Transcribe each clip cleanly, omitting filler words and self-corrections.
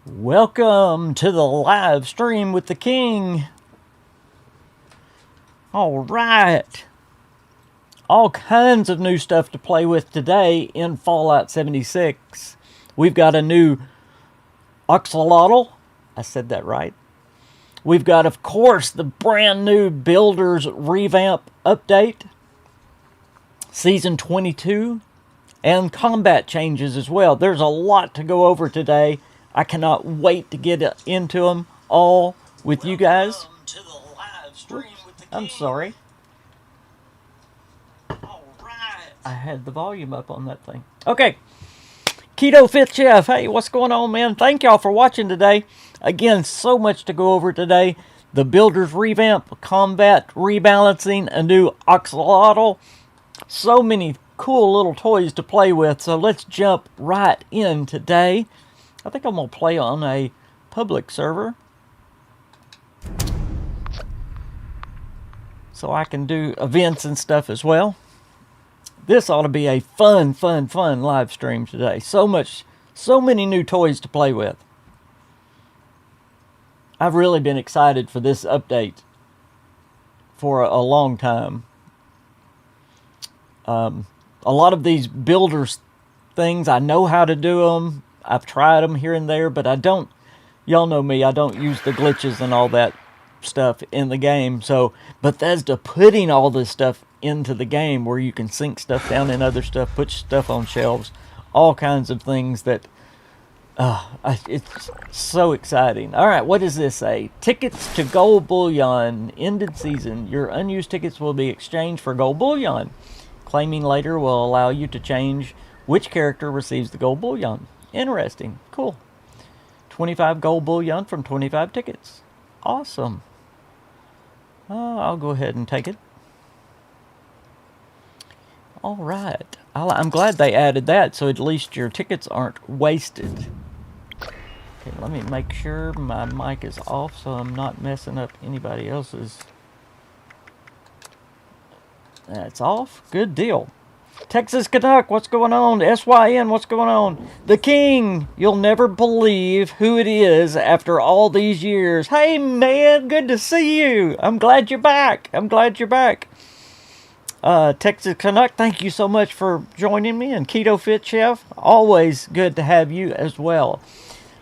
Welcome to the live stream with the King. All right. All kinds of new stuff to play with today in Fallout 76. We've got a new axolotl. I said that right. We've got, of course, the brand new Builders Revamp update. Season 22. And combat changes as well. There's a lot to go over today. I cannot wait to get into them all with you guys. To the live stream with the King. I'm sorry. All right. I had the volume up on that thing. Okay. Keto Fit Chef. Hey, what's going on, man? Thank y'all for watching today. Again, so much to go over today. The Builders Revamp, combat rebalancing, a new axolotl. So many cool little toys to play with. So let's jump right in today. I think I'm going to play on a public server, so I can do events and stuff as well. This ought to be a fun live stream today. So many new toys to play with. I've really been excited for this update for a long time. A lot of these builders things, I know how to do them. I've tried them here and there, but I don't, y'all know me, I don't use the glitches and all that stuff in the game. So Bethesda putting all this stuff into the game where you can sink stuff down in other stuff, put stuff on shelves, all kinds of things that, it's so exciting. All right, what does this say? Tickets to gold bullion, ended season. Your unused tickets will be exchanged for gold bullion. Claiming later will allow you to change which character receives the gold bullion. Interesting. Cool. 25 gold bullion from 25 tickets. Awesome. I'll go ahead and take it. All right. I'm glad they added that, so at least your tickets aren't wasted. Okay, let me make sure my mic is off so I'm not messing up anybody else's. That's off. Good deal. Texas Canuck, what's going on? SYN, what's going on? The King, you'll never believe who it is after all these years. Hey, man, good to see you. I'm glad you're back. Texas Canuck, thank you so much for joining me. And Keto Fit Chef, always good to have you as well.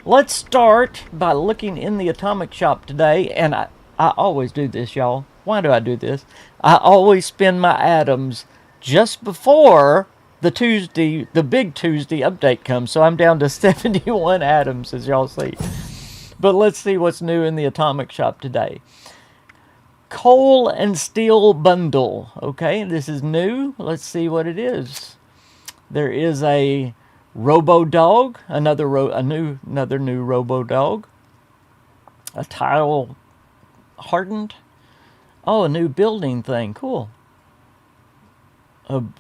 Let's start by looking in the Atomic Shop today. And I always do this, y'all. Why do I do this? I always spend my atoms just before the big Tuesday update comes. So I'm down to 71 atoms, as y'all see. But let's see what's new in the Atomic Shop today. Coal and steel bundle. Okay, this is new. Let's see what it is. There is a Robo Dog, another new Robo Dog. A tile hardened. Oh, a new building thing. Cool.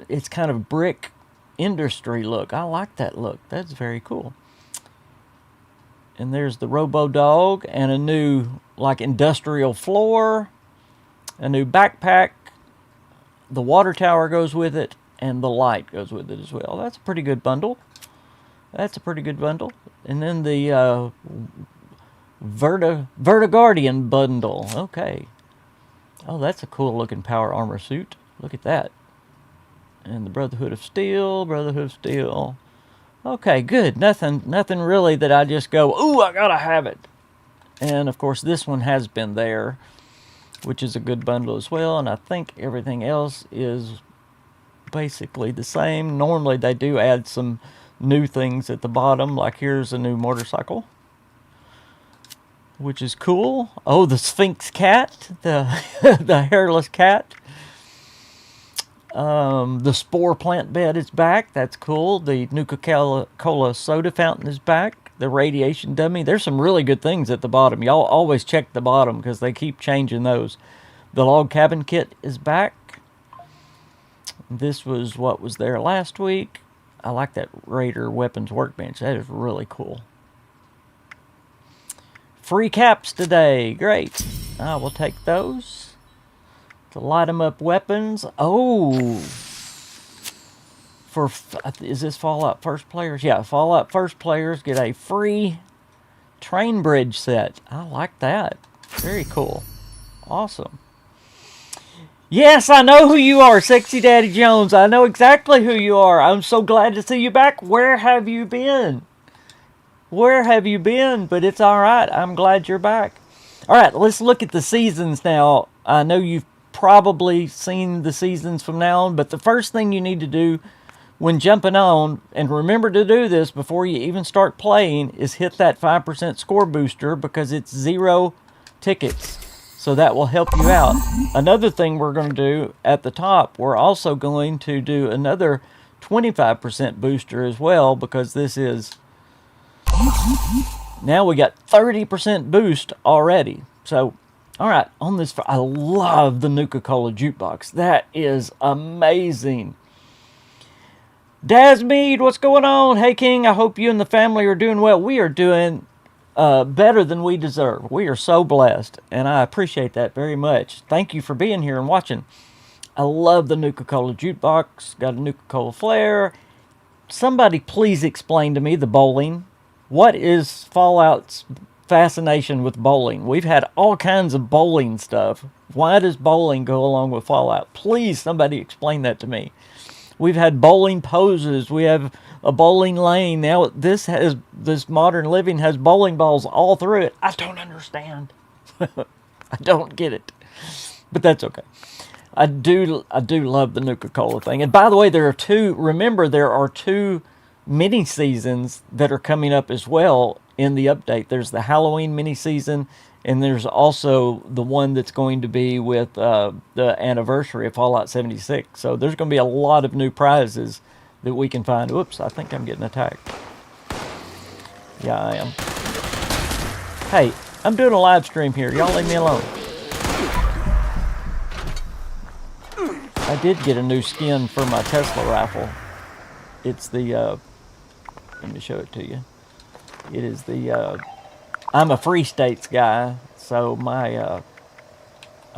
It's kind of brick industry look. I like that look. That's very cool. And there's the Robo Dog and a new like industrial floor, a new backpack. The water tower goes with it, and the light goes with it as well. That's a pretty good bundle. And then the Vertigardian bundle. Okay. Oh, that's a cool looking power armor suit. Look at that. And the Brotherhood of Steel. Okay, good. Nothing really that I just go, ooh, I gotta have it. And of course this one has been there, which is a good bundle as well. And I think everything else is basically the same. Normally they do add some new things at the bottom, like here's a new motorcycle, which is cool. Oh, the Sphinx cat, the hairless cat. The spore plant bed is back. That's cool. The Nuka-Cola soda fountain is back. The radiation dummy. There's some really good things at the bottom. Y'all always check the bottom because they keep changing those. The log cabin kit is back. This was what was there last week. I like that Raider weapons workbench. That is really cool. Free caps today. Great. I will take those. To light 'em up weapons. Oh, is this Fallout First players? Yeah, Fallout First players get a free train bridge set. I like that. Very cool. Awesome. Yes, I know who you are, Sexy Daddy Jones. I know exactly who you are. I'm so glad to see you back. Where have you been? Where have you been? But it's all right. I'm glad you're back. All right, let's look at the seasons now. I know you've probably seen the seasons from now on, but the first thing you need to do when jumping on, and remember to do this before you even start playing, is hit that 5% score booster because it's 0 tickets. So that will help you out. Another thing we're going to do at the top, we're also going to do another 25% booster as well, because this is, now we got 30% boost already. So, all right, on this, I love the Nuka-Cola jukebox. That is amazing. Dasmead, what's going on? Hey, King, I hope you and the family are doing well. We are doing better than we deserve. We are so blessed, and I appreciate that very much. Thank you for being here and watching. I love the Nuka-Cola jukebox. Got a Nuka-Cola flare. Somebody please explain to me the bowling. What is Fallout's fascination with bowling? We've had all kinds of bowling stuff. Why does bowling go along with Fallout? Please, somebody explain that to me. We've had bowling poses. We have a bowling lane. Now this modern living has bowling balls all through it. I don't understand. I don't get it. But that's okay. I do love the Nuka-Cola thing. And by the way, there are two mini seasons that are coming up as well in the update. There's the Halloween mini season, and there's also the one that's going to be with the anniversary of Fallout 76. So there's going to be a lot of new prizes that we can find. Oops, I think I'm getting attacked. Yeah, I am. Hey, I'm doing a live stream here. Y'all leave me alone. I did get a new skin for my Tesla rifle. It's the, let me show it to you. It is the, I'm a Free States guy, so I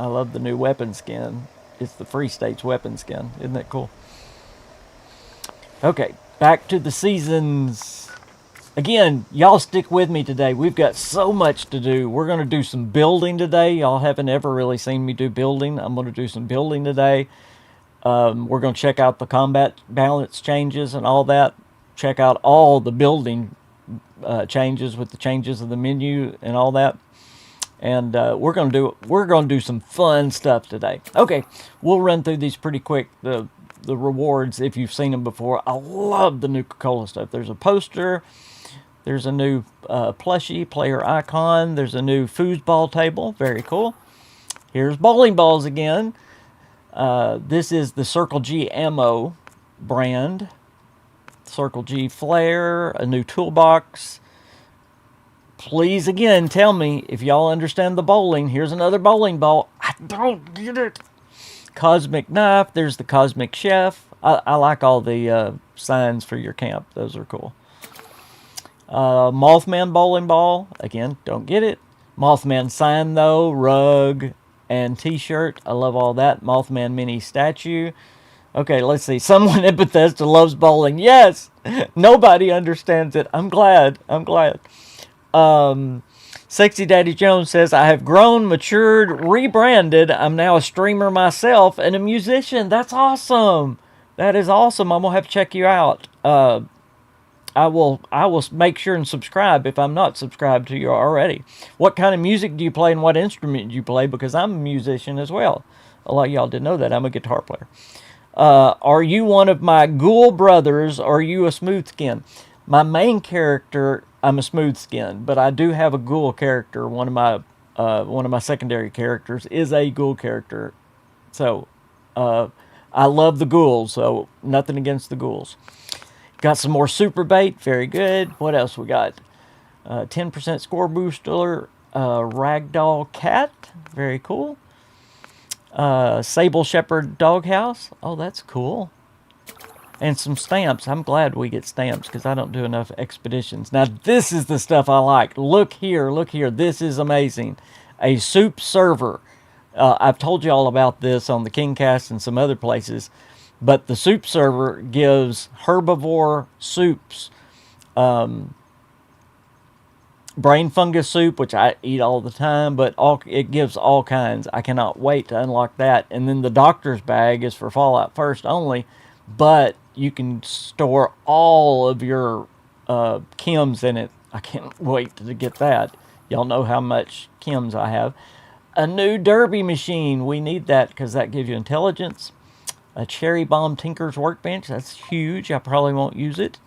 love the new weapon skin. It's the Free States weapon skin. Isn't that cool? Okay, back to the seasons. Again, y'all stick with me today. We've got so much to do. We're going to do some building today. Y'all haven't ever really seen me do building. I'm going to do some building today. We're going to check out the combat balance changes and all that. Check out all the building changes with the changes of the menu and all that. And we're going to do some fun stuff today. Okay, we'll run through these pretty quick. The rewards, if you've seen them before. I love the Nuka-Cola stuff. There's a poster. There's a new plushie player icon. There's a new foosball table. Very cool. Here's bowling balls again. This is the Circle G Ammo brand. Circle G flare. A new toolbox. Please, again, tell me if y'all understand the bowling. Here's another bowling ball. I don't get it. Cosmic knife. There's the Cosmic Chef. I like all the signs for your camp. Those are cool. Mothman bowling ball. Again, don't get it. Mothman sign, though. Rug and t-shirt. I love all that. Mothman mini statue. Okay, let's see. Someone at Bethesda loves bowling. Yes! Nobody understands it. I'm glad. I'm glad. Sexy Daddy Jones says, I have grown, matured, rebranded. I'm now a streamer myself and a musician. That's awesome. That is awesome. I'm going to have to check you out. I will make sure and subscribe if I'm not subscribed to you already. What kind of music do you play and what instrument do you play? Because I'm a musician as well. A lot of y'all didn't know that. I'm a guitar player. Are you one of my ghoul brothers? Or are you a smooth skin? My main character, I'm a smooth skin, but I do have a ghoul character. One of my secondary characters is a ghoul character. So, I love the ghouls, so nothing against the ghouls. Got some more super bait, very good. What else we got? 10% score booster, ragdoll cat, very cool. Sable Shepherd doghouse, oh that's cool. And some stamps. I'm glad we get stamps because I don't do enough expeditions. Now this is the stuff I like. Look here, look here. This is amazing. A soup server. I've told you all about this on the KingCast and some other places. But the soup server gives herbivore soups brain fungus soup, which I eat all the time, but it gives all kinds. I cannot wait to unlock that. And then the doctor's bag is for Fallout First only, but you can store all of your chems in it. I can't wait to get that. Y'all know how much chems I have. A new derby machine. We need that because that gives you intelligence. A Cherry Bomb Tinker's Workbench. That's huge. I probably won't use it.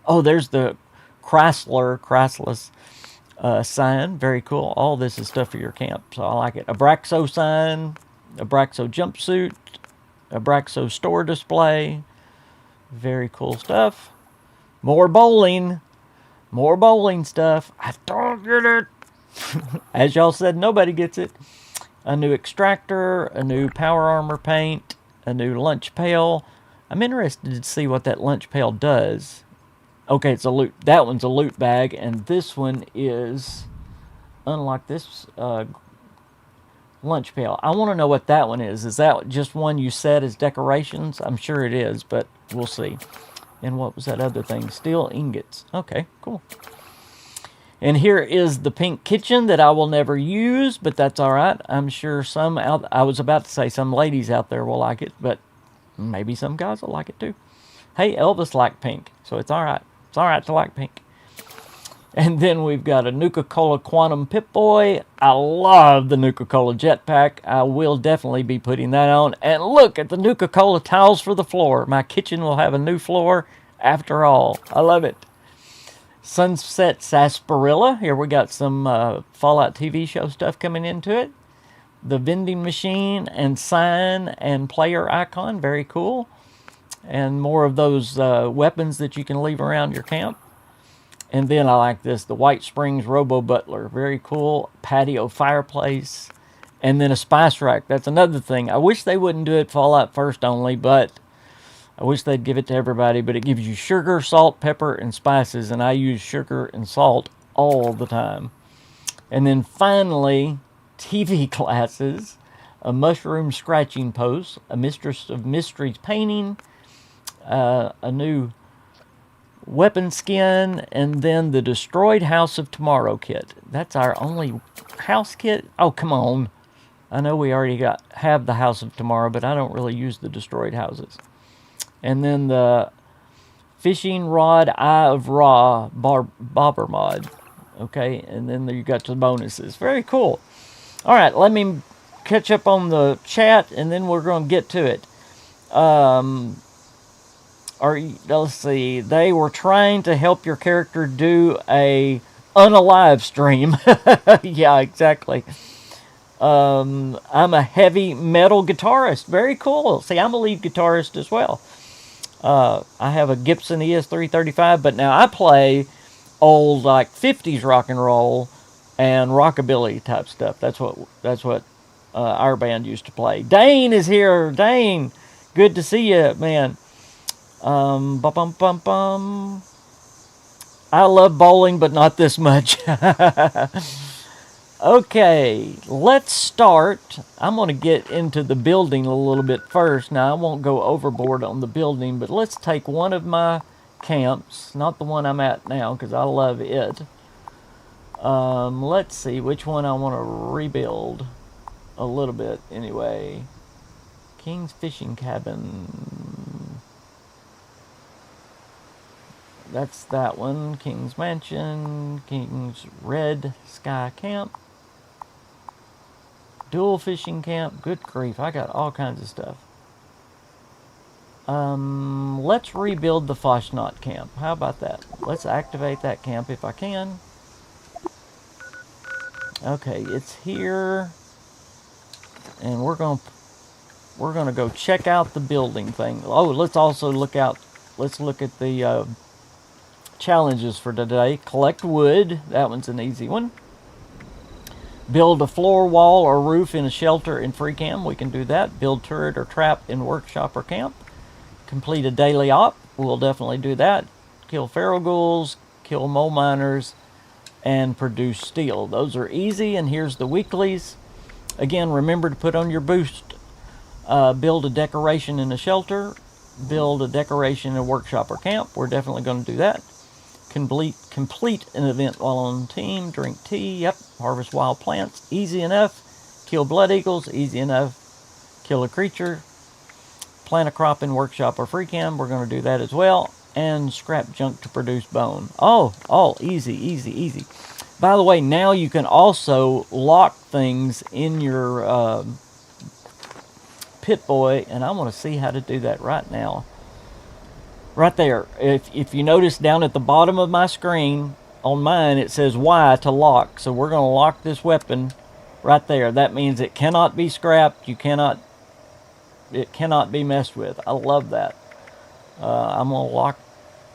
Oh, there's the Chrysalis sign. Very cool. All this is stuff for your camp, so I like it. A Braxo sign, a Braxo jumpsuit, a Braxo store display. Very cool stuff. More bowling stuff. I don't get it. As y'all said, nobody gets it. A new extractor, a new power armor paint, a new lunch pail. I'm interested to see what that lunch pail does. Okay, it's a loot. That one's a loot bag, and this one is, unlike this lunch pail. I want to know what that one is. Is that just one you set as decorations? I'm sure it is, but we'll see. And what was that other thing? Steel ingots. Okay, cool. And here is the pink kitchen that I will never use, but that's all right. I'm sure I was about to say some ladies out there will like it, but maybe some guys will like it too. Hey, Elvis liked pink, so it's all right. It's all right to like pink. And then we've got a Nuka-Cola Quantum Pip-Boy. I love the Nuka-Cola Jetpack. I will definitely be putting that on. And look at the Nuka-Cola tiles for the floor. My kitchen will have a new floor after all. I love it. Sunset Sarsaparilla. Here we got some Fallout TV show stuff coming into it. The vending machine and sign and player icon. Very cool. And more of those weapons that you can leave around your camp. And then I like this, the White Springs Robo Butler. Very cool. Patio fireplace. And then a spice rack. That's another thing. I wish they wouldn't do it Fallout First only, but I wish they'd give it to everybody. But it gives you sugar, salt, pepper, and spices. And I use sugar and salt all the time. And then finally, TV classes. A mushroom scratching post. A Mistress of Mysteries painting. A new weapon skin, and then the Destroyed House of Tomorrow kit. That's our only house kit. Oh, come on. I know we already have the House of Tomorrow, but I don't really use the destroyed houses. And then the Fishing Rod Eye of Ra Bobber mod. Okay, and then you got the bonuses. Very cool. All right, let me catch up on the chat, and then we're going to get to it. Let's see. They were trying to help your character do a unalive stream. Yeah, exactly. I'm a heavy metal guitarist. Very cool. See, I'm a lead guitarist as well. I have a Gibson ES335, but now I play old like 50s rock and roll and rockabilly type stuff. That's what our band used to play. Dane is here. Dane, good to see you, man. I love bowling, but not this much. Okay, let's start. I'm going to get into the building a little bit first. Now, I won't go overboard on the building, but let's take one of my camps, not the one I'm at now, because I love it. Let's see which one I want to rebuild a little bit anyway. King's Fishing Cabin. That's that one. King's Mansion. King's Red Sky Camp. Dual Fishing Camp. Good grief, I got all kinds of stuff. Let's rebuild the Foshnot Camp. How about that? Let's activate that camp if I can. Okay, it's here. And we're gonna go check out the building thing. Oh, let's also look at the challenges for today. Collect wood. That one's an easy one. Build a floor, wall, or roof in a shelter in free camp. We can do that. Build turret or trap in workshop or camp. Complete a daily op. We'll definitely do that. Kill feral ghouls. Kill mole miners. And produce steel. Those are easy. And here's the weeklies. Again, remember to put on your boost. Build a decoration in a shelter. Build a decoration in a workshop or camp. We're definitely going to do that. Complete an event while on team. Drink tea. Yep. Harvest wild plants. Easy enough. Kill blood eagles. Easy enough. Kill a creature. Plant a crop in workshop or free cam. We're going to do that as well. And scrap junk to produce bone. Oh, easy, easy, easy. By the way, now you can also lock things in your Pip-Boy, and I want to see how to do that right now. Right there. If you notice down at the bottom of my screen, on mine, it says Y to lock. So we're going to lock this weapon right there. That means it cannot be scrapped. It cannot be messed with. I love that. I'm going to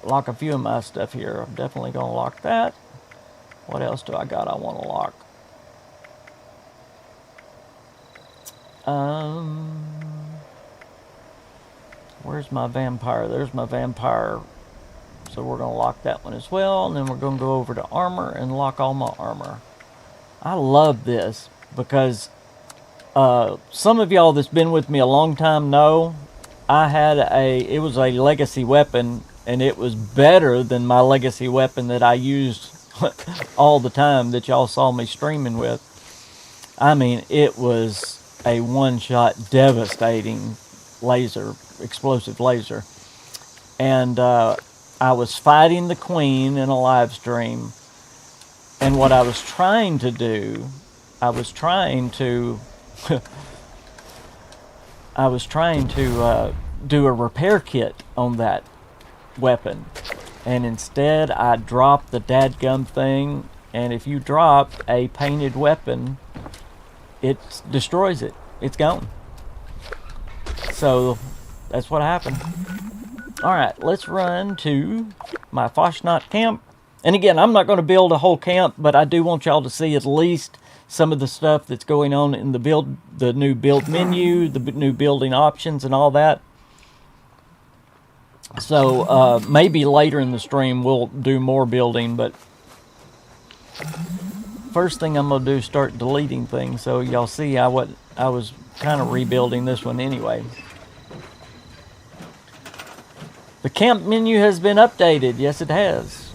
lock a few of my stuff here. I'm definitely going to lock that. What else do I got I want to lock? Where's my vampire? There's my vampire. So we're going to lock that one as well. And then we're going to go over to armor and lock all my armor. I love this because some of y'all that's been with me a long time know it was a legacy weapon, and it was better than my legacy weapon that I used all the time that y'all saw me streaming with. I mean, it was a one-shot devastating explosive laser. And I was fighting the queen in a live stream, and what I was trying to do, do a repair kit on that weapon, and instead I dropped the dadgum thing. And if you drop a painted weapon, it destroys it. It's gone. So that's what happened. Alright, let's run to my Foshnot camp. And again, I'm not going to build a whole camp, but I do want y'all to see at least some of the stuff that's going on in the new build menu, the new building options and all that. So maybe later in the stream we'll do more building, but first thing I'm going to do is start deleting things. So y'all see I was kind of rebuilding this one anyway. The camp menu has been updated. Yes, it has.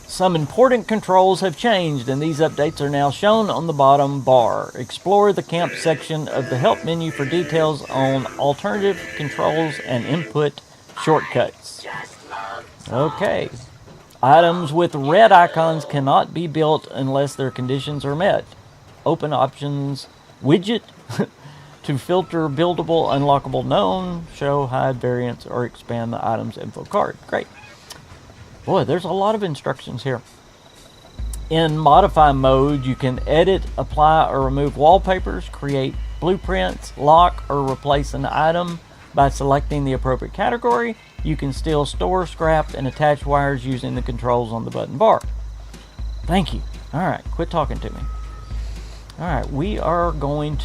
Some important controls have changed, and these updates are now shown on the bottom bar. Explore the camp section of the help menu for details on alternative controls and input shortcuts. Okay. Items with red icons cannot be built unless their conditions are met. Open options widget to filter buildable, unlockable, known, show, hide, variants, or expand the item's info card. Great. Boy, there's a lot of instructions here. In modify mode, you can edit, apply, or remove wallpapers, create blueprints, lock, or replace an item by selecting the appropriate category. You can still store, scrap, and attach wires using the controls on the button bar. Thank you. Alright, quit talking to me. Alright, we want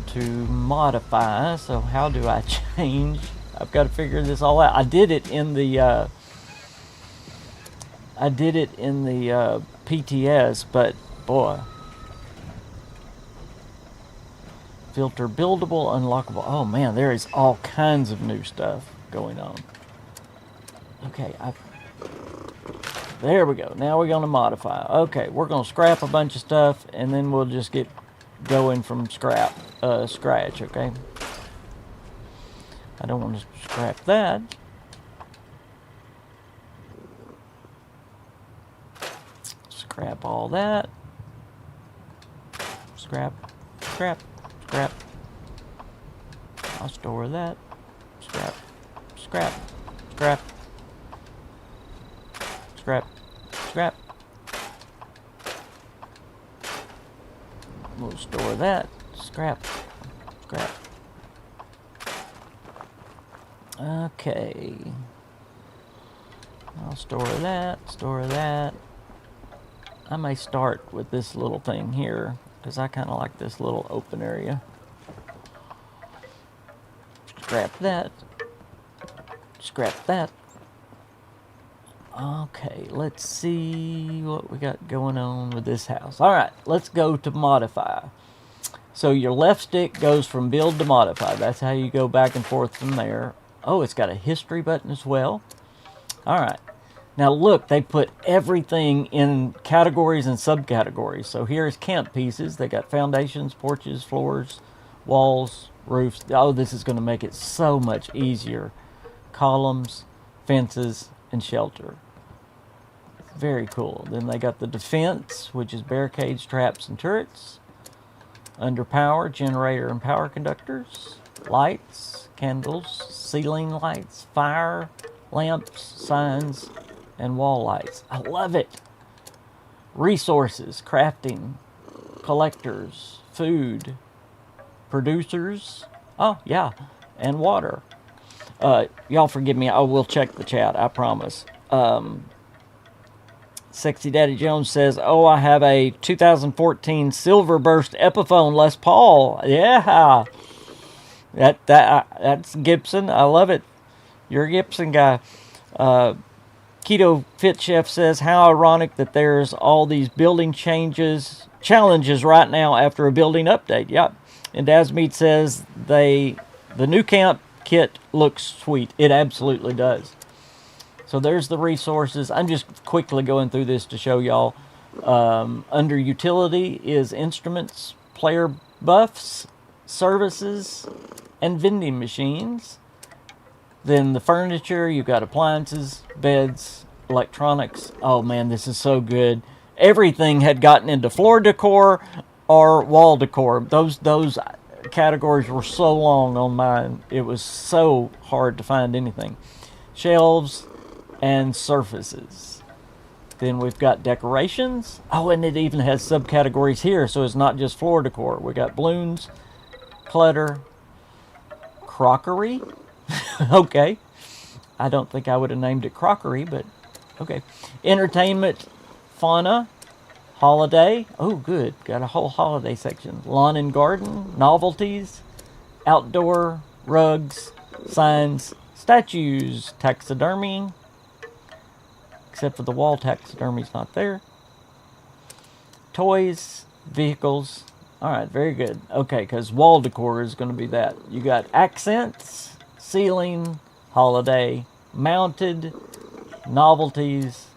to modify, so how do I change? I've got to figure this all out. I did it in the PTS, but boy. Filter buildable, unlockable. Oh man, there is all kinds of new stuff going on. Okay, there we go. Now we're going to modify. Okay, we're going to scrap a bunch of stuff, and then we'll just get going from scratch, okay? I don't want to scrap that. Scrap all that. Scrap. I'll store that. Scrap. We'll store that. Scrap. Okay. I'll store that. I may start with this little thing here, because I kind of like this little open area. Scrap that. Okay, let's see what we got going on with this house. Alright, let's go to modify. So your left stick goes from build to modify. That's how you go back and forth from there. Oh, it's got a history button as well. Alright, Now look, they put everything in categories and subcategories. So here's camp pieces. They got foundations, porches, floors, walls, roofs. Oh, this is going to make it so much easier. Columns, fences, and shelter. Very cool. Then they got the defense, which is barricades, traps, and turrets. Under power, generator and power conductors. Lights, candles, ceiling lights, fire, lamps, signs, and wall lights. I love it. Resources, crafting, collectors, food, producers. Oh, yeah, and water. Y'all forgive me. I will check the chat, I promise. Sexy Daddy Jones says, oh, I have a 2014 Silverburst Epiphone Les Paul. Yeah. That's Gibson. I love it. You're a Gibson guy. Keto Fit Chef says, how ironic that there's all these building challenges right now after a building update. Yep. And Dasmeat says, the new camp kit looks sweet. It absolutely does. So there's the resources. I'm just quickly going through this to show y'all. Under utility is instruments, player buffs, services, and vending machines. Then the furniture, you've got appliances, beds, electronics. Oh man, this is so good. Everything had gotten into floor decor or wall decor. Those categories were so long on mine. It was so hard to find anything. Shelves and surfaces. Then we've got decorations. Oh, and it even has subcategories here, so it's not just floor decor. We got balloons, clutter, crockery. Okay. I don't think I would have named it crockery, but okay. Entertainment, fauna, holiday. Oh, good. Got a whole holiday section. Lawn and garden, novelties, outdoor, rugs, signs, statues, taxidermy. Except for the wall taxidermy's not there. Toys, vehicles. Alright, very good. Okay, because wall decor is going to be that. You got accents, ceiling, holiday, mounted, novelties.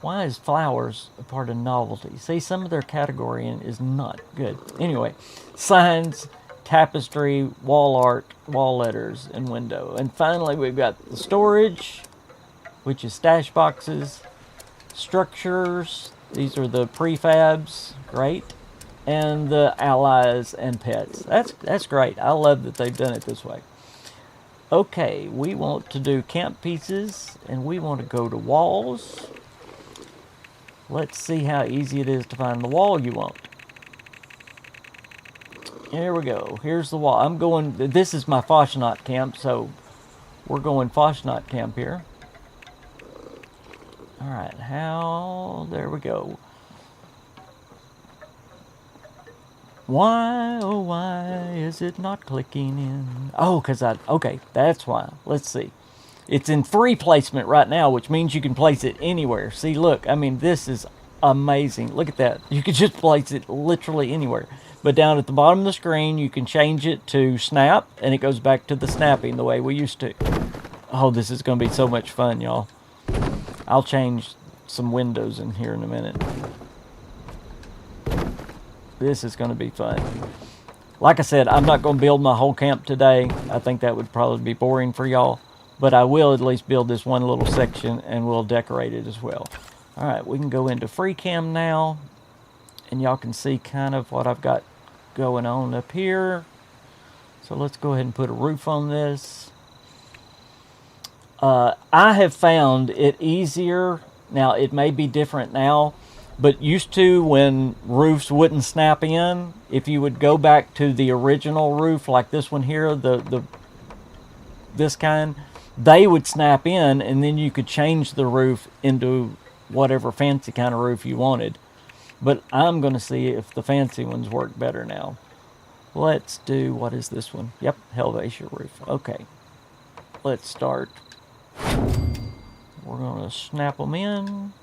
Why is flowers a part of novelty? See, some of their category is not good. Anyway, signs, tapestry, wall art, wall letters, and window. And finally, we've got the storage, which is stash boxes, structures. These are the prefabs. Great. And the allies and pets. That's great. I love that they've done it this way. Okay, we want to do camp pieces, and we want to go to walls. Let's see how easy it is to find the wall you want. Here we go. Here's the wall. This is my Foshnot camp, so we're going Foshnot camp here. Alright, there we go. Why, oh why is it not clicking in? Oh, okay, that's why. Let's see. It's in free placement right now, which means you can place it anywhere. See, look, I mean, this is amazing. Look at that. You can just place it literally anywhere. But down at the bottom of the screen, you can change it to snap, and it goes back to the snapping the way we used to. Oh, this is going to be so much fun, y'all. I'll change some windows in here in a minute. This is going to be fun. Like I said, I'm not going to build my whole camp today. I think that would probably be boring for y'all. But I will at least build this one little section, and we'll decorate it as well. Alright, we can go into free cam now. And y'all can see kind of what I've got going on up here. So let's go ahead and put a roof on this. I have found it easier. Now, it may be different now. But used to, when roofs wouldn't snap in, if you would go back to the original roof, like this one here, this kind, they would snap in, and then you could change the roof into whatever fancy kind of roof you wanted. But I'm going to see if the fancy ones work better now. Let's do, what is this one? Yep, Helvetia roof. Okay, let's start. We're going to snap them in.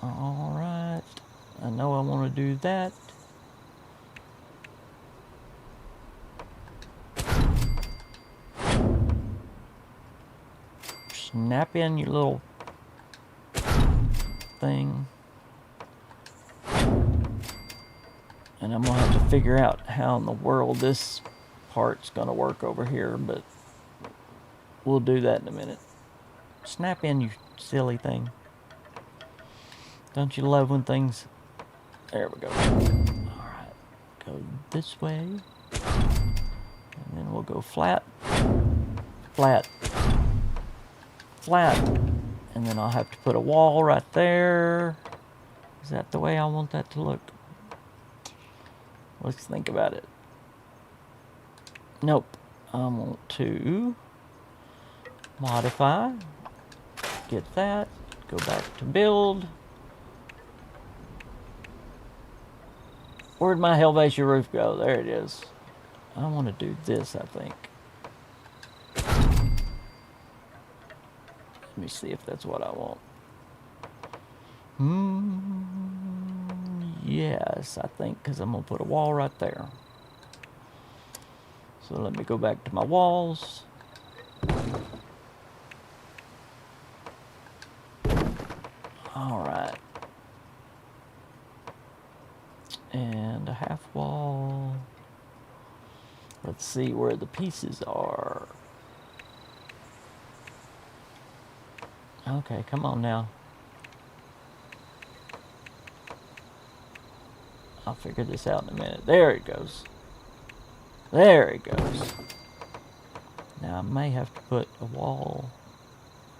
Alright, I know I want to do that. Snap in your little thing. And I'm going to have to figure out how in the world this part's going to work over here, but we'll do that in a minute. Snap in, you silly thing. Don't you love when things... There we go. Alright. Go this way. And then we'll go flat. Flat. Flat. And then I'll have to put a wall right there. Is that the way I want that to look? Let's think about it. Nope. I want to modify. Get that. Go back to build. Where'd my Helvetia roof go? There it is. I want to do this, I think. Let me see if that's what I want. Yes, I think, because I'm going to put a wall right there. So let me go back to my walls. Alright. And a half wall. Let's see where the pieces are. Okay, come on now. I'll figure this out in a minute. There it goes. There it goes. Now I may have to put a wall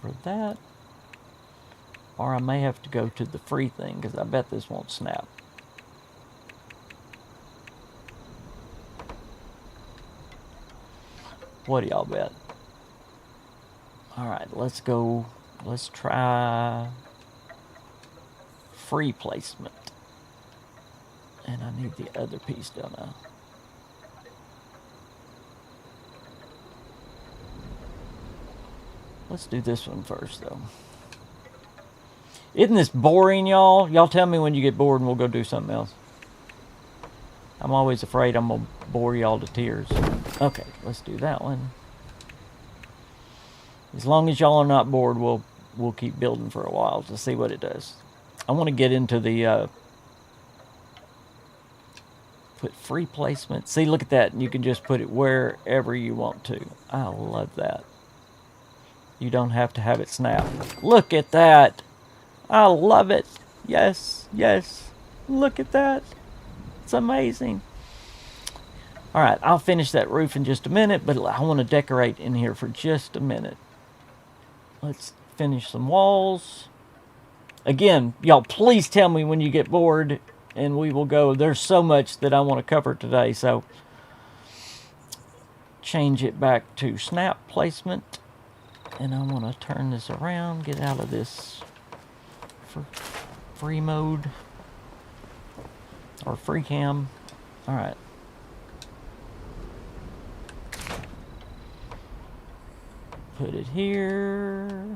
for that. Or I may have to go to the free thing, because I bet this won't snap. What do y'all bet? Alright, let's go. Let's try free placement. And I need the other piece, don't I? Let's do this one first, though. Isn't this boring, y'all? Y'all tell me when you get bored and we'll go do something else. I'm always afraid I'm going to bore y'all to tears. Okay, let's do that one. As long as y'all are not bored, we'll keep building for a while to see what it does. I want to get into the... put free placement. See, look at that. You can just put it wherever you want to. I love that. You don't have to have it snap. Look at that. I love it. Yes, yes. Look at that. It's amazing. Alright, I'll finish that roof in just a minute, but I want to decorate in here for just a minute. Let's finish some walls. Again, y'all please tell me when you get bored and we will go. There's so much that I want to cover today, so change it back to snap placement. And I want to turn this around, get out of this free mode or free cam. Alright. Put it here.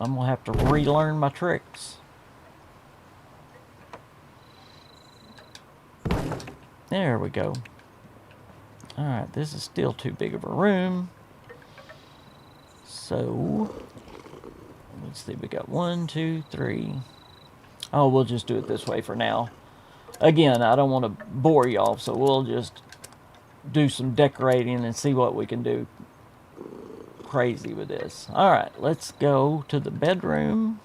I'm going to have to relearn my tricks. There we go. Alright, this is still too big of a room. So, let's see, we got 1, 2, 3. Oh, we'll just do it this way for now. Again, I don't want to bore y'all, so we'll just do some decorating and see what we can do crazy with this. Alright, let's go to the bedroom.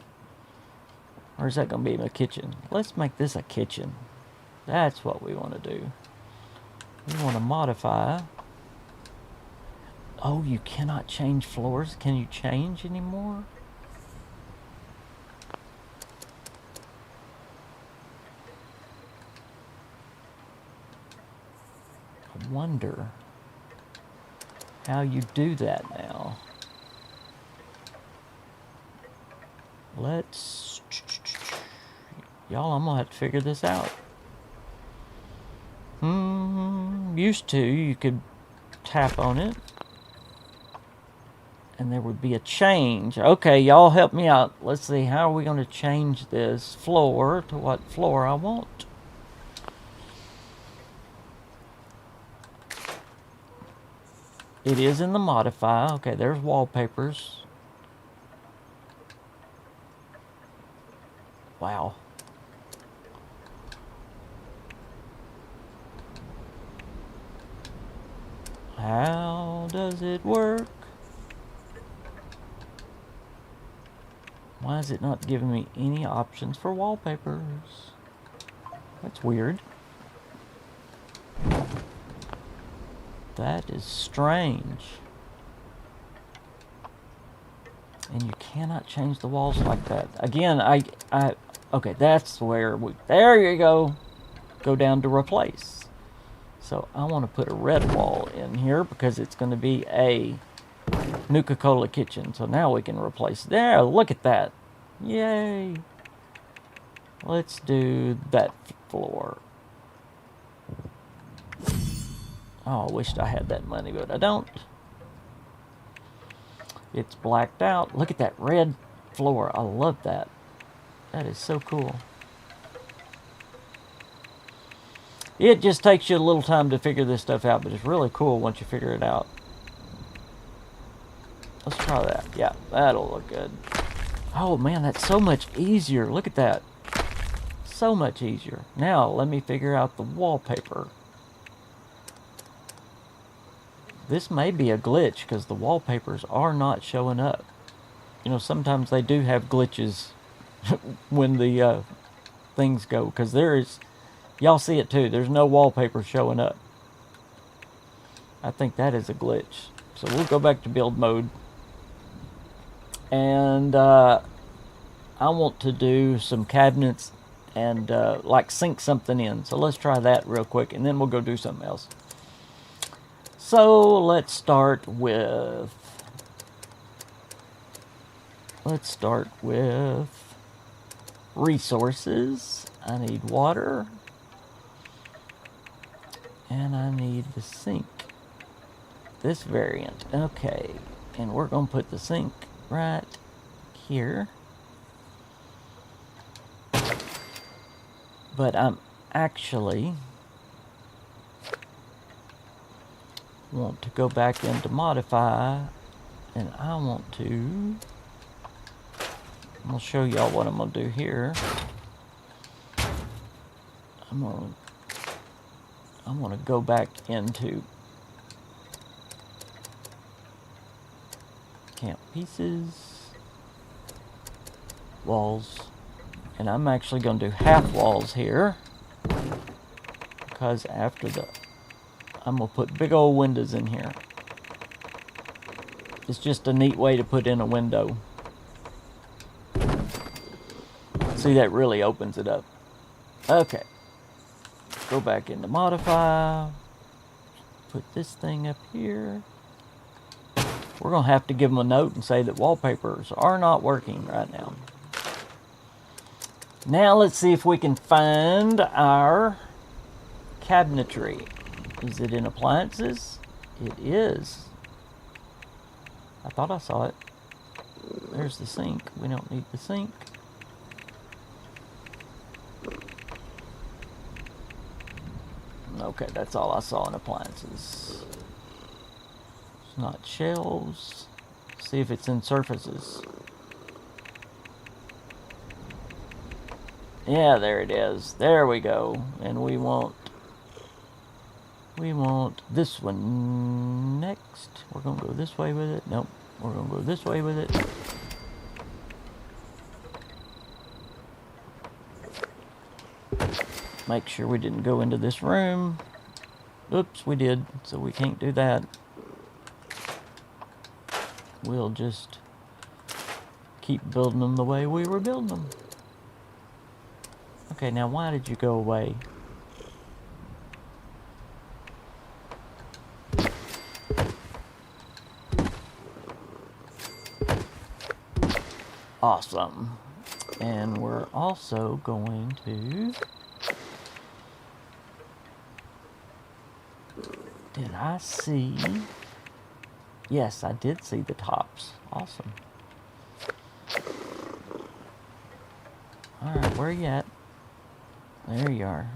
Or is that going to be my kitchen? Let's make this a kitchen. That's what we want to do. We want to modify. Oh, you cannot change floors. Can you change anymore? I wonder how you do that now. Let's... Y'all, I'm going to have to figure this out. Used to, you could tap on it and there would be a change. Okay, y'all help me out. Let's see, how are we going to change this floor to what floor I want? It is in the modify. Okay, there's wallpapers. Wow. How does it work? Why is it not giving me any options for wallpapers? That's weird. That is strange. And you cannot change the walls like that. Again, okay, that's where there you go. Go down to replace. So I want to put a red wall in here because it's going to be a Nuka-Cola kitchen. So now we can replace. There, look at that. Yay. Let's do that floor. Oh, I wished I had that money, but I don't. It's blacked out. Look at that red floor. I love that. That is so cool. It just takes you a little time to figure this stuff out, but it's really cool once you figure it out. Let's try that. Yeah, that'll look good. Oh man, that's so much easier. Look at that. So much easier. Now, let me figure out the wallpaper. This may be a glitch because the wallpapers are not showing up. You know, sometimes they do have glitches when the things go, because there is, y'all see it too, there's no wallpaper showing up. I think that is a glitch. So we'll go back to build mode. And I want to do some cabinets and like sink something in. So let's try that real quick and then we'll go do something else. So let's start with resources. I need water and I need the sink. This variant. Okay, and we're gonna put the sink right here. But I'm actually want to go back into modify, and I want to, I'm gonna show y'all what I'm gonna do here. I'm gonna go back into camp pieces, walls, and I'm actually gonna do half walls here because after the, I'm gonna put big old windows in here. It's just a neat way to put in a window. See, that really opens it up. Okay. Go back into modify. Put this thing up here. We're gonna have to give them a note and say that wallpapers are not working right now. Now let's see if we can find our cabinetry. Is it in appliances? It is. I thought I saw it. There's the sink. We don't need the sink. Okay, that's all I saw in appliances. It's not shelves. See if it's in surfaces. Yeah, there it is. There we go. And we want this one next. We're gonna go this way with it. Nope. We're gonna go this way with it. Make sure we didn't go into this room. Oops, we did. So we can't do that. We'll just keep building them the way we were building them. Okay, now why did you go away? Awesome. And we're also going to... Did I see... Yes, I did see the tops. Awesome. Alright, where are you at? There you are.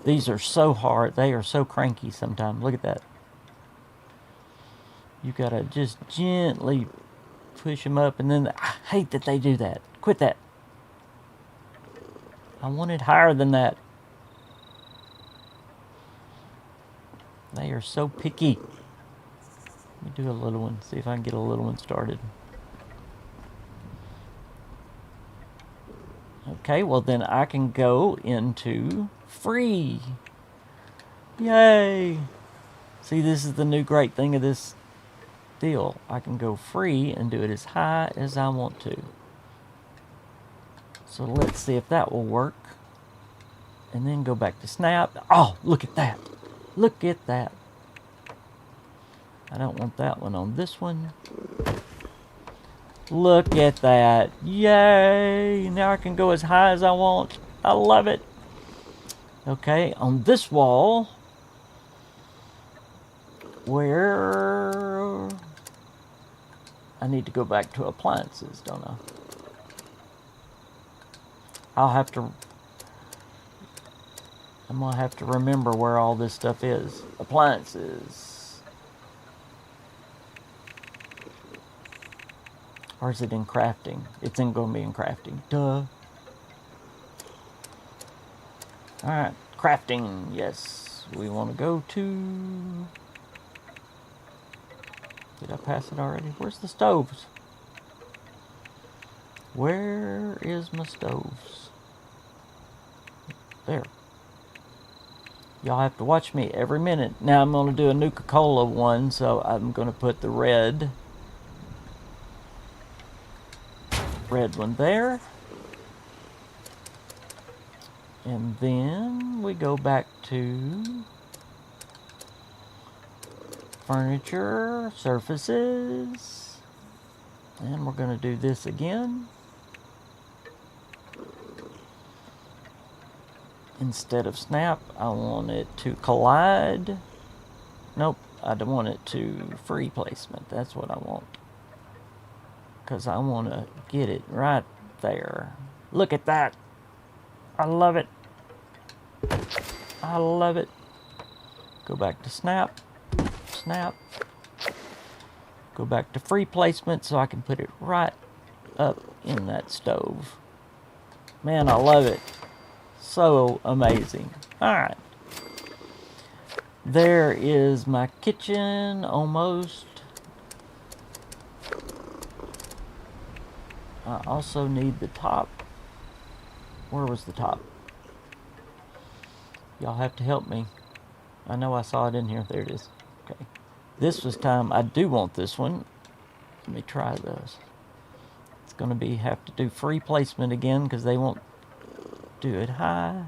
These are so hard. They are so cranky sometimes. Look at that. You gotta just gently push them up, and then I hate that they do that. Quit that. I want it higher than that. They are so picky. Let me do a little one, see if I can get a little one started. Okay, well then I can go into free. Yay! See, this is the new great thing of this deal. I can go free and do it as high as I want to. So let's see if that will work. And then go back to snap. Oh, look at that. Look at that. I don't want that one on this one. Look at that. Yay! Now I can go as high as I want. I love it. Okay, on this wall, where I need to go back to appliances, don't I? I'm gonna have to remember where all this stuff is. Appliances. Or is it in crafting? It's gonna be in crafting. Duh. Alright, crafting, yes. We want to go to... Did I pass it already? Where's the stoves? Where is my stoves? There. Y'all have to watch me every minute. Now I'm going to do a Nuka-Cola one, so I'm going to put the red one there. And then we go back to furniture, surfaces, and we're going to do this again. Instead of snap, I want it to collide. Nope, I don't want it to free placement. That's what I want. Because I want to get it right there. Look at that. I love it. I love it. Go back to snap. Snap. Go back to free placement so I can put it right up in that stove. Man, I love it. So amazing. Alright. There is my kitchen almost. I also need the top. Where was the top? Y'all have to help me. I know I saw it in here. There it is. Okay. This was time. I do want this one. Let me try this. It's going to be have to do free placement again because they won't do it high.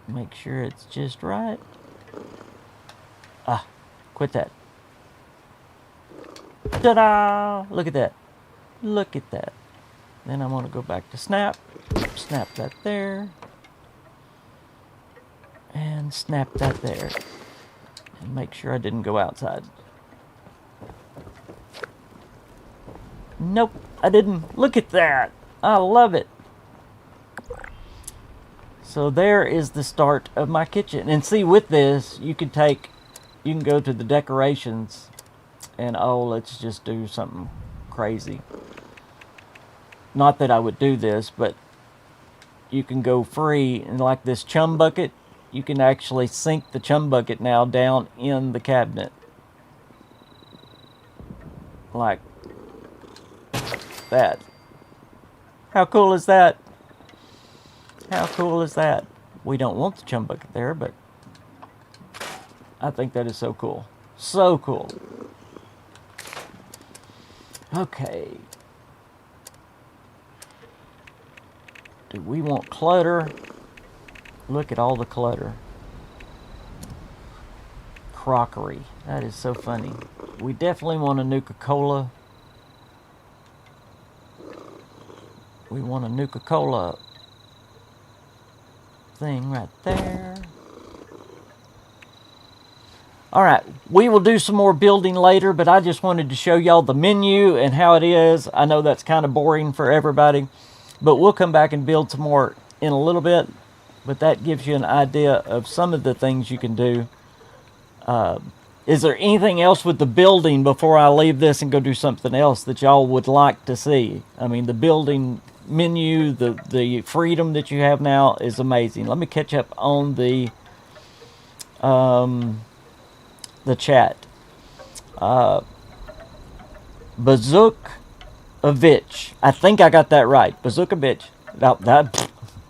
Make sure it's just right. Ah, quit that. Ta-da! Look at that. Look at that. Then I want to go back to snap. Snap that there. And snap that there. And make sure I didn't go outside. Nope, I didn't. Look at that. I love it. So there is the start of my kitchen. And see, with this, you can go to the decorations and, oh, let's just do something crazy. Not that I would do this, but you can go free, and like this chum bucket, you can actually sink the chum bucket now down in the cabinet. Like that. How cool is that? How cool is that? We don't want the chum bucket there, but I think that is so cool. So cool. Okay. Do we want clutter? Look at all the clutter. Crockery. That is so funny. We definitely want a Nuka-Cola. We want a Nuka-Cola thing right there. Alright, we will do some more building later, but I just wanted to show y'all the menu and how it is. I know that's kind of boring for everybody, but we'll come back and build some more in a little bit. But that gives you an idea of some of the things you can do Is there anything else with the building before I leave this and go do something else that y'all would like to see? I mean, the building menu, the freedom that you have now is amazing. Let me catch up on the chat. Bazookovich. I think I got that right. Bazookovich.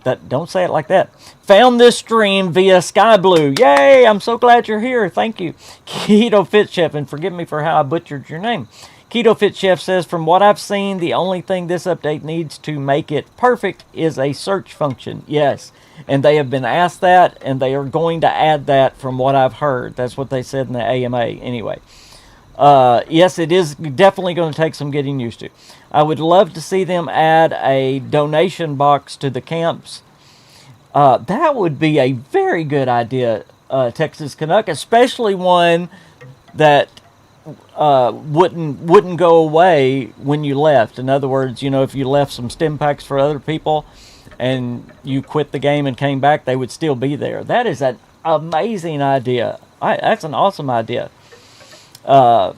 That don't say it like that. Found this stream via Sky Blue. Yay! I'm so glad you're here. Thank you. Keto Fit Chef, and forgive me for how I butchered your name. Keto Fit Chef says, from what I've seen, the only thing this update needs to make it perfect is a search function. Yes, and they have been asked that, and they are going to add that from what I've heard. That's what they said in the AMA anyway. Yes, it is definitely going to take some getting used to. I would love to see them add a donation box to the camps. That would be a very good idea, Texas Canuck, especially one that wouldn't go away when you left. In other words, you know, if you left some stim packs for other people and you quit the game and came back, they would still be there. That is an amazing idea. That's an awesome idea. I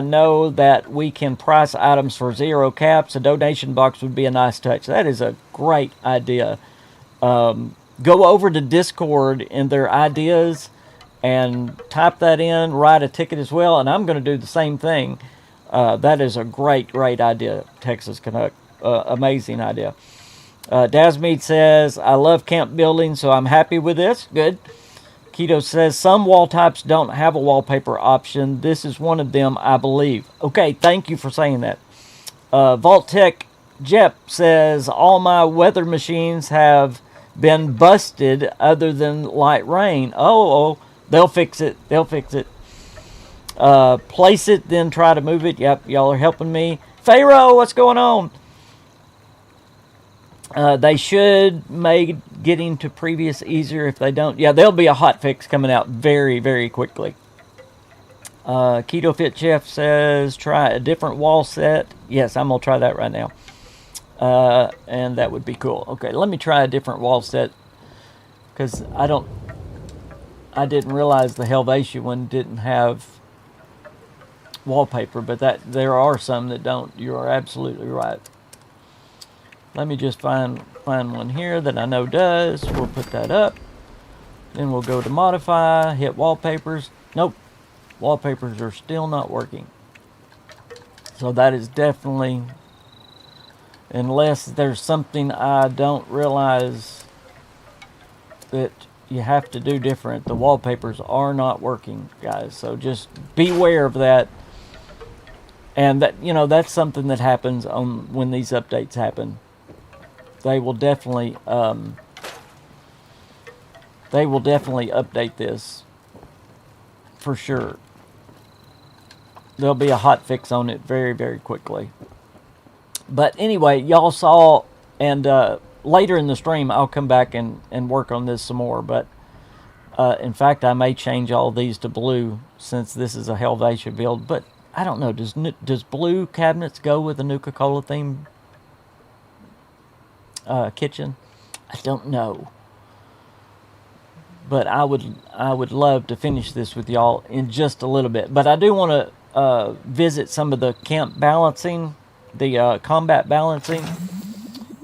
know that we can price items for zero caps. A donation box would be a nice touch. That is a great idea. Go over to Discord in their ideas and type that in, write a ticket as well, and I'm going to do the same thing. That is a great idea, Texas Canuck. Amazing idea. Dasmead says, I love camp building, so I'm happy with this. Good. Keto says, some wall types don't have a wallpaper option. This is one of them, I believe. Okay, thank you for saying that. Vault-Tech Jep says, all my weather machines have been busted other than light rain. Oh, they'll fix it. Place it, then try to move it. Yep, y'all are helping me. Pharaoh, what's going on? They should make getting to previous easier if they don't. Yeah, there'll be a hot fix coming out very quickly. Keto Fit Chef says, try a different wall set. Yes, I'm going to try that right now. And that would be cool. Okay, let me try a different wall set. Because I didn't realize the Helvetia one didn't have wallpaper. But there are some that don't. You are absolutely right. Let me just find one here that I know does. We'll put that up. Then we'll go to modify, hit wallpapers. Nope. Wallpapers are still not working. So that is definitely, unless there's something I don't realize that you have to do different, the wallpapers are not working, guys. So just beware of that. And that, you know, that's something that happens when these updates happen. They will definitely update this for sure. There'll be a hot fix on it very quickly. But anyway, y'all saw, and later in the stream I'll come back and work on this some more. But in fact, I may change all these to blue since this is a Helvetia build. But I don't know. Does blue cabinets go with the Nuka-Cola theme? Kitchen? I don't know, but I would love to finish this with y'all in just a little bit. But I do want to visit some of the camp balancing, the combat balancing,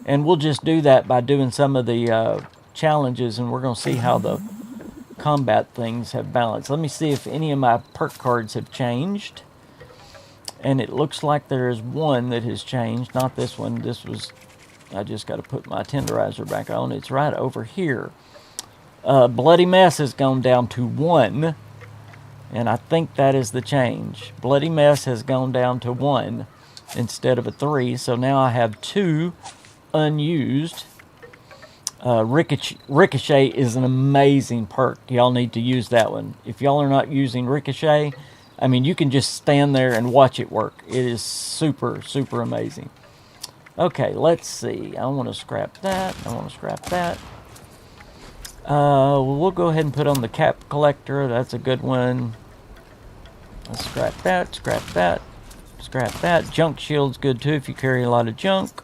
and we'll just do that by doing some of the challenges, and we're going to see how the combat things have balanced. Let me see if any of my perk cards have changed, and it looks like there is one that has changed. Not this one. This was, I just got to put my tenderizer back on. It's right over here. Bloody Mess has gone down to 1. And I think that is the change. Bloody Mess has gone down to 1 instead of a 3. So now I have 2 unused. Ricochet is an amazing perk. Y'all need to use that one. If y'all are not using Ricochet, I mean, you can just stand there and watch it work. It is super amazing. Okay, let's see. I want to scrap that. We'll go ahead and put on the cap collector. That's a good one. Let's scrap that. Junk shield's good too if you carry a lot of junk.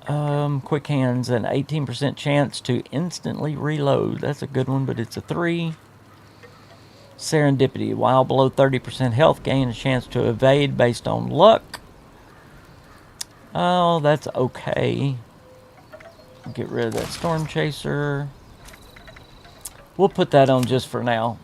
Quick hands, an 18% chance to instantly reload. That's a good one, but it's a 3. Serendipity, while below 30% health, gain a chance to evade based on luck. Oh, that's okay. Get rid of that storm chaser. We'll put that on just for now.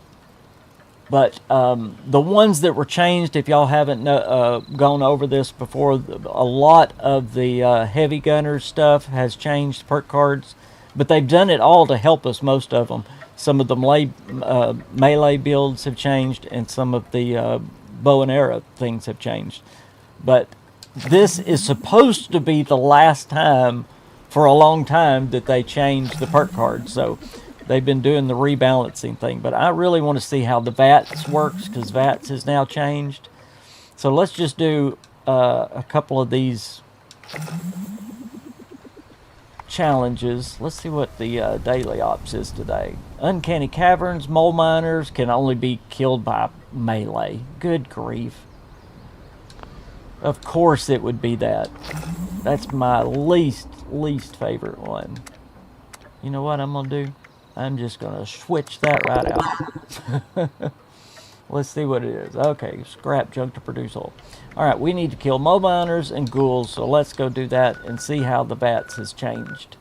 But the ones that were changed, if y'all haven't gone over this before, a lot of the heavy gunner stuff has changed, perk cards. But they've done it all to help us, most of them. Some of the melee builds have changed, and some of the bow and arrow things have changed. But this is supposed to be the last time for a long time that they changed the perk cards. So they've been doing the rebalancing thing. But I really want to see how the VATS works, because VATS has now changed. So let's just do a couple of these challenges. Let's see what the daily ops is today. Uncanny caverns, mole miners can only be killed by melee. Good grief. Of course it would be that. That's my least favorite one. You know what I'm going to do? I'm just going to switch that right out. Let's see what it is. Okay, scrap junk to produce oil. Alright, we need to kill mole miners and ghouls, so let's go do that and see how the VATS has changed.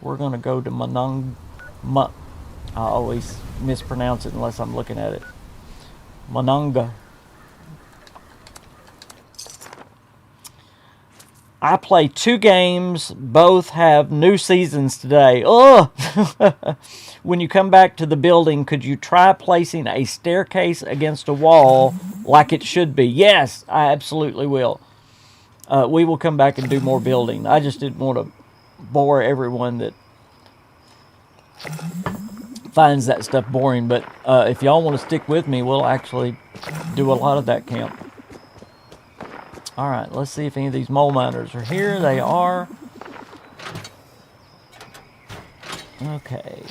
We're going to go to I always mispronounce it unless I'm looking at it. Monanga. I play 2 games. Both have new seasons today. Oh! When you come back to the building, could you try placing a staircase against a wall like it should be? Yes, I absolutely will. We will come back and do more building. I just didn't want to bore everyone that finds that stuff boring. But if y'all want to stick with me, we'll actually do a lot of that camp. Alright, let's see if any of these mole miners are here. They are. Okay,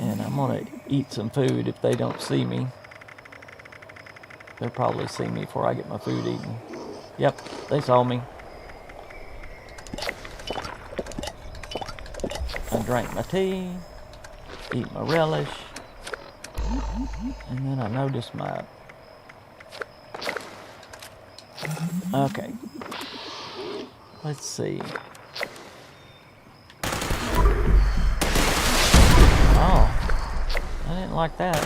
and I'm going to eat some food if they don't see me. They'll probably see me before I get my food eaten. Yep, they saw me. I drank my tea, eat my relish, and then I noticed my... Okay. Let's see. Oh, I didn't like that.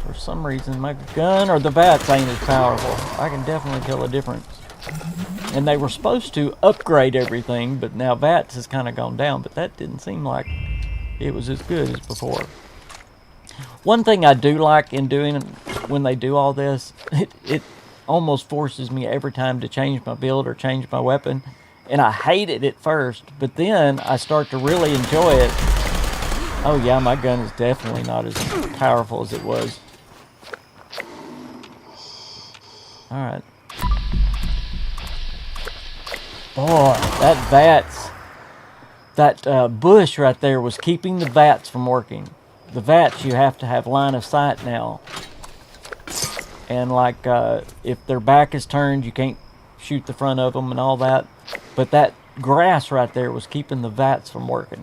For some reason, my gun or the VATS ain't as powerful. I can definitely tell a difference. And they were supposed to upgrade everything, but now VATS has kind of gone down, but that didn't seem like it was as good as before. One thing I do like in doing when they do all this, it almost forces me every time to change my build or change my weapon. And I hate it at first, but then I start to really enjoy it. Oh yeah, my gun is definitely not as powerful as it was. Alright. Boy, that VATS, that bush right there was keeping the VATS from working. The VATS, you have to have line of sight now. And like, if their back is turned, you can't shoot the front of them and all that. But that grass right there was keeping the VATS from working,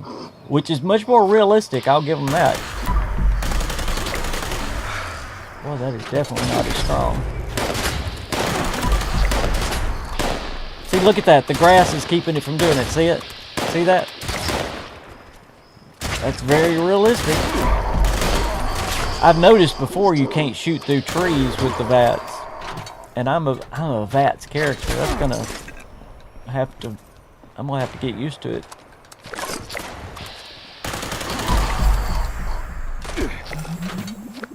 which is much more realistic. I'll give them that. Boy, that is definitely not as strong. See, look at that. The grass is keeping it from doing it. See it? See that? That's very realistic. I've noticed before you can't shoot through trees with the VATS. And I'm a VATS character. That's gonna have to... I'm gonna have to get used to it.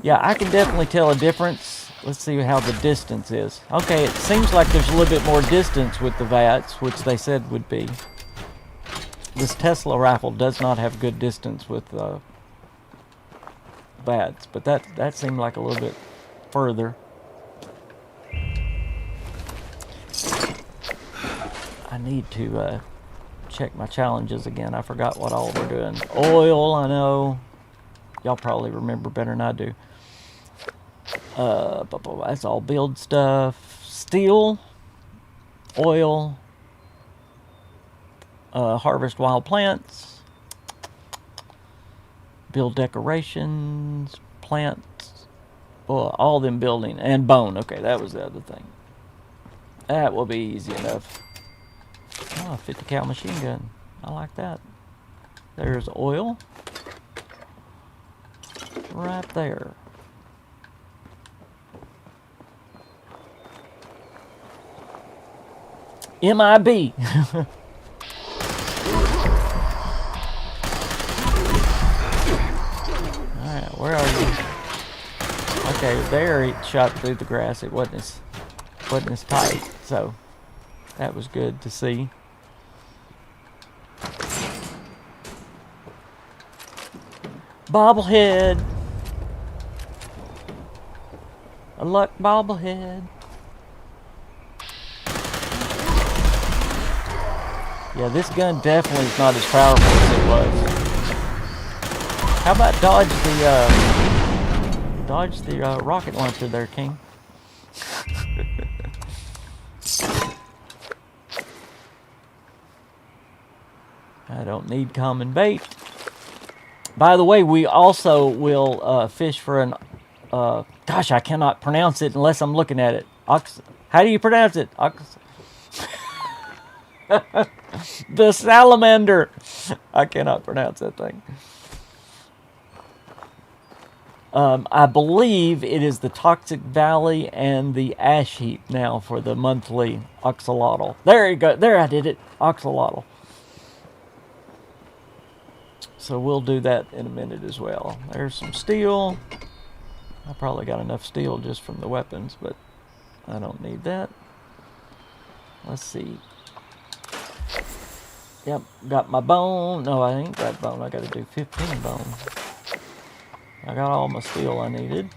Yeah, I can definitely tell a difference. Let's see how the distance is. Okay, it seems like there's a little bit more distance with the VATS, which they said would be. This Tesla rifle does not have good distance with VATS, but that seemed like a little bit further. I need to check my challenges again. I forgot what all we're doing. Oil, I know. Y'all probably remember better than I do. That's all build stuff. Steel, oil, harvest wild plants, build decorations, plants, all them building, and bone. Okay, that was the other thing. That will be easy enough. Oh, 50 cal machine gun. I like that. There's oil. Right there. MIB. Alright, where are you? Okay, there he shot through the grass. It wasn't as tight, so that was good to see. Bobblehead. A luck bobblehead. Yeah, this gun definitely is not as powerful as it was. How about dodge the rocket launcher there, King? I don't need common bait. By the way, we also will fish for an... gosh, I cannot pronounce it unless I'm looking at it. How do you pronounce it? The salamander. I cannot pronounce that thing. I believe it is the Toxic Valley and the Ash Heap now for the monthly axolotl. There you go. There, I did it. Axolotl. So we'll do that in a minute as well. There's some steel. I probably got enough steel just from the weapons, but I don't need that. Let's see. Yep, got my bone. No, I ain't got bone. I got to do 15 bone. I got all my steel I needed.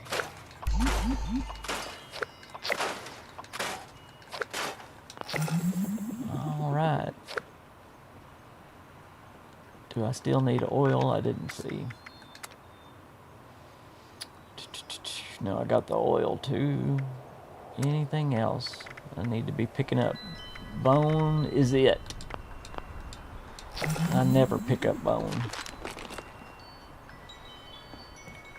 All right. Do I still need oil? I didn't see. No, I got the oil too. Anything else I need to be picking up? Bone is it. I never pick up bone.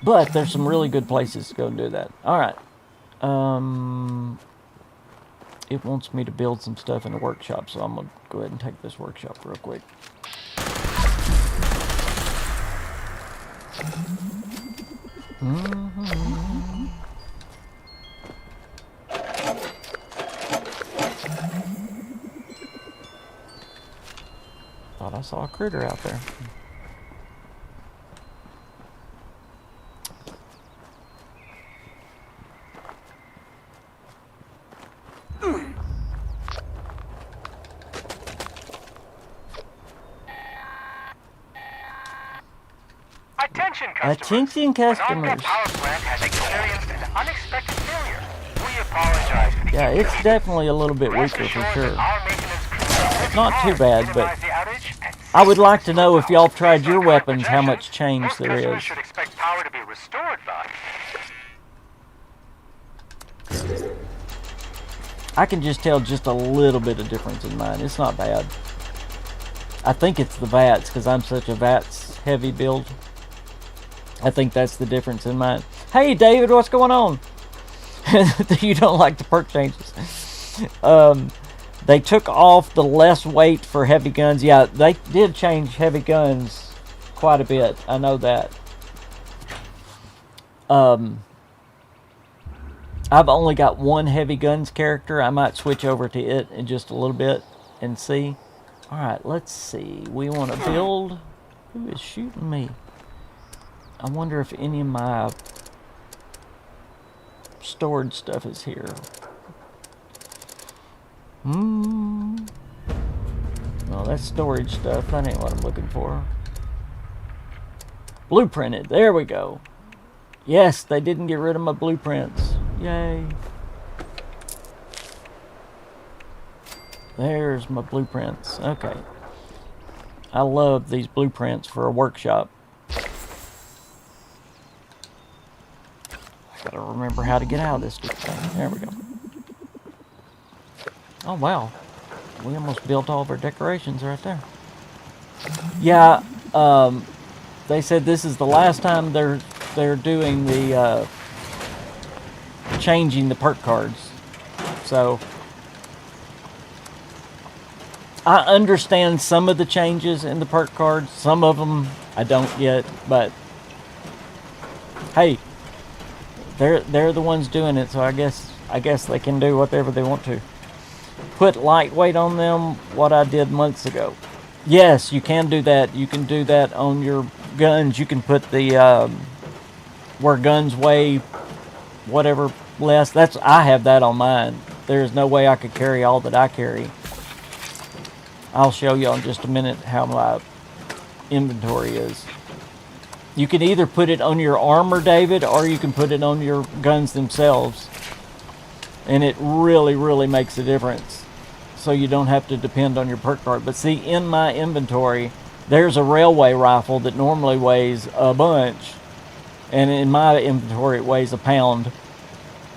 But there's some really good places to go and do that. Alright. It wants me to build some stuff in the workshop, so I'm going to go ahead and take this workshop real quick. Thought I saw a critter out there. Attention customers. Power plant has experienced an unexpected failure. We apologize for the Yeah, it's definitely a little bit weaker for sure. Not too bad, but I would like to know if y'all tried your weapons, how much change there is. Should expect power to be restored by. I can just tell just a little bit of difference in mine. It's not bad. I think it's the VATS, because I'm such a VATS heavy build. I think that's the difference in mine. Hey, David, what's going on? You don't like the perk changes. They took off the less weight for heavy guns. Yeah, they did change heavy guns quite a bit. I know that. I've only got one heavy guns character. I might switch over to it in just a little bit and see. Alright, let's see. We want to build... Who is shooting me? I wonder if any of my storage stuff is here. No, that's storage stuff. That ain't what I'm looking for. Blueprinted. There we go. Yes, they didn't get rid of my blueprints. Yay. There's my blueprints. Okay. I love these blueprints for a workshop. Gotta remember how to get out of this stupid thing. There we go. Oh, wow. We almost built all of our decorations right there. Yeah, they said this is the last time they're doing the changing the perk cards. So I understand some of the changes in the perk cards. Some of them I don't yet, but hey, they're the ones doing it, so I guess they can do whatever they want to. Put lightweight on them, what I did months ago. Yes, you can do that. You can do that on your guns. You can put the where guns weigh whatever less. I have that on mine. There's no way I could carry all that I carry. I'll show you in just a minute how my inventory is. You can either put it on your armor, David, or you can put it on your guns themselves. And it really, really makes a difference. So you don't have to depend on your perk card. But see, in my inventory, there's a railway rifle that normally weighs a bunch. And in my inventory, it weighs a pound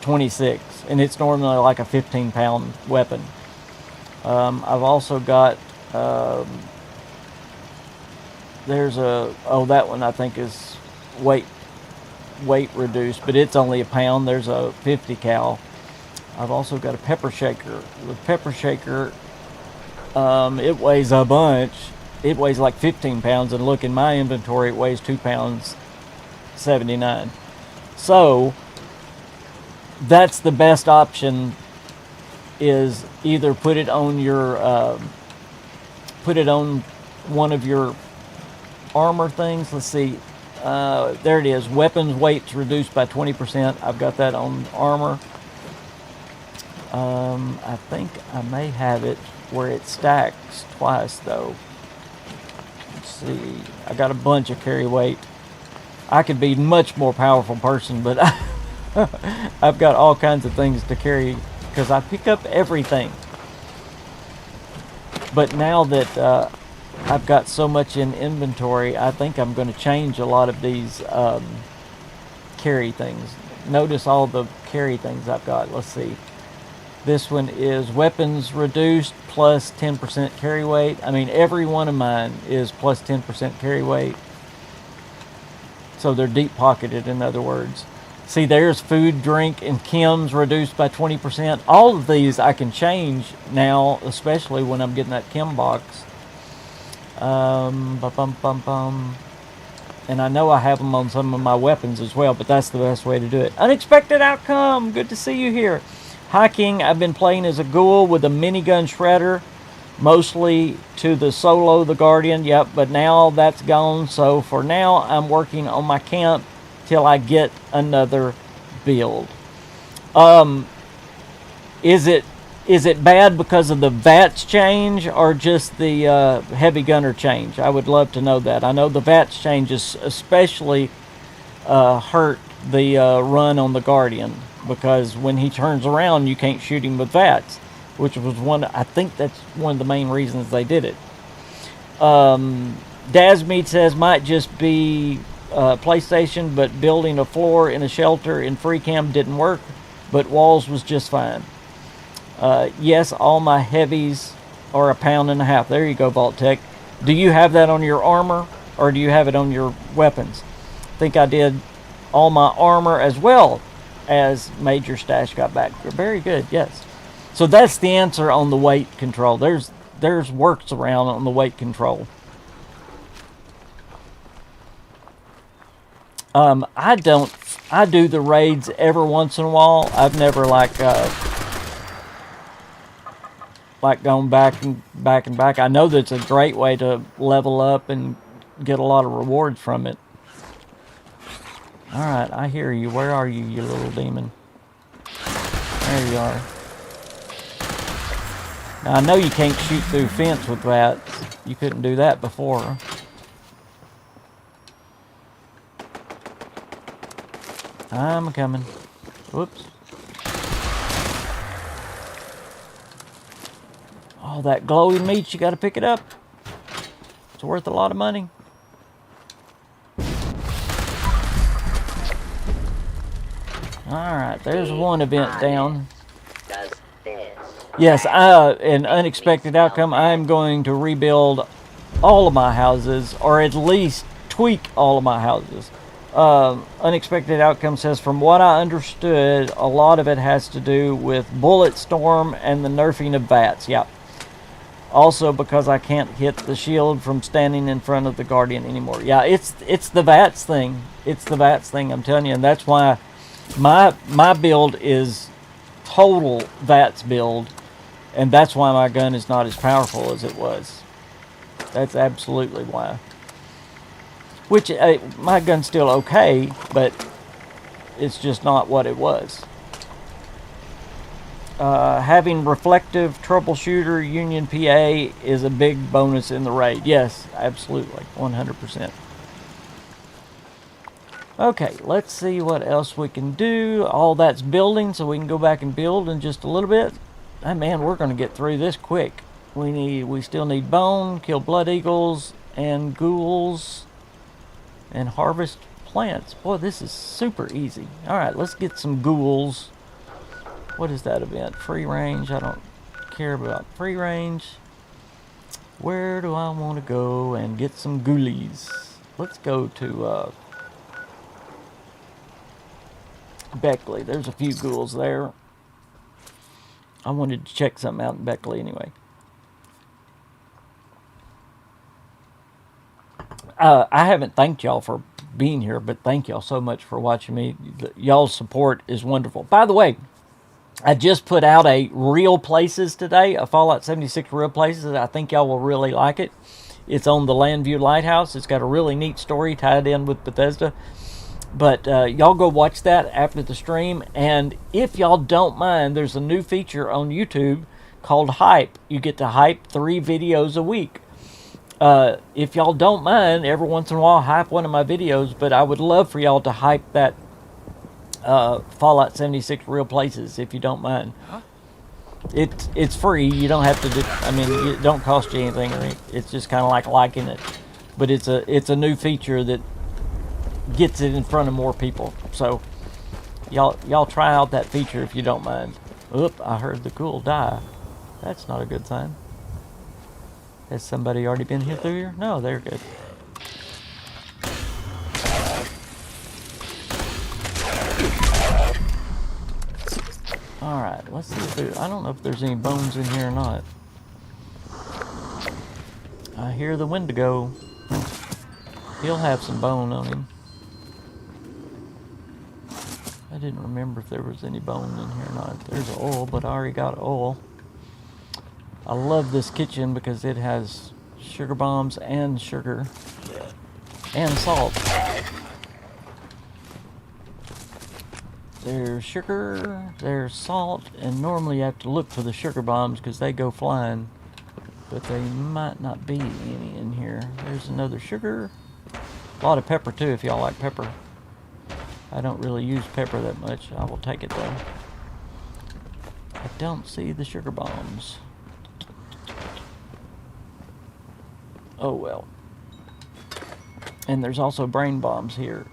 26. And it's normally like a 15-pound weapon. I've also got... there's a... Oh, that one I think is weight reduced. But it's only a pound. There's a 50 cal. I've also got a pepper shaker. The pepper shaker, it weighs a bunch. It weighs like 15 pounds, and look, in my inventory, it weighs 2 pounds 79. So, that's the best option, is either put it on your, put it on one of your armor things. Let's see, there it is. Weapons weights reduced by 20%. I've got that on armor. I think I may have it where it stacks twice though. Let's see. I got a bunch of carry weight. I could be a much more powerful person, but I've got all kinds of things to carry because I pick up everything. But now that I've got so much in inventory, I think I'm going to change a lot of these carry things. Notice all the carry things I've got. Let's see. This one is weapons reduced plus 10% carry weight. I mean, every one of mine is plus 10% carry weight. So they're deep pocketed, in other words. See, there's food, drink, and chems reduced by 20%. All of these I can change now, especially when I'm getting that chem box. And I know I have them on some of my weapons as well, but that's the best way to do it. Unexpected outcome. Good to see you here. Hi, King. I've been playing as a ghoul with a minigun shredder, mostly to the solo, the Guardian. Yep, but now that's gone. So for now, I'm working on my camp till I get another build. Is it bad because of the VATS change or just the heavy gunner change? I would love to know that. I know the VATS changes especially hurt the run on the Guardian, because when he turns around, you can't shoot him with VATS, which was I think that's one of the main reasons they did it. Dasmead says might just be PlayStation, but building a floor in a shelter in FreeCam didn't work, but walls was just fine. Yes, all my heavies are 1.5 pounds. There you go, Vault Tech. Do you have that on your armor, or do you have it on your weapons? I think I did all my armor as well as Major Stash got back. Very good, yes. So that's the answer on the weight control. There's works around on the weight control. I do the raids every once in a while. I've never like going back and back. I know that's a great way to level up and get a lot of rewards from it. Alright, I hear you. Where are you, you little demon? There you are. Now, I know you can't shoot through fence with that. You couldn't do that before. I'm coming. Whoops. Oh, that glowing meat, you gotta pick it up. It's worth a lot of money. Alright, there's one event down. Yes, an unexpected outcome. I'm going to rebuild all of my houses, or at least tweak all of my houses. Unexpected Outcome says, from what I understood, a lot of it has to do with Bullet Storm and the nerfing of VATS. Yep. Also because I can't hit the shield from standing in front of the Guardian anymore. Yeah, it's the VATS thing. It's the VATS thing, I'm telling you. And that's why my build is total VATS build. And that's why my gun is not as powerful as it was. That's absolutely why. Which, my gun's still okay, but it's just not what it was. Having reflective troubleshooter Union PA is a big bonus in the raid. Yes, absolutely, 100%. Okay, let's see what else we can do. All that's building, so we can go back and build in just a little bit. Oh, man, we're going to get through this quick. We still need bone, kill blood eagles and ghouls, and harvest plants. Boy, this is super easy. All right, let's get some ghouls. What is that event? Free range. I don't care about free range. Where do I want to go and get some ghoulies? Let's go to Beckley. There's a few ghouls there. I wanted to check something out in Beckley anyway. I haven't thanked y'all for being here, but thank y'all so much for watching me. Y'all's support is wonderful. By the way, I just put out a Real Places today, a Fallout 76 Real Places. I think y'all will really like it. It's on the Landview Lighthouse. It's got a really neat story tied in with Bethesda. But y'all go watch that after the stream. And if y'all don't mind, there's a new feature on YouTube called Hype. You get to hype 3 videos a week. If y'all don't mind, every once in a while hype one of my videos, but I would love for y'all to hype that Fallout 76 Real Places, if you don't mind. Huh? It's free. You don't have to do, I mean, it don't cost you anything. It's just kind of like liking it. But it's a new feature that gets it in front of more people. So y'all try out that feature if you don't mind. Oop, I heard the ghoul die. That's not a good sign. Has somebody already been here through here? No, they're good. Alright, let's see if there, I don't know if there's any bones in here or not. I hear the Wendigo. He'll have some bone on him. I didn't remember if there was any bone in here or not. There's oil, but I already got oil. I love this kitchen because it has sugar bombs and sugar and salt. There's sugar, there's salt, and normally you have to look for the sugar bombs because they go flying, but there might not be any in here. There's another sugar. A lot of pepper too if y'all like pepper. I don't really use pepper that much. I will take it though. I don't see the sugar bombs. Oh well. And there's also brain bombs here,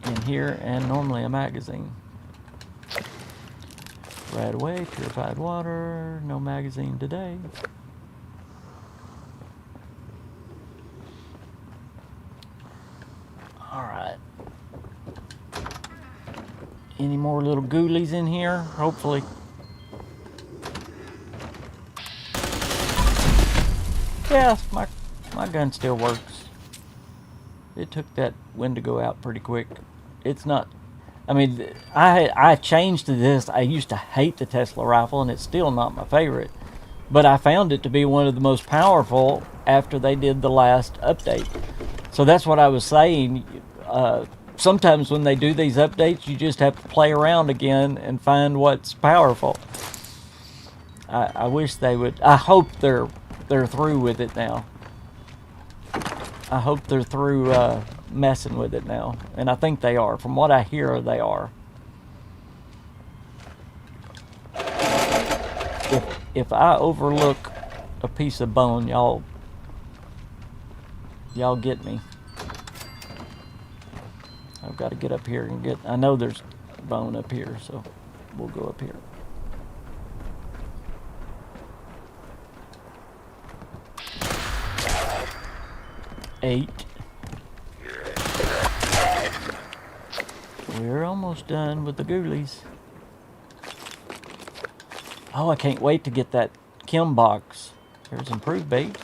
in here, and normally a magazine. Right away, purified water, no magazine today. Alright. Any more little ghoulies in here? Hopefully. Yeah, my gun still works. It took that Wendigo out pretty quick. It's not, I mean, I changed to this. I used to hate the Tesla rifle, and it's still not my favorite. But I found it to be one of the most powerful after they did the last update. So that's what I was saying. Sometimes when they do these updates, you just have to play around again and find what's powerful. I wish they would. I hope they're through with it now. I hope they're through messing with it now, and I think they are. From what I hear, they are. If I overlook a piece of bone, y'all get me. I've got to get up here and get. I know there's bone up here, so we'll go up here. 8. We're almost done with the ghoulies. Oh, I can't wait to get that chem box. There's improved bait.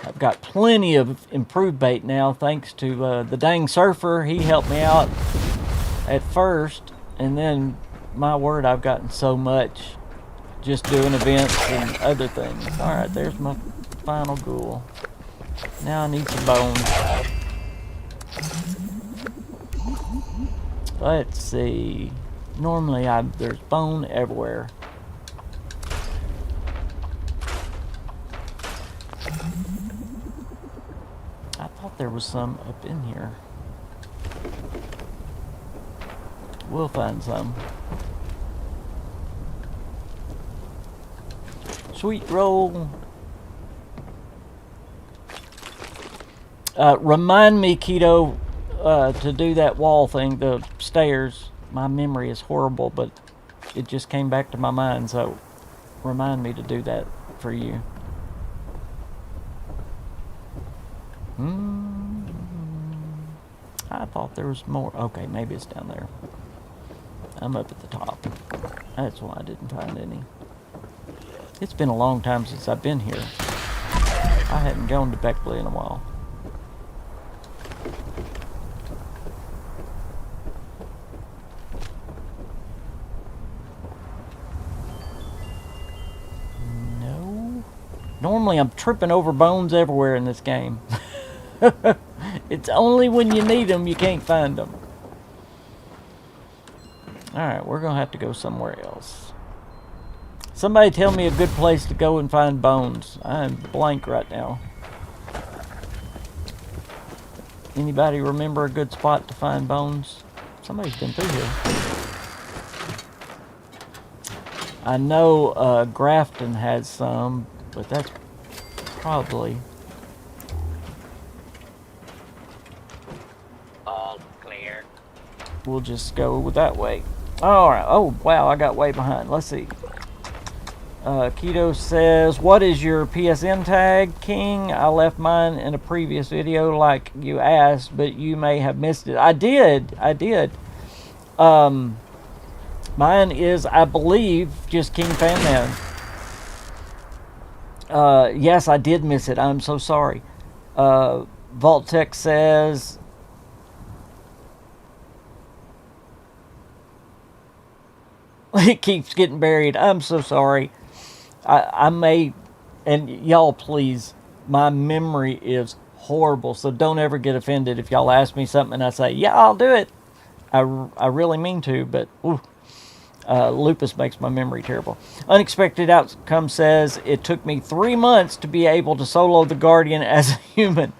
I've got plenty of improved bait now thanks to the dang surfer. He helped me out at first, and then, my word, I've gotten so much just doing events and other things. Alright, there's my final ghoul. Now I need some bones. Let's see. Normally there's bone everywhere. I thought there was some up in here. We'll find some. Sweet roll. Remind me, Keto, to do that wall thing, the stairs. My memory is horrible, but it just came back to my mind, so remind me to do that for you. I thought there was more. Okay, maybe it's down there. I'm up at the top. That's why I didn't find any. It's been a long time since I've been here. I hadn't gone to Beckley in a while. No. Normally I'm tripping over bones everywhere in this game. It's only when you need them you can't find them. Alright, we're going to have to go somewhere else. Somebody tell me a good place to go and find bones. I'm blank right now. Anybody remember a good spot to find bones? Somebody's been through here. I know Grafton has some, but that's probably... All clear. We'll just go that way. Alright. Oh, wow, I got way behind. Let's see. Keto says, what is your PSN tag, King? I left mine in a previous video like you asked, but you may have missed it. I did. Mine is, I believe, just KingFanMan. Yes, I did miss it. I'm so sorry. Vault-Tech says... It keeps getting buried. I'm so sorry. I may, and y'all please, my memory is horrible, so don't ever get offended if y'all ask me something and I say, yeah, I'll do it. I really mean to, but lupus makes my memory terrible. Unexpected Outcome says, it took me 3 months to be able to solo the Guardian as a human.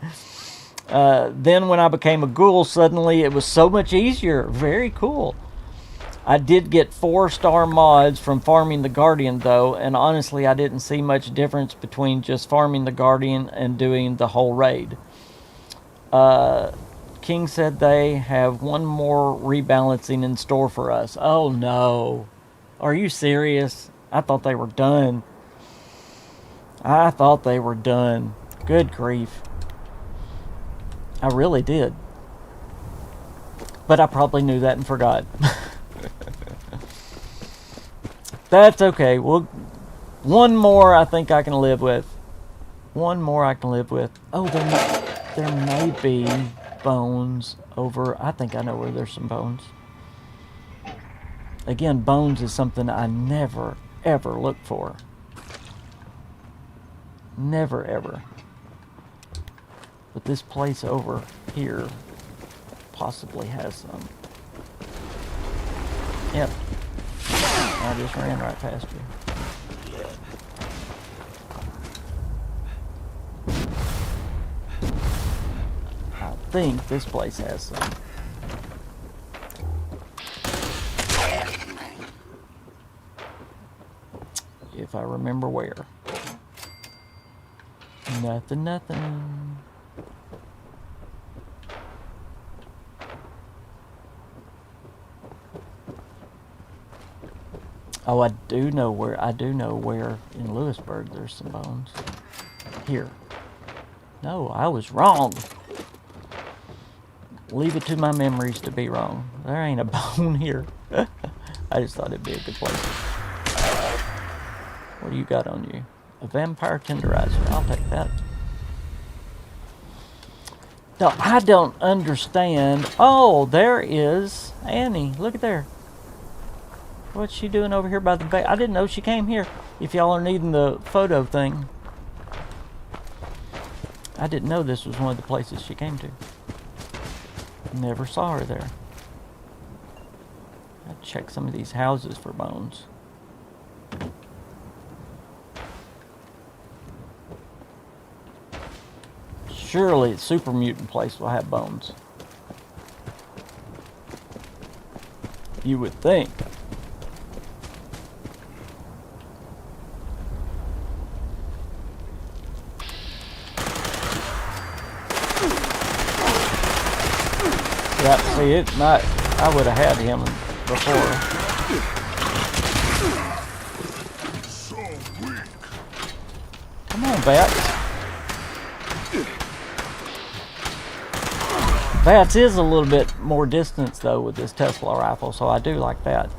Then when I became a ghoul, suddenly it was so much easier. Very cool. I did get 4-star mods from farming the Guardian though, and honestly I didn't see much difference between just farming the Guardian and doing the whole raid. King said they have one more rebalancing in store for us. Oh no. Are you serious? I thought they were done. Good grief. I really did. But I probably knew that and forgot. That's okay. Well, one more I think I can live with. Oh, there may be bones over... I think I know where there's some bones. Again, bones is something I never, ever look for. Never, ever. But this place over here possibly has some. Yep. I just ran right past you. I think this place has some. If I remember where. Nothing. Oh, I do know where in Lewisburg there's some bones. Here. No, I was wrong. Leave it to my memories to be wrong. There ain't a bone here. I just thought it'd be a good place. What do you got on you? A vampire tenderizer. I'll take that. No, I don't understand. Oh, there is Annie. Look at there. What's she doing over here by the bay? I didn't know she came here. If y'all are needing the photo thing. I didn't know this was one of the places she came to. Never saw her there. I'll check some of these houses for bones. Surely the super mutant place will have bones. You would think. Yeah, see, it might. I would have had him before. Come on, Bats. Bats is a little bit more distance though with this Tesla rifle, so I do like that.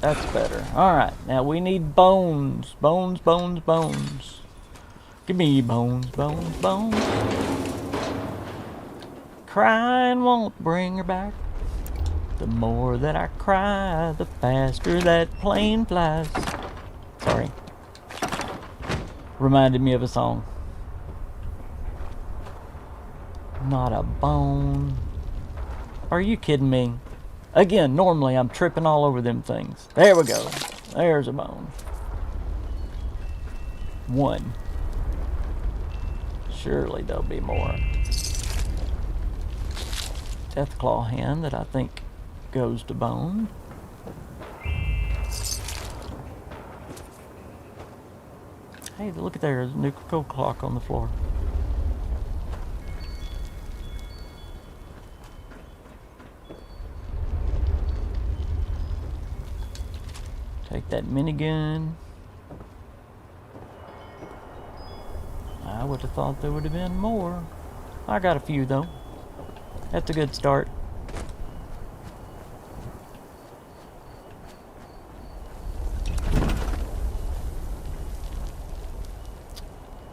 That's better. Alright, now we need bones. Bones, bones, bones. Give me bones, bones, bones. Crying won't bring her back. The more that I cry, the faster that plane flies. Sorry. Reminded me of a song. Not a bone. Are you kidding me? Again, normally I'm tripping all over them things. There we go. There's a bone. One. Surely there'll be more. Deathclaw hand that I think goes to bone. Hey, look at there. There's a new code clock on the floor. Take that minigun. I would have thought there would have been more. I got a few though. That's a good start.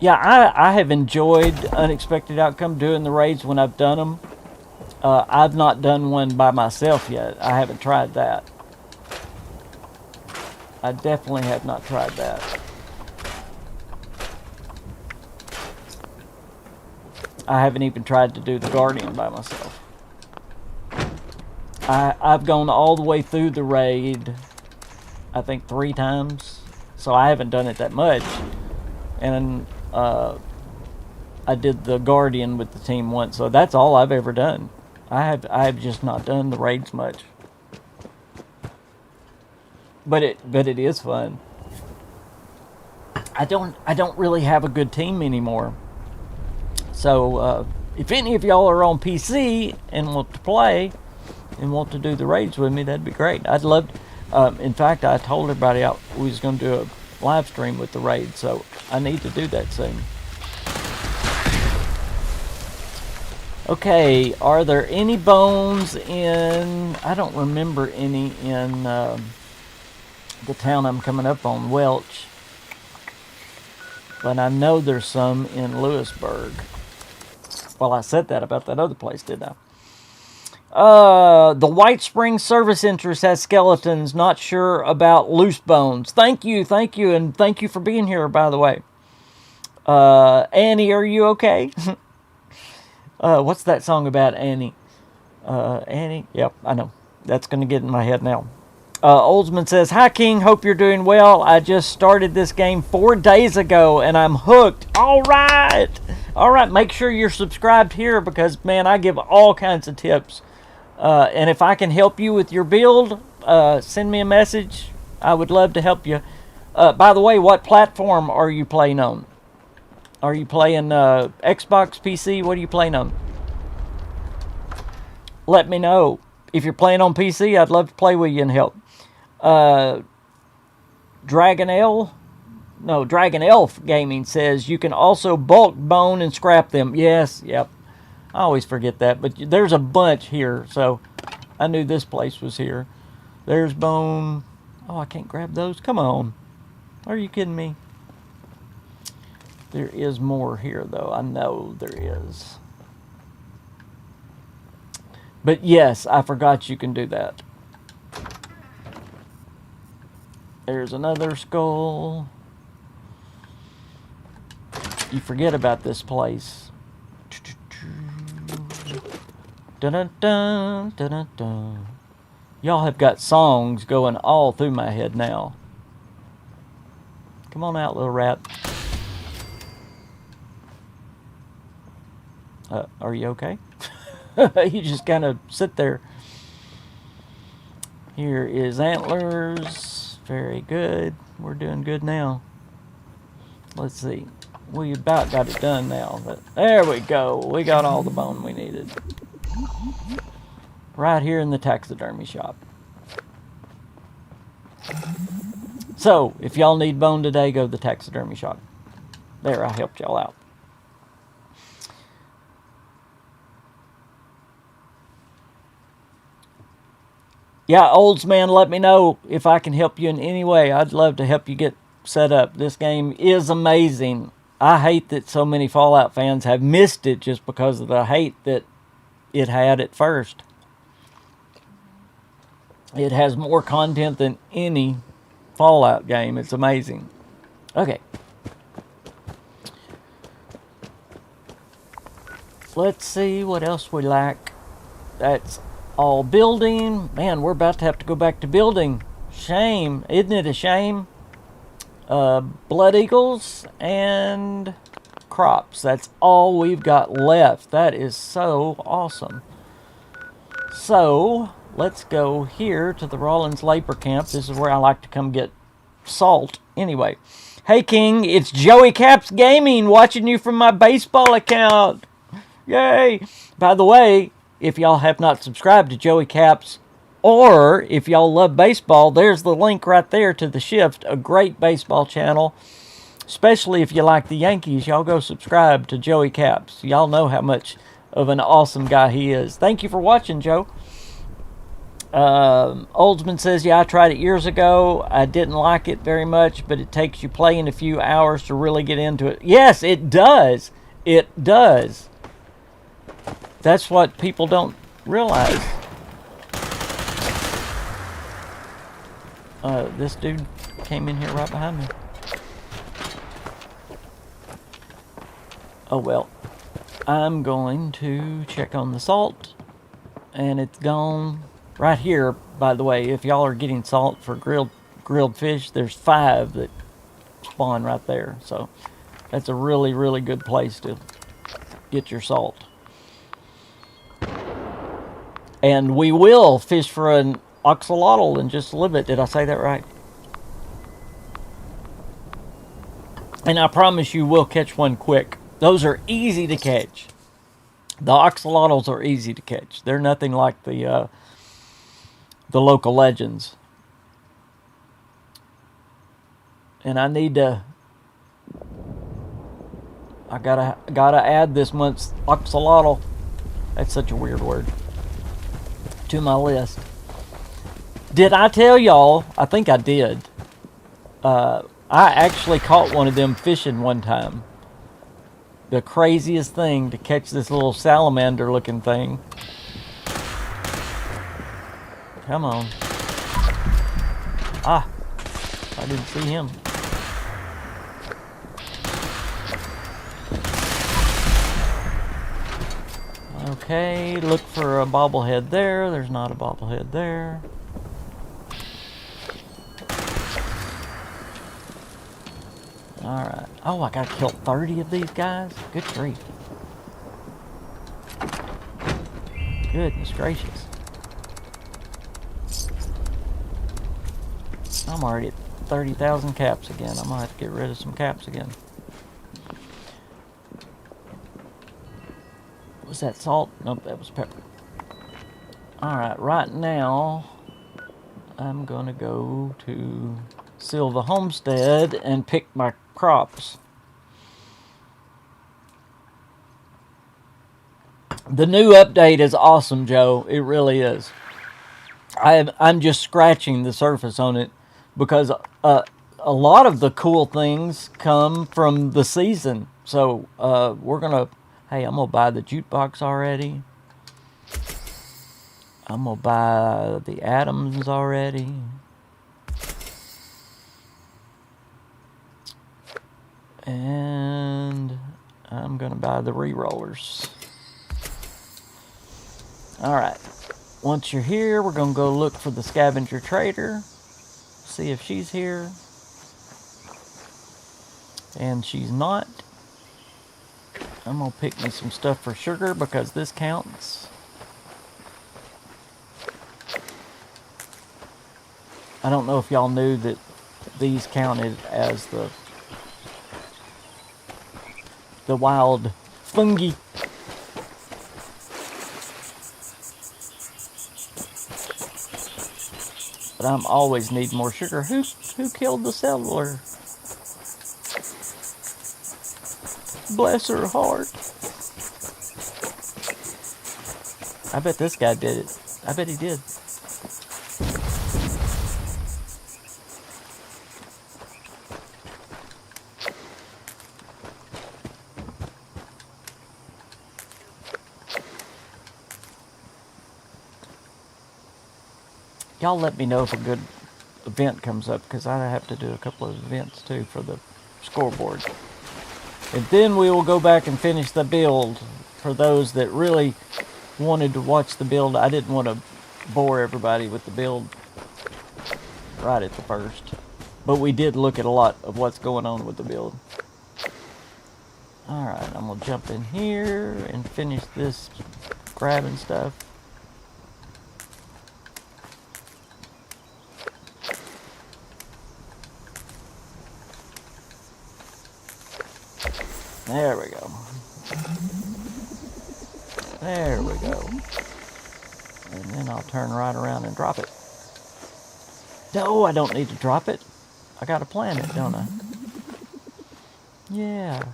Yeah, I have enjoyed Unexpected Outcome doing the raids when I've done them. I've not done one by myself yet. I haven't tried that. I definitely have not tried that. I haven't even tried to do the Guardian by myself. I've gone all the way through the raid, I think 3 times. So I haven't done it that much. And I did the Guardian with the team once. So that's all I've ever done. I have just not done the raids much. But it is fun. I don't really have a good team anymore. So if any of y'all are on PC and want to play and want to do the raids with me, that'd be great. I'd love to, in fact, I told everybody out we was going to do a live stream with the raid, so I need to do that soon. Okay, are there any bones in... I don't remember any in the town I'm coming up on, Welch. But I know there's some in Lewisburg. Well, I said that about that other place, didn't I? The White Springs Service Interest has skeletons. Not sure about loose bones. Thank you, and thank you for being here, by the way. Annie, are you okay? What's that song about Annie? Annie? Yep, I know. That's going to get in my head now. Oldsman says, "Hi, King. Hope you're doing well. I just started this game 4 days ago, and I'm hooked." All right. All right. Make sure you're subscribed here because, man, I give all kinds of tips. And if I can help you with your build, send me a message. I would love to help you. By the way, what platform are you playing on? Are you playing Xbox, PC? What are you playing on? Let me know. If you're playing on PC, I'd love to play with you and help. Dragon L, no, Dragon Elf Gaming says you can also bulk bone and scrap them. Yes, yep. I always forget that, but there's a bunch here, so I knew this place was here. There's bone. Oh, I can't grab those. Come on. Are you kidding me? There is more here, though. I know there is. But yes, I forgot you can do that. There's another skull. You forget about this place. Dun dun dun dun dun dun. Y'all have got songs going all through my head now. Come on out, little rat. Are you okay? You just kind of sit there. Here is antlers. Very good. We're doing good now. Let's see. We about got it done now. But there we go. We got all the bone we needed. Right here in the taxidermy shop. So, if y'all need bone today, go to the taxidermy shop. There, I helped y'all out. Yeah, Olds man, let me know if I can help you in any way. I'd love to help you get set up. This game is amazing. I hate that so many Fallout fans have missed it just because of the hate that it had at first. It has more content than any Fallout game. It's amazing. Okay. Let's see what else we lack. That's all building. Man, we're about to have to go back to building. Shame. Isn't it a shame? Blood eagles and crops. That's all we've got left. That is so awesome. So, let's go here to the Rollins Labor Camp. This is where I like to come get salt. Anyway. Hey, King. It's Joey Caps Gaming watching you from my baseball account. Yay. By the way, if y'all have not subscribed to Joey Caps, or if y'all love baseball, there's the link right there to The Shift, a great baseball channel. Especially if you like the Yankees, y'all go subscribe to Joey Caps. Y'all know how much of an awesome guy he is. Thank you for watching, Joe. Oldsman says, yeah, I tried it years ago. I didn't like it very much, but it takes you playing a few hours to really get into it. Yes, it does. It does. That's what people don't realize. This dude came in here right behind me. Oh well. I'm going to check on the salt. And it's gone. Right here, by the way, if y'all are getting salt for grilled fish, there's 5 that spawn right there. So that's a really, really good place to get your salt. And we will fish for an oxalotl in just a little bit. Did I say that right? And I promise you we'll catch one quick. Those are easy to catch. The oxalotls are easy to catch. They're nothing like the local legends. And I need to... I gotta add this month's oxalotl. That's such a weird word. To my list. Did I tell y'all? I think I did. I actually caught one of them fishing one time. The craziest thing to catch this little salamander looking thing. Come on. Ah, I didn't see him. Okay, look for a bobblehead there. There's not a bobblehead there. Alright. Oh, I gotta kill 30 of these guys? Good grief. Goodness gracious. I'm already at 30,000 caps again. I'm gonna have to get rid of some caps again. Was that salt? Nope, that was pepper. Alright, right now I'm gonna go to Silva Homestead and pick my crops. The new update is awesome, Joe. It really is. I'm just scratching the surface on it because a lot of the cool things come from the season. So we're gonna. Hey, I'm gonna buy the jukebox already. I'm gonna buy the Adams already. And I'm gonna buy the re-rollers. Alright. Once you're here, we're gonna go look for the scavenger trader. See if she's here. And she's not. I'm gonna pick me some stuff for sugar because this counts. I don't know if y'all knew that these counted as the wild fungi. But I'm always need more sugar. Who killed the settler? Bless her heart. I bet this guy did it. I bet he did. Y'all let me know if a good event comes up because I have to do a couple of events too for the scoreboard. And then we will go back and finish the build for those that really wanted to watch the build. I didn't want to bore everybody with the build right at the first. But we did look at a lot of what's going on with the build. Alright, I'm going to jump in here and finish this grabbing stuff. There we go. There we go. And then I'll turn right around and drop it. No, I don't need to drop it. I gotta plant it, don't I? Yeah.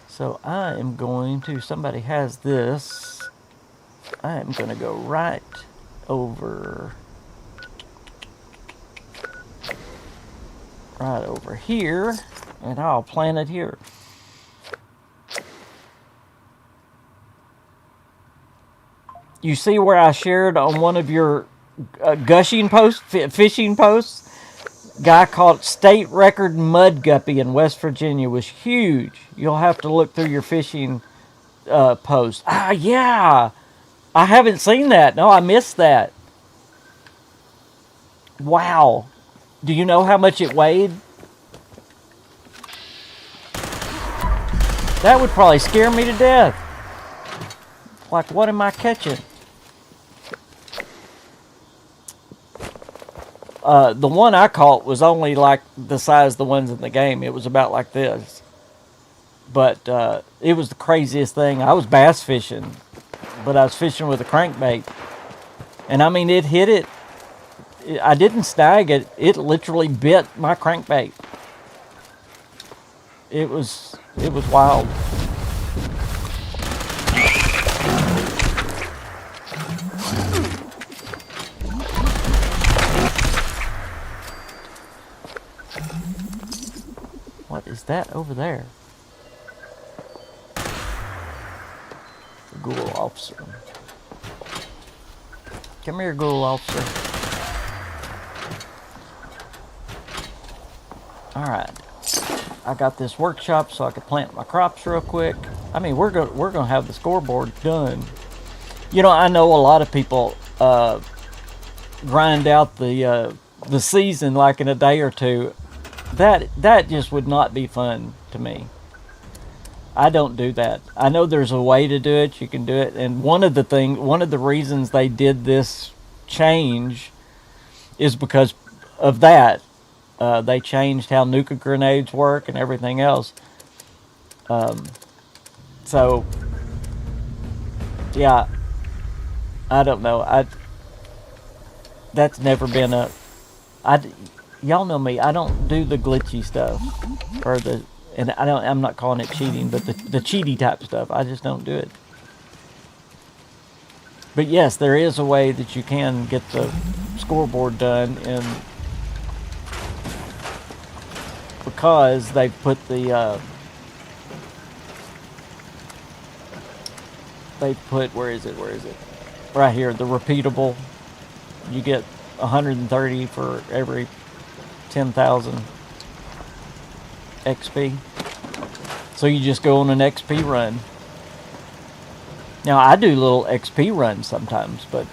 So I am going to, somebody has this. I am going to go right over here, and I'll plant it here. You see where I shared on one of your gushing posts, fishing posts? Guy caught state record mud guppy in West Virginia. Was huge. You'll have to look through your fishing post. Ah, yeah. I haven't seen that. No, I missed that. Wow. Do you know how much it weighed? That would probably scare me to death. Like, what am I catching? The one I caught was only like the size of the ones in the game. It was about like this. But it was the craziest thing. I was bass fishing, but I was fishing with a crankbait. And I mean, it hit it. I didn't snag it. It literally bit my crankbait. It was wild. What is that over there? The ghoul officer. Come here, ghoul officer. Alright. I got this workshop so I could plant my crops real quick. I mean, we're gonna have the scoreboard done. You know, I know a lot of people grind out the season like in a day or two. That just would not be fun to me. I don't do that. I know there's a way to do it. You can do it. And one of the reasons they did this change is because of that. They changed how nuka grenades work and everything else. So, yeah, I don't know. That's never been y'all know me. I don't do the glitchy stuff, or and I'm not calling it cheating, but the cheaty type stuff. I just don't do it. But yes, there is a way that you can get the scoreboard done, and because they put where is it? Right here, the repeatable. You get 130 for every 10,000 XP. So you just go on an XP run. Now I do little XP runs sometimes, but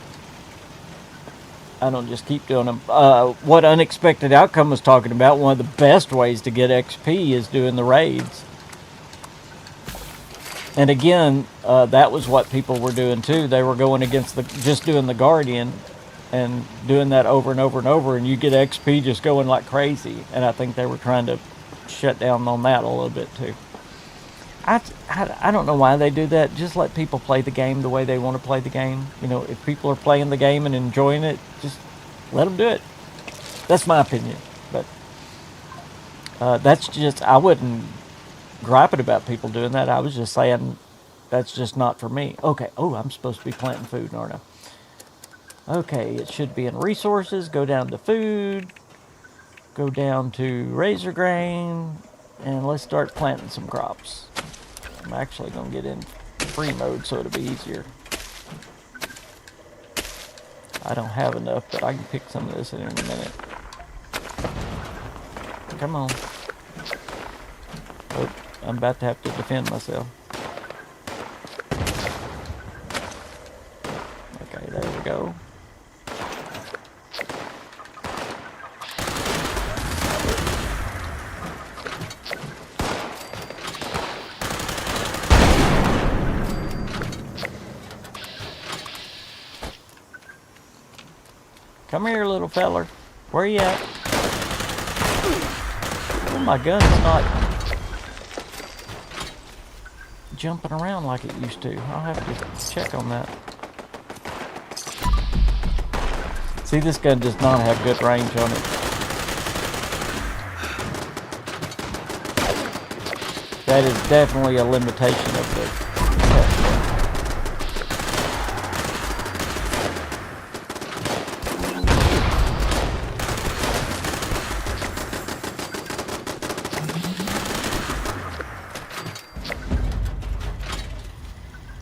I don't just keep doing them. What Unexpected Outcome was talking about, one of the best ways to get XP is doing the raids. And again, that was what people were doing too. They were going against just doing the Guardian and doing that over and over and over, and you get XP just going like crazy. And I think they were trying to shut down on that a little bit too. I don't know why they do that. Just let people play the game the way they want to play the game. You know, if people are playing the game and enjoying it, just let them do it. That's my opinion. But that's just, I wouldn't gripe it about people doing that. I was just saying that's just not for me. Okay. Oh, I'm supposed to be planting food, aren't I? Okay, it should be in resources. Go down to food. Go down to razor grain. And let's start planting some crops. I'm actually going to get in free mode so it'll be easier. I don't have enough, but I can pick some of this in a minute. Come on. Oh, I'm about to have to defend myself. Okay, there we go. Come here, little feller. Where you at? Oh, my gun's not jumping around like it used to. I'll have to check on that. See, this gun does not have good range on it. That is definitely a limitation of the Bethesda.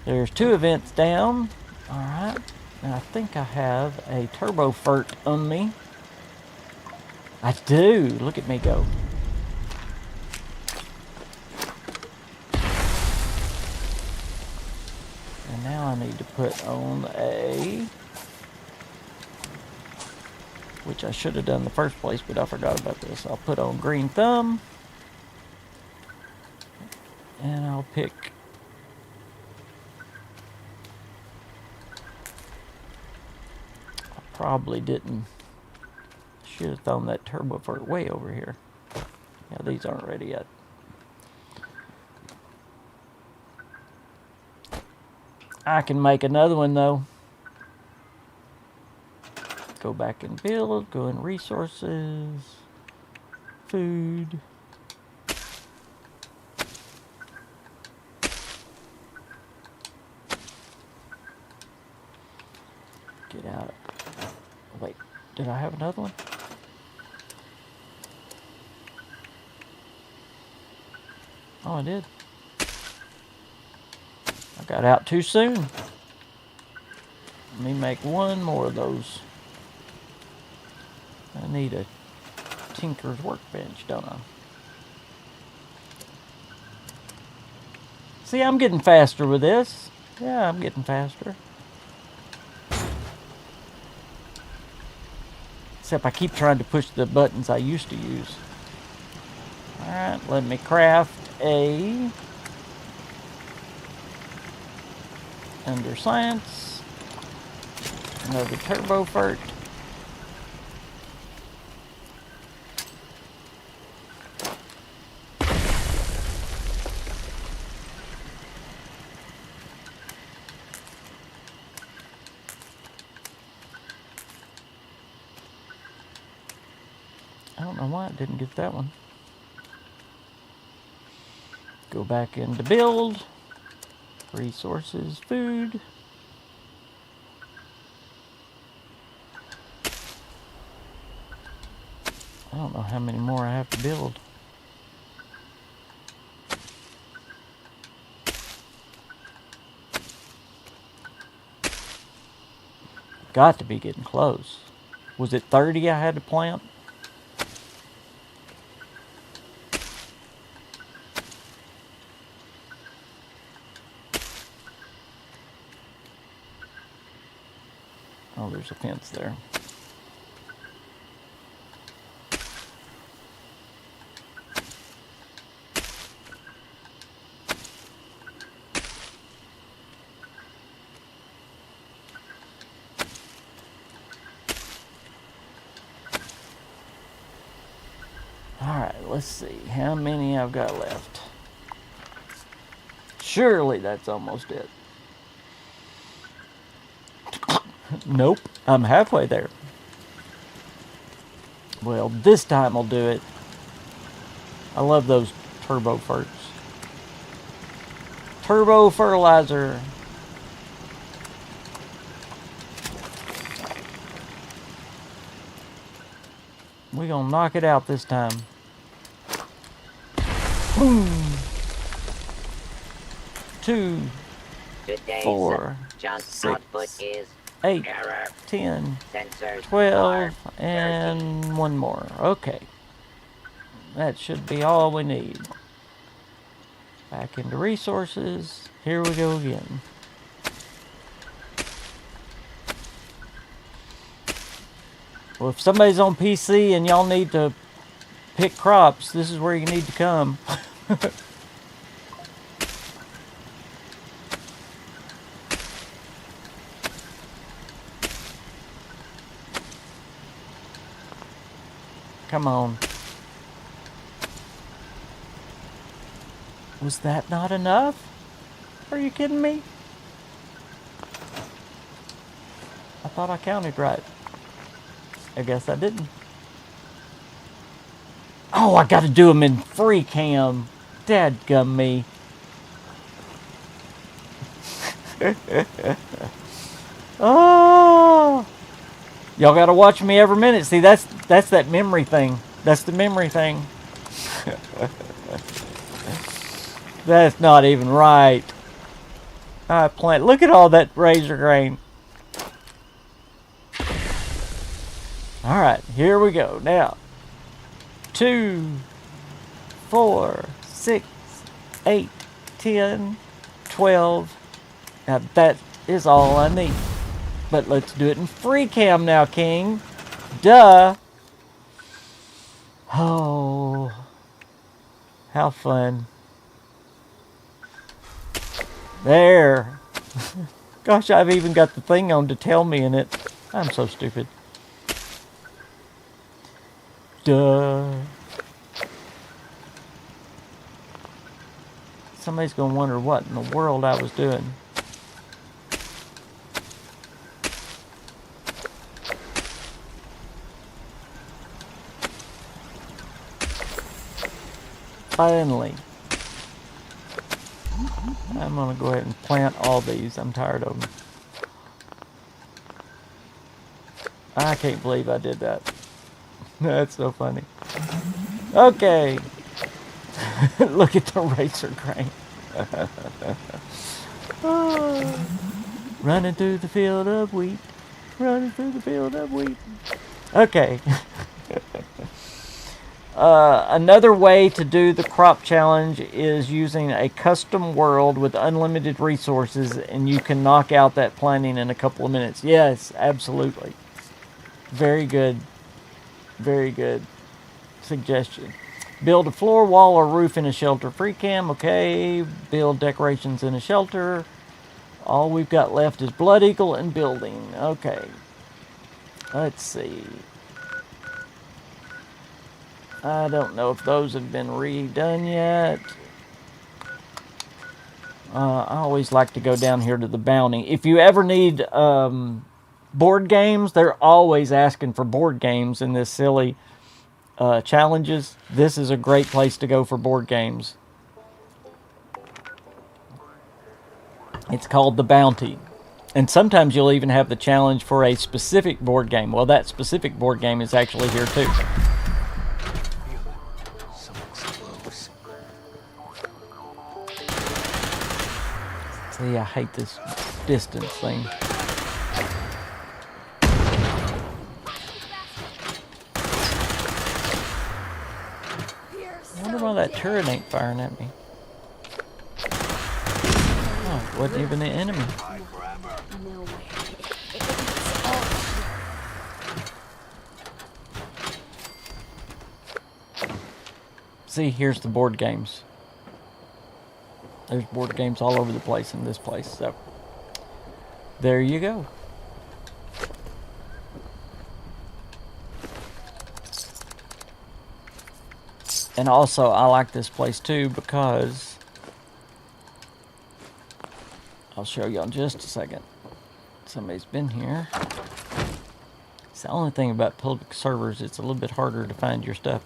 There's 2 events down. Alright. And I think I have a turbo fert on me. I do. Look at me go. And now I need to put on a... which I should have done in the first place, but I forgot about this. I'll put on green thumb. And I'll pick... probably didn't. Should have thrown that turbo fert way over here. Yeah, these aren't ready yet. I can make another one though. Go back and build, go in resources, food. Get out. Wait, did I have another one? Oh, I did. I got out too soon. Let me make one more of those. I need a tinker's workbench, don't I? See, I'm getting faster with this. Yeah, I'm getting faster. Except I keep trying to push the buttons I used to use. Alright, let me craft a... under science, another turbo fert. I don't know why it didn't get that one. Go back into build. Resources, food. I don't know how many more I have to build. Got to be getting close. Was it 30 I had to plant? Oh, there's a fence there. Alright, let's see how many I've got left. Surely that's almost it. Nope, I'm halfway there. Well, this time I'll do it. I love those turbo ferts. Turbo fertilizer. We're gonna knock it out this time. Boom. 2, Today's 4, junk 6, output is 8, error. 10, Sensors 12, are and one more. Okay. That should be all we need. Back into resources. Here we go again. Well, if somebody's on PC and y'all need to pick crops, this is where you need to come. Come on. Was that not enough? Are you kidding me? I thought I counted right. I guess I didn't. Oh, I gotta do them in free cam. Dadgum me. Oh! Y'all gotta watch me every minute. See, that's that memory thing. That's the memory thing. That's not even right. I plant. Look at all that razor grain. Alright, here we go. Now, 2, 4, 6, 8, 10, 12. Now, that is all I need. But let's do it in free cam now, King. Duh. Oh. How fun. There. Gosh, I've even got the thing on to tell me in it. I'm so stupid. Duh. Somebody's going to wonder what in the world I was doing. Finally. I'm going to go ahead and plant all these. I'm tired of them. I can't believe I did that. That's so funny. Okay. Look at the razor grain. Oh. Running through the field of wheat. Running through the field of wheat. Okay. Another way to do the crop challenge is using a custom world with unlimited resources, and you can knock out that planting in a couple of minutes. Yes, absolutely. Very good. Very good suggestion. Build a floor, wall, or roof in a shelter. Free cam, okay. Build decorations in a shelter. All we've got left is Blood Eagle and building. Okay. Let's see. I don't know if those have been redone yet. I always like to go down here to the bounty. If you ever need board games, they're always asking for board games in this silly challenges, this is a great place to go for board games. It's called The Bounty. And sometimes you'll even have the challenge for a specific board game. Well, that specific board game is actually here too. See, I hate this distance thing. I wonder why that turret ain't firing at me. Oh, it wasn't even an enemy. See, here's the board games. There's board games all over the place in this place. So, there you go. And also, I like this place too because I'll show you in just a second. Somebody's been here. It's the only thing about public servers, it's a little bit harder to find your stuff.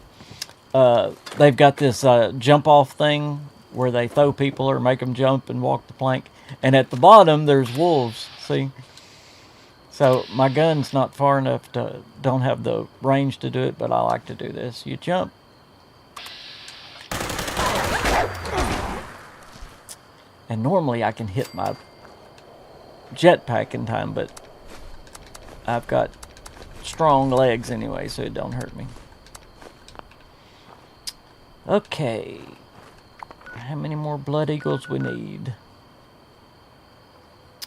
They've got this jump off thing where they throw people or make them jump and walk the plank. And at the bottom, there's wolves. See? So my gun's not far enough to, don't have the range to do it, but I like to do this. You jump. And normally I can hit my jetpack in time, but I've got strong legs anyway, so it don't hurt me. Okay. How many more blood eagles we need?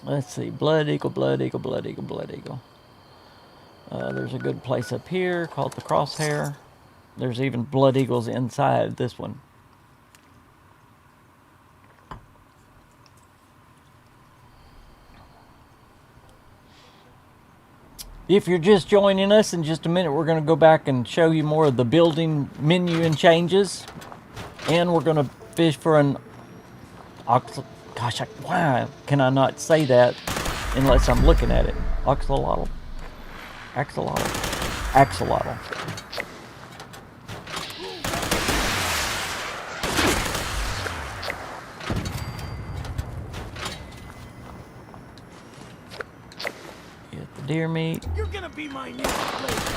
Let's see. Blood eagle, blood eagle, blood eagle, blood eagle. There's a good place up here called the Crosshair. There's even blood eagles inside this one. If you're just joining us, in just a minute we're going to go back and show you more of the building menu and changes. And we're going to fish for an gosh, why can I not say that unless I'm looking at it? Axolotl. Axolotl. Axolotl. Get the deer meat. You're gonna be my new slave.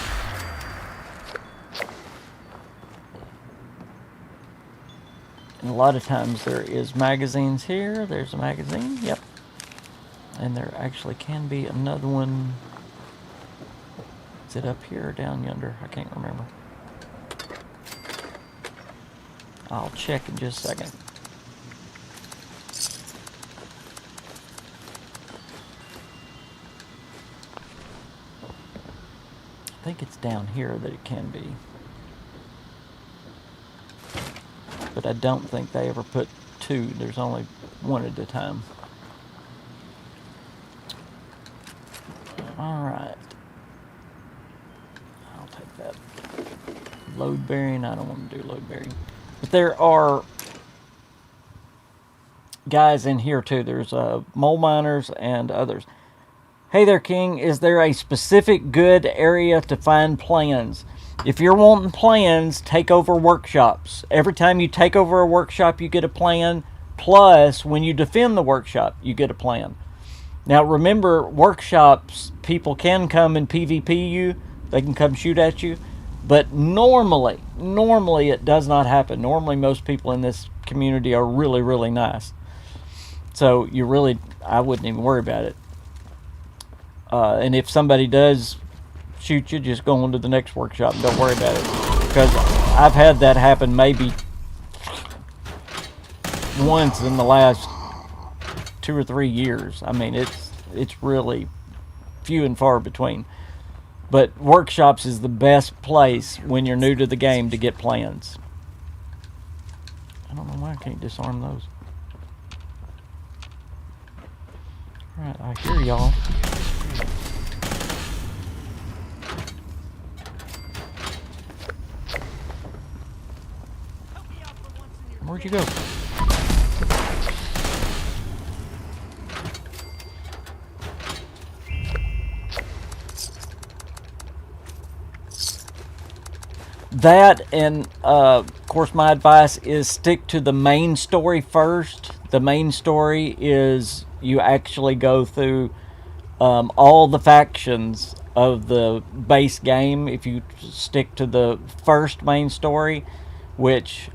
And a lot of times there is magazines here. There's a magazine. Yep. And there actually can be another one. Is it up here or down yonder? I can't remember. I'll check in just a second. I think it's down here that it can be. But I don't think they ever put two. There's only one at a time. Alright. I'll take that. Load bearing. I don't want to do load bearing. But there are guys in here too. There's mole miners and others. Hey there, King. Is there a specific good area to find plans? If you're wanting plans, take over workshops. Every time you take over a workshop, you get a plan. Plus, when you defend the workshop, you get a plan. Now, remember, workshops, people can come and PvP you. They can come shoot at you. But normally it does not happen. Normally, most people in this community are really, really nice. So, I wouldn't even worry about it. And if somebody does shoot you, just go on to the next workshop and don't worry about it, because I've had that happen maybe once in the last 2 or 3 years. I mean, it's really few and far between, but workshops is the best place when you're new to the game to get plans. I don't know why I can't disarm those. Alright, I hear y'all. Where'd you go? That, and of course my advice is stick to the main story first. The main story is you actually go through all the factions of the base game. If you stick to the first main story, which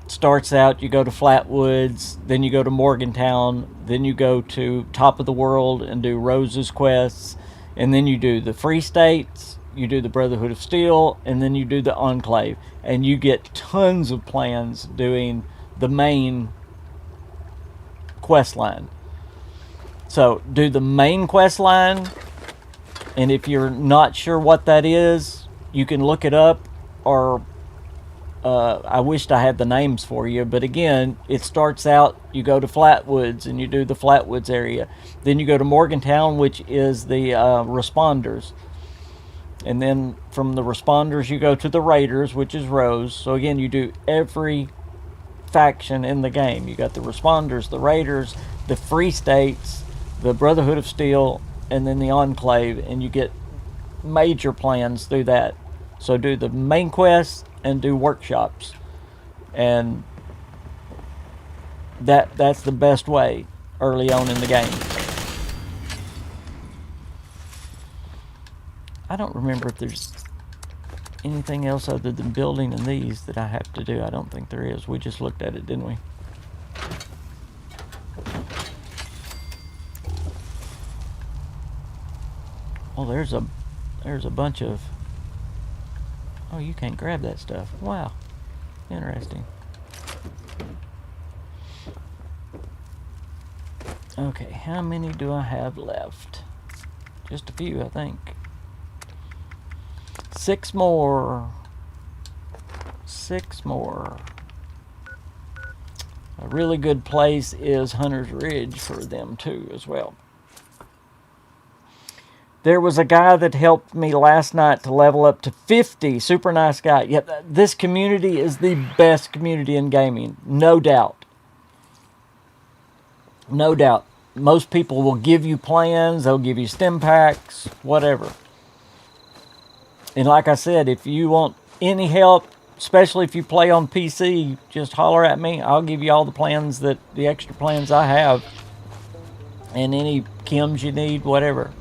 starts out, you go to Flatwoods, then you go to Morgantown, then you go to Top of the World and do Rose's quests, and then you do the Free States, you do the Brotherhood of Steel, and then you do the Enclave, and you get tons of plans doing the main quest line. So do the main quest line, and if you're not sure what that is, you can look it up, or I wished I had the names for you, but again, it starts out, you go to Flatwoods and you do the Flatwoods area. Then you go to Morgantown, which is the responders. And then from the responders, you go to the Raiders, which is Rose. So again, you do every faction in the game. You got the responders, the Raiders, the Free States, the Brotherhood of Steel, and then the Enclave, and you get major plans through that. So do the main quest and do workshops, and that's the best way early on in the game. I don't remember if there's anything else other than building and these that I have to do. I don't think there is. We just looked at it, didn't we? Well, there's a bunch of... Oh, you can't grab that stuff. Wow. Interesting. Okay, how many do I have left? Just a few, I think. 6 more. 6 more. A really good place is Hunter's Ridge for them too, as well. There was a guy that helped me last night to level up to 50. Super nice guy. Yep, this community is the best community in gaming. No doubt. No doubt. Most people will give you plans. They'll give you stim packs. Whatever. And like I said, if you want any help, especially if you play on PC, just holler at me. I'll give you all the plans, the extra plans I have. And any chems you need, whatever.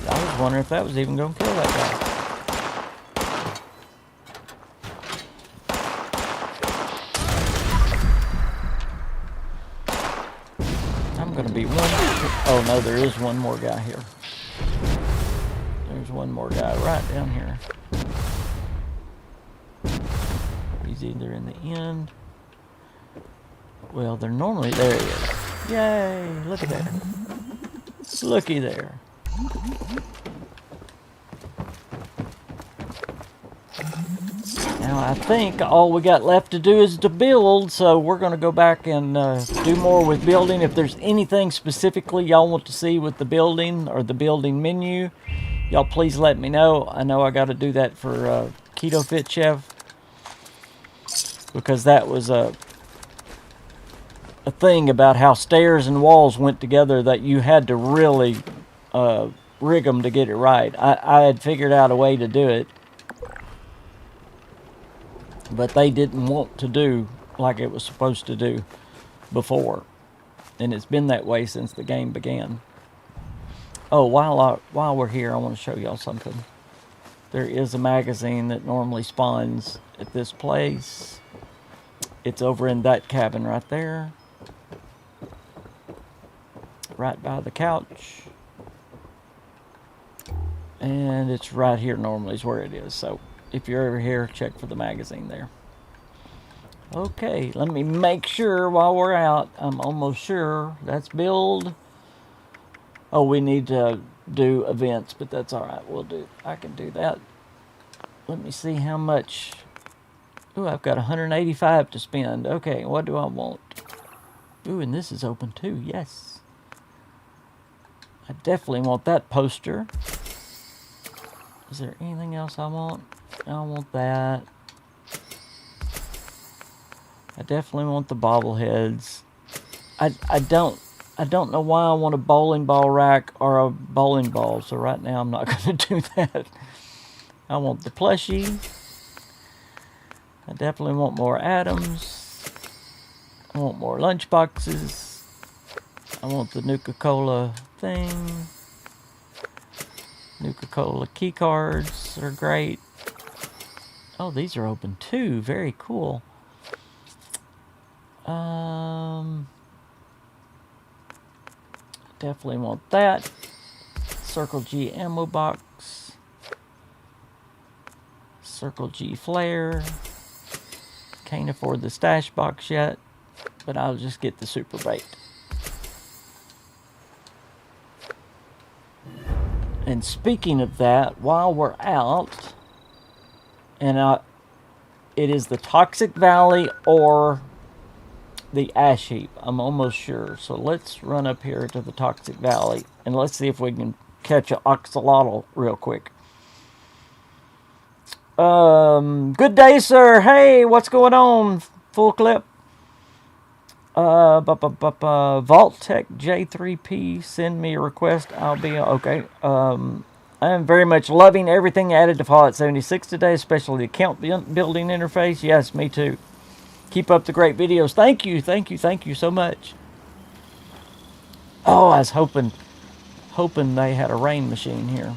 I was wondering if that was even going to kill that guy. I'm going to be one... Oh, no, there is one more guy here. There's one more guy right down here. He's either in the end... Well, they're normally... There he is. Yay! Look at that. Looky there. Now I think all we got left to do is to build, so we're going to go back and do more with building. If there's anything specifically y'all want to see with the building or the building menu, y'all please let me know. I know I got to do that for Keto Fit Chef, because that was a thing about how stairs and walls went together that you had to really rig them to get it right. I had figured out a way to do it, but they didn't want to do like it was supposed to do before, and it's been that way since the game began. Oh, while we're here, I want to show y'all something. There is a magazine that normally spawns at this place. It's over in that cabin right there, right by the couch. And it's right here normally is where it is. So if you're ever here, check for the magazine there. Okay, let me make sure while we're out. I'm almost sure that's build. Oh, we need to do events, but that's all right. I can do that. Let me see how much. Ooh, I've got 185 to spend. Okay, what do I want? Ooh, and this is open too. Yes. I definitely want that poster. Is there anything else I want? I want that. I definitely want the bobbleheads. I don't know why I want a bowling ball rack or a bowling ball, so right now I'm not going to do that. I want the plushie. I definitely want more atoms. I want more lunch boxes. I want the Nuka-Cola thing. Nuka-Cola key cards are great. Oh, these are open too. Very cool. Definitely want that. Circle G ammo box. Circle G flare. Can't afford the stash box yet, but I'll just get the super bait. And speaking of that, while we're out, and it is the Toxic Valley or the Ash Heap, I'm almost sure. So let's run up here to the Toxic Valley, and let's see if we can catch an axolotl real quick. Good day, sir. Hey, what's going on? Full clip. Vault-Tec J3P, send me a request. I'll be okay. I am very much loving everything added to Fallout 76 today, especially the account building interface. Yes, me too. Keep up the great videos. Thank you so much. Oh, I was hoping they had a rain machine here.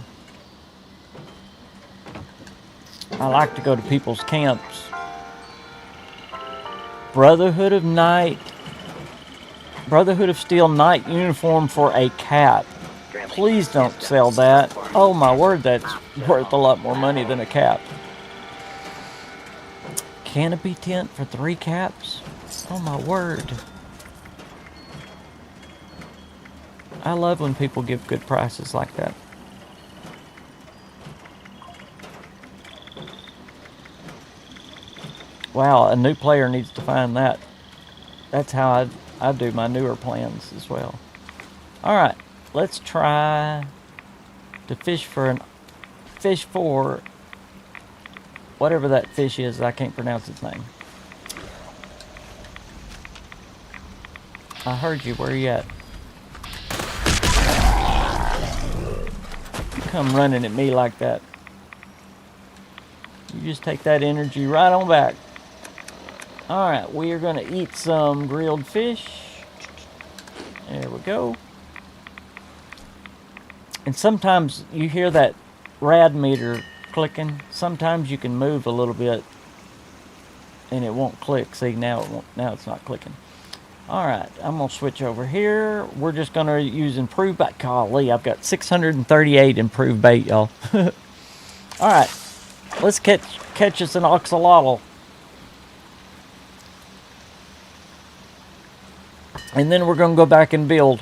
I like to go to people's camps. Brotherhood of Steel Night uniform for a cap. Please don't sell that. Oh my word, that's worth a lot more money than a cap. Canopy tent for 3 caps? Oh my word. I love when people give good prices like that. Wow, a new player needs to find that. That's how I do my newer plans as well. Alright, let's try to fish for whatever that fish is. I can't pronounce its name. I heard you. Where are you at? You come running at me like that. You just take that energy right on back. Alright, we are going to eat some grilled fish. There we go. And sometimes you hear that rad meter clicking. Sometimes you can move a little bit and it won't click. See, now it's not clicking. Alright, I'm going to switch over here. We're just going to use improved bait. Golly, I've got 638 improved bait, y'all. Alright, let's catch us an axolotl. And then we're going to go back and build.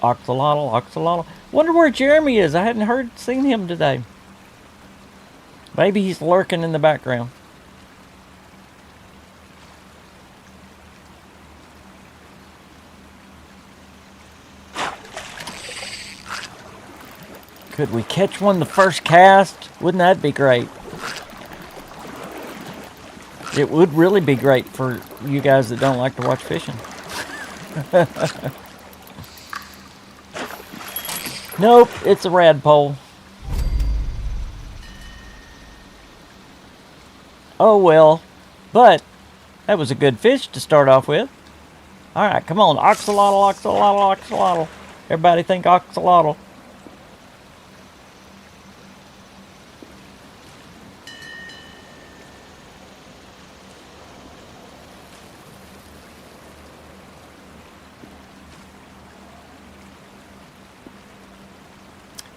Axolotl. Wonder where Jeremy is. I hadn't seen him today. Maybe he's lurking in the background. Could we catch one the first cast? Wouldn't that be great? It would really be great for you guys that don't like to watch fishing. Nope, it's a radpole. Oh well, but that was a good fish to start off with. Alright, come on, axolotl. Everybody think axolotl.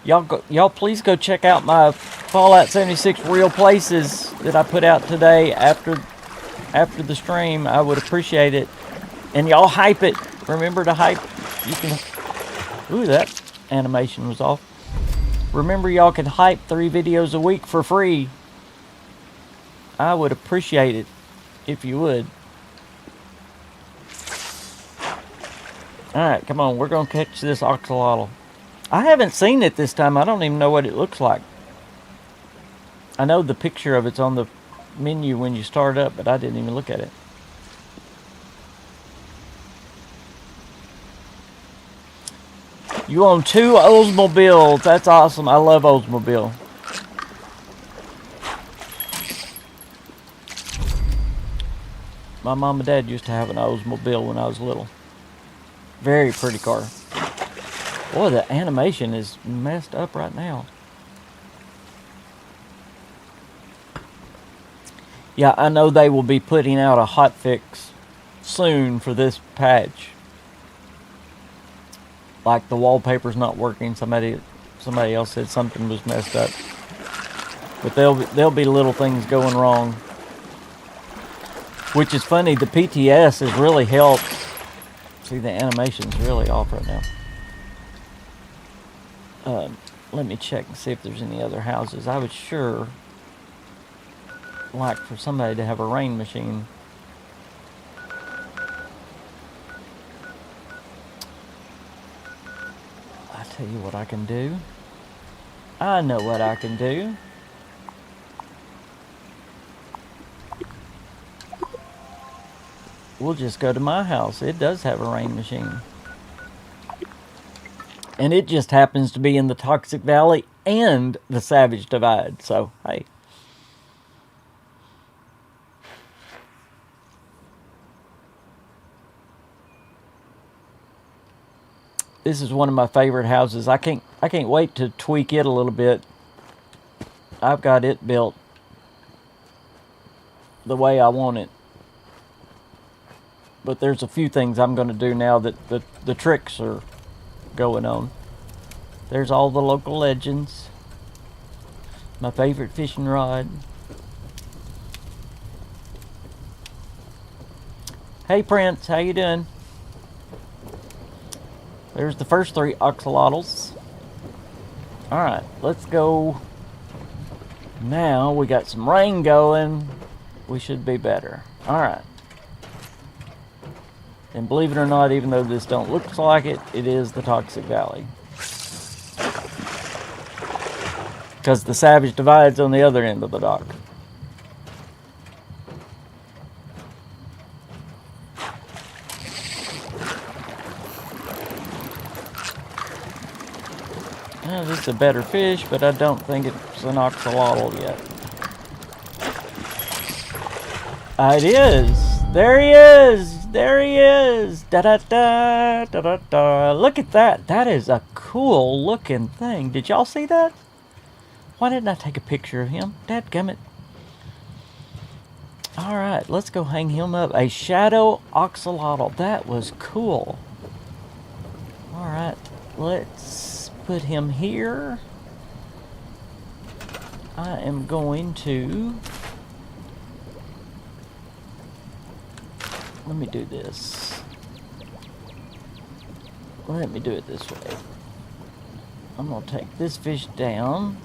Y'all please go check out my Fallout 76 real places that I put out today after the stream. I would appreciate it. And y'all hype it. Remember to hype. You can. Ooh, that animation was off. Remember, y'all can hype 3 videos a week for free. I would appreciate it if you would. Alright, come on. We're going to catch this axolotl. I haven't seen it this time. I don't even know what it looks like. I know the picture of it's on the menu when you start up, but I didn't even look at it. You own 2 Oldsmobiles. That's awesome. I love Oldsmobile. My mom and dad used to have an Oldsmobile when I was little. Very pretty car. Boy, the animation is messed up right now. Yeah, I know they will be putting out a hotfix soon for this patch. Like the wallpaper's not working. Somebody else said something was messed up. But there'll be little things going wrong. Which is funny, the PTS has really helped. See, the animation's really off right now. Let me check and see if there's any other houses. I would sure like for somebody to have a rain machine. I tell you what I can do. I know what I can do. We'll just go to my house. It does have a rain machine. And it just happens to be in the Toxic Valley and the Savage Divide. So, hey. This is one of my favorite houses. I can't wait to tweak it a little bit. I've got it built the way I want it. But there's a few things I'm going to do now that the tricks are going on. There's all the local legends. My favorite fishing rod. Hey Prince, how you doing? There's the first 3 axolotls. Alright, let's go. Now we got some rain going. We should be better. Alright. And believe it or not, even though this don't look like it, it is the Toxic Valley. Because the Savage Divide's on the other end of the dock. Now, this is a better fish, but I don't think it's an axolotl yet. It is! There he is! There he is! Da-da-da! Da-da-da! Look at that! That is a cool looking thing. Did y'all see that? Why didn't I take a picture of him? Dadgummit. Alright, let's go hang him up. A shadow axolotl. That was cool. Alright, let's put him here. I am going to... Let me do this. Let me do it this way. I'm going to take this fish down.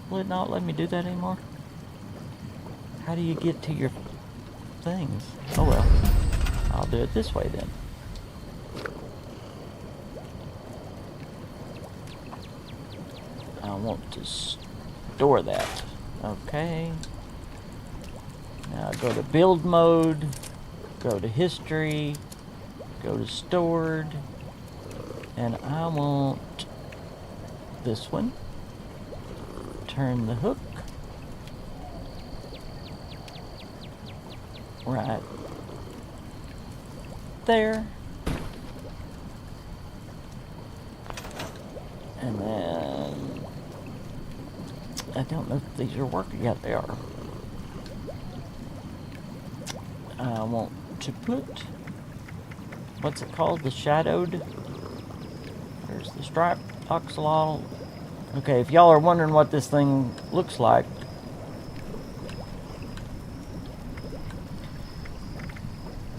Will it not let me do that anymore? How do you get to your things? Oh well. I'll do it this way then. I want to store that. Okay. Now go to build mode. Go to history. Go to stored. And I want this one. Turn the hook. Right there. And then I don't know if these are working yet. They are. I want to put, what's it called? The shadowed. There's the striped axolotl. Okay, if y'all are wondering what this thing looks like,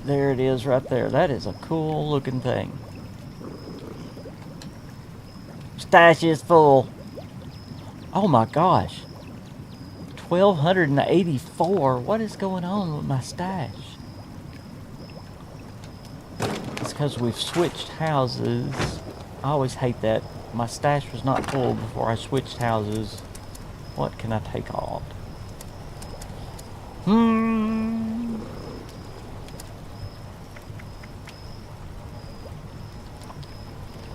there it is right there. That is a cool looking thing. Stash is full. Oh my gosh. 1,284. What is going on with my stash? It's because we've switched houses. I always hate that. My stash was not full before I switched houses. What can I take off? I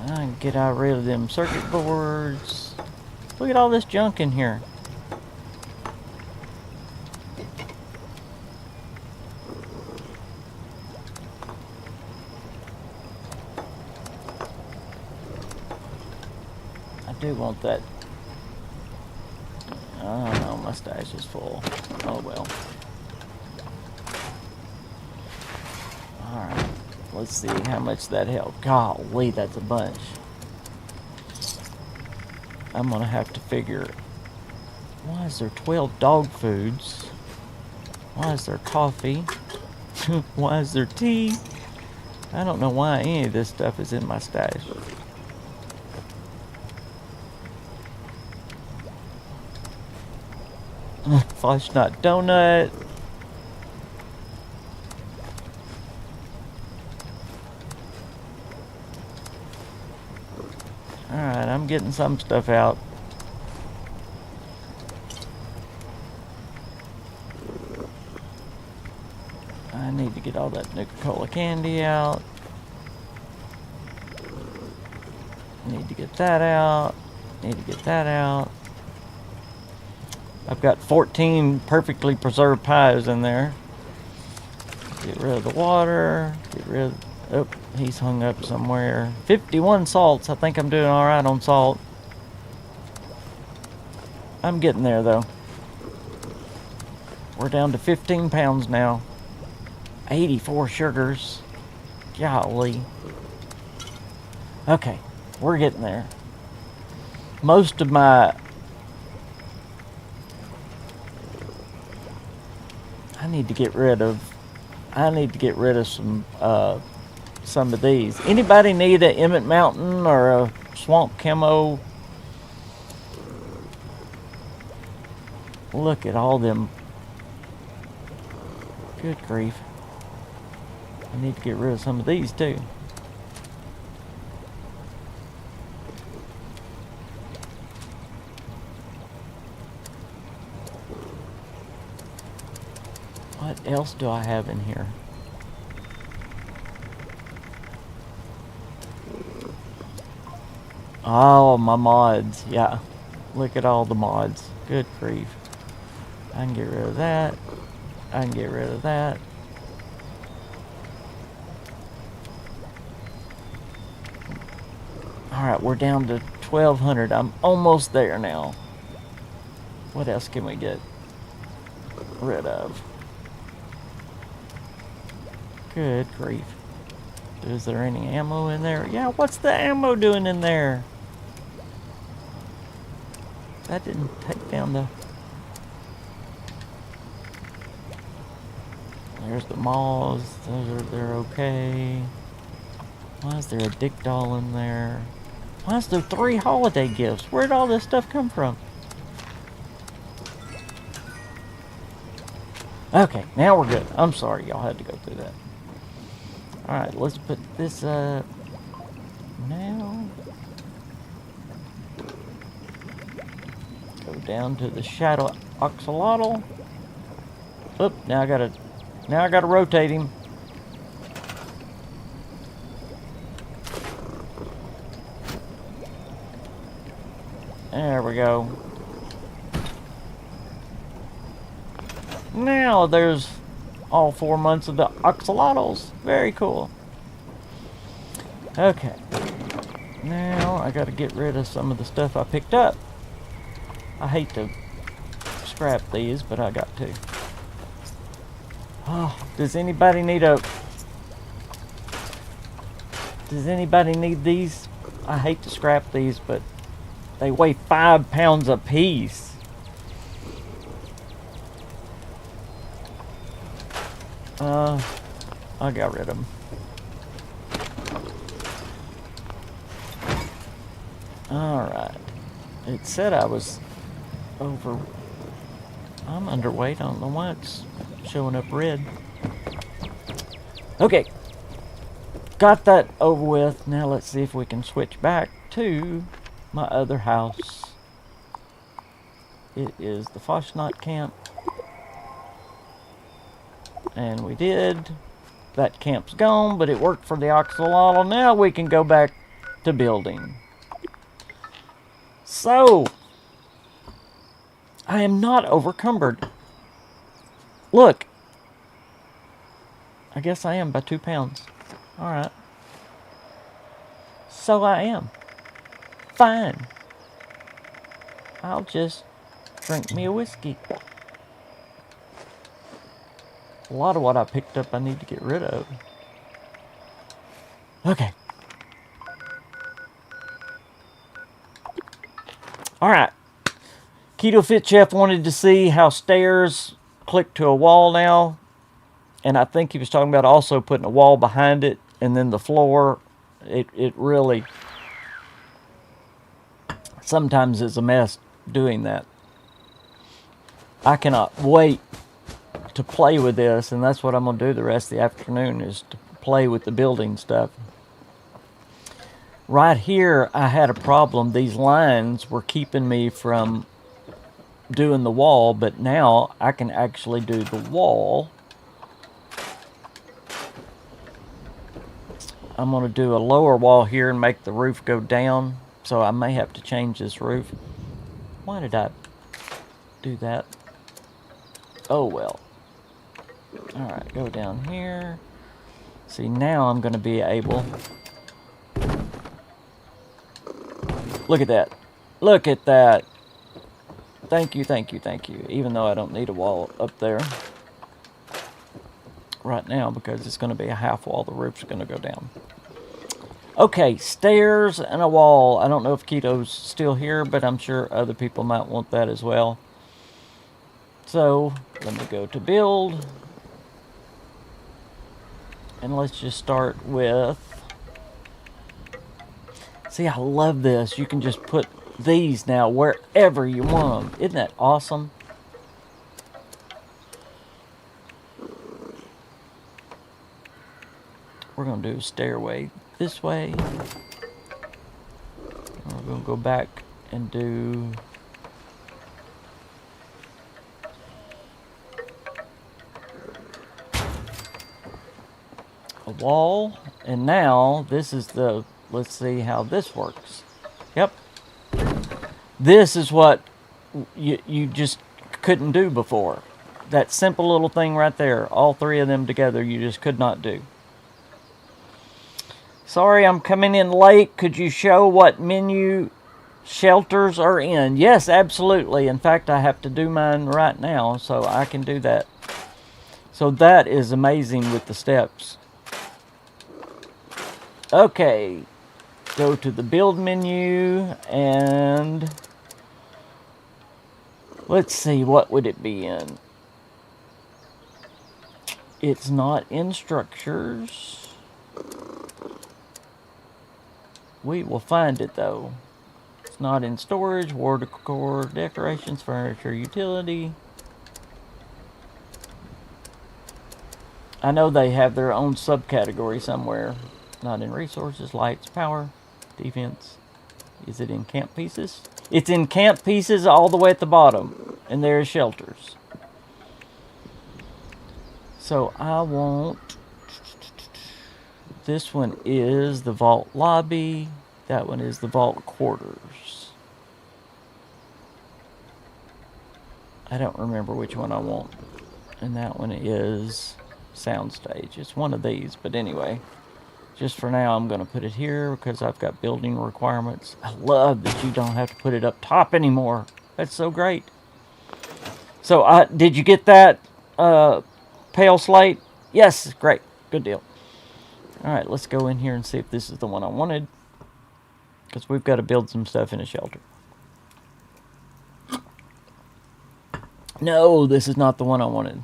can get rid of them circuit boards. Look at all this junk in here. I do want that. Oh no, my stash is full. Oh well. Alright, let's see how much that helped. Golly, that's a bunch. I'm gonna have to figure, why is there 12 dog foods? Why is there coffee? Why is there tea? I don't know why any of this stuff is in my stash. Flush nut donut. Alright, I'm getting some stuff out. I need to get all that Nuka-Cola candy out. Need to get that out. Need to get that out. I've got 14 perfectly preserved pies in there. Get rid of the water. Get rid of... Oh, he's hung up somewhere. 51 salts. I think I'm doing alright on salt. I'm getting there, though. We're down to 15 pounds now. 84 sugars. Golly. Okay, we're getting there. Most of my... I need to get rid of some of these. Anybody need a Emmett Mountain or a Swamp Camo? Look at all them. Good grief. I need to get rid of some of these too. What else do I have in here? Oh, my mods. Yeah. Look at all the mods. Good grief. I can get rid of that. I can get rid of that. Alright, we're down to 1,200. I'm almost there now. What else can we get rid of? Good grief. Is there any ammo in there? Yeah, what's the ammo doing in there? That didn't take down the... There's the moths. They're okay. Why is there a dick doll in there? Why is there 3 holiday gifts? Where'd all this stuff come from? Okay, now we're good. I'm sorry y'all had to go through that. Alright, let's put this up now. Go down to the shadow axolotl. Oop, now I gotta rotate him. There we go. Now there's all 4 months of the axolotls. Very cool. Okay. Now I gotta get rid of some of the stuff I picked up. I hate to scrap these, but I got to. Oh, does anybody need these? I hate to scrap these, but they weigh 5 pounds a piece. I got rid of them. Alright. It said I was I'm underweight. I don't know why it's showing up red. Okay. Got that over with. Now let's see if we can switch back to my other house. It is the Foshnot camp. And we did. That camp's gone, but it worked for the axolotl. Now we can go back to building. So, I am not overcumbered. Look. I guess I am by 2 pounds. Alright. So I am. Fine. I'll just drink me a whiskey. A lot of what I picked up I need to get rid of. Okay. Alright. Keto Fit Chef wanted to see how stairs click to a wall now. And I think he was talking about also putting a wall behind it. And then the floor, it really sometimes is a mess doing that. I cannot wait to play with this, and that's what I'm going to do the rest of the afternoon, is to play with the building stuff. Right here, I had a problem. These lines were keeping me from doing the wall, but now I can actually do the wall. I'm going to do a lower wall here and make the roof go down, so I may have to change this roof. Why did I do that? Oh well. Alright, go down here. See, now I'm going to be able... Look at that. Look at that. Thank you, thank you, thank you. Even though I don't need a wall up there right now, because it's going to be a half wall. The roof's going to go down. Okay, stairs and a wall. I don't know if Keto's still here, but I'm sure other people might want that as well. So, let me go to build. And let's just start with... See, I love this. You can just put these now wherever you want them. Isn't that awesome? We're going to do a stairway this way. We're going to go back and do... a wall. And now, this is the... Let's see how this works. Yep. This is what you just couldn't do before. That simple little thing right there. All three of them together you just could not do. Sorry, I'm coming in late. Could you show what menu shelters are in? Yes, absolutely. In fact, I have to do mine right now, so I can do that. So that is amazing with the steps. Okay. Go to the build menu and let's see, what would it be in? It's not in structures. We will find it though. It's not in storage, war decor, decorations, furniture, utility. I know they have their own subcategory somewhere. Not in resources, lights, power, defense. Is it in camp pieces? It's in camp pieces all the way at the bottom. And there's shelters. So I want... This one is the vault lobby. That one is the vault quarters. I don't remember which one I want. And that one is soundstage. It's one of these, but anyway. Just for now, I'm going to put it here because I've got building requirements. I love that you don't have to put it up top anymore. That's so great. So, did you get that pale slate? Yes, great. Good deal. Alright, let's go in here and see if this is the one I wanted. Because we've got to build some stuff in a shelter. No, this is not the one I wanted.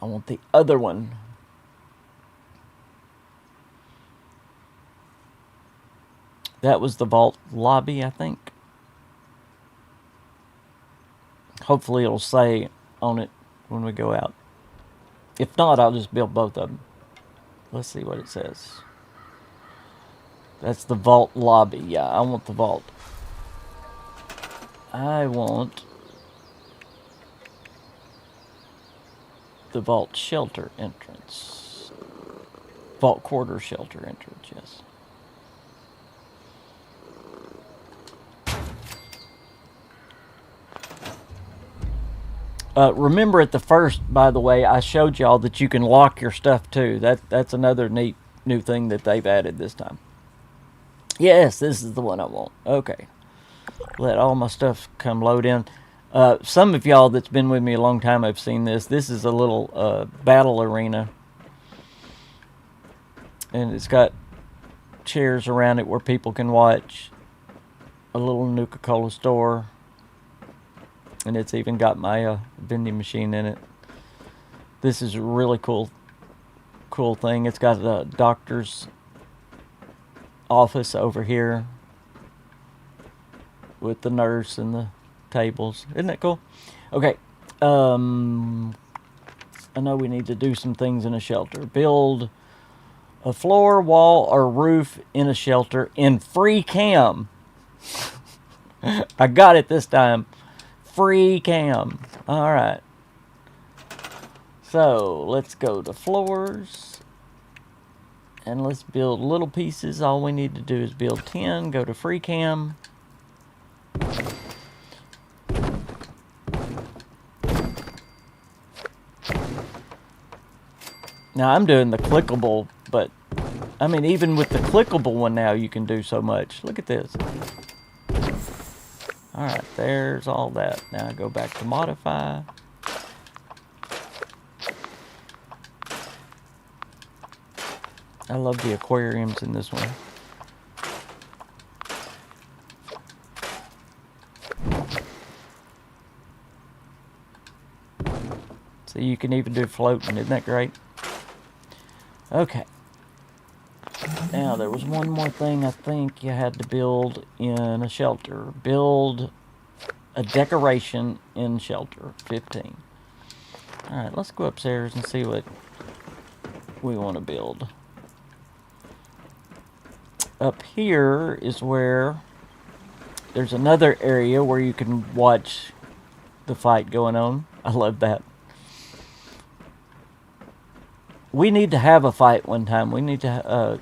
I want the other one. That was the vault lobby, I think. Hopefully it'll say on it when we go out. If not, I'll just build both of them. Let's see what it says. That's the vault lobby. Yeah, I want the vault. I want the vault shelter entrance. Vault quarter shelter entrance, yes. Remember at the first, by the way, I showed y'all that you can lock your stuff too. That's another neat new thing that they've added this time. Yes, this is the one I want. Okay. Let all my stuff come load in. Some of y'all that's been with me a long time have seen this. This is a little battle arena. And it's got chairs around it where people can watch. A little Nuka-Cola store. And it's even got my vending machine in it. This is a really cool thing. It's got a doctor's office over here with the nurse and the tables. Isn't that cool? Okay. I know we need to do some things in a shelter. Build a floor, wall, or roof in a shelter in free cam. I got it this time. Free cam. Alright. So, let's go to floors. And let's build little pieces. All we need to do is build 10. Go to free cam. Now, I'm doing the clickable, but, I mean, even with the clickable one now, you can do so much. Look at this. Alright, there's all that. Now go back to modify. I love the aquariums in this one. So you can even do floating, isn't that great? Okay. Now, there was one more thing I think you had to build in a shelter. Build a decoration in shelter. 15. Alright, let's go upstairs and see what we want to build. Up here is where there's another area where you can watch the fight going on. I love that. We need to have a fight one time. We need to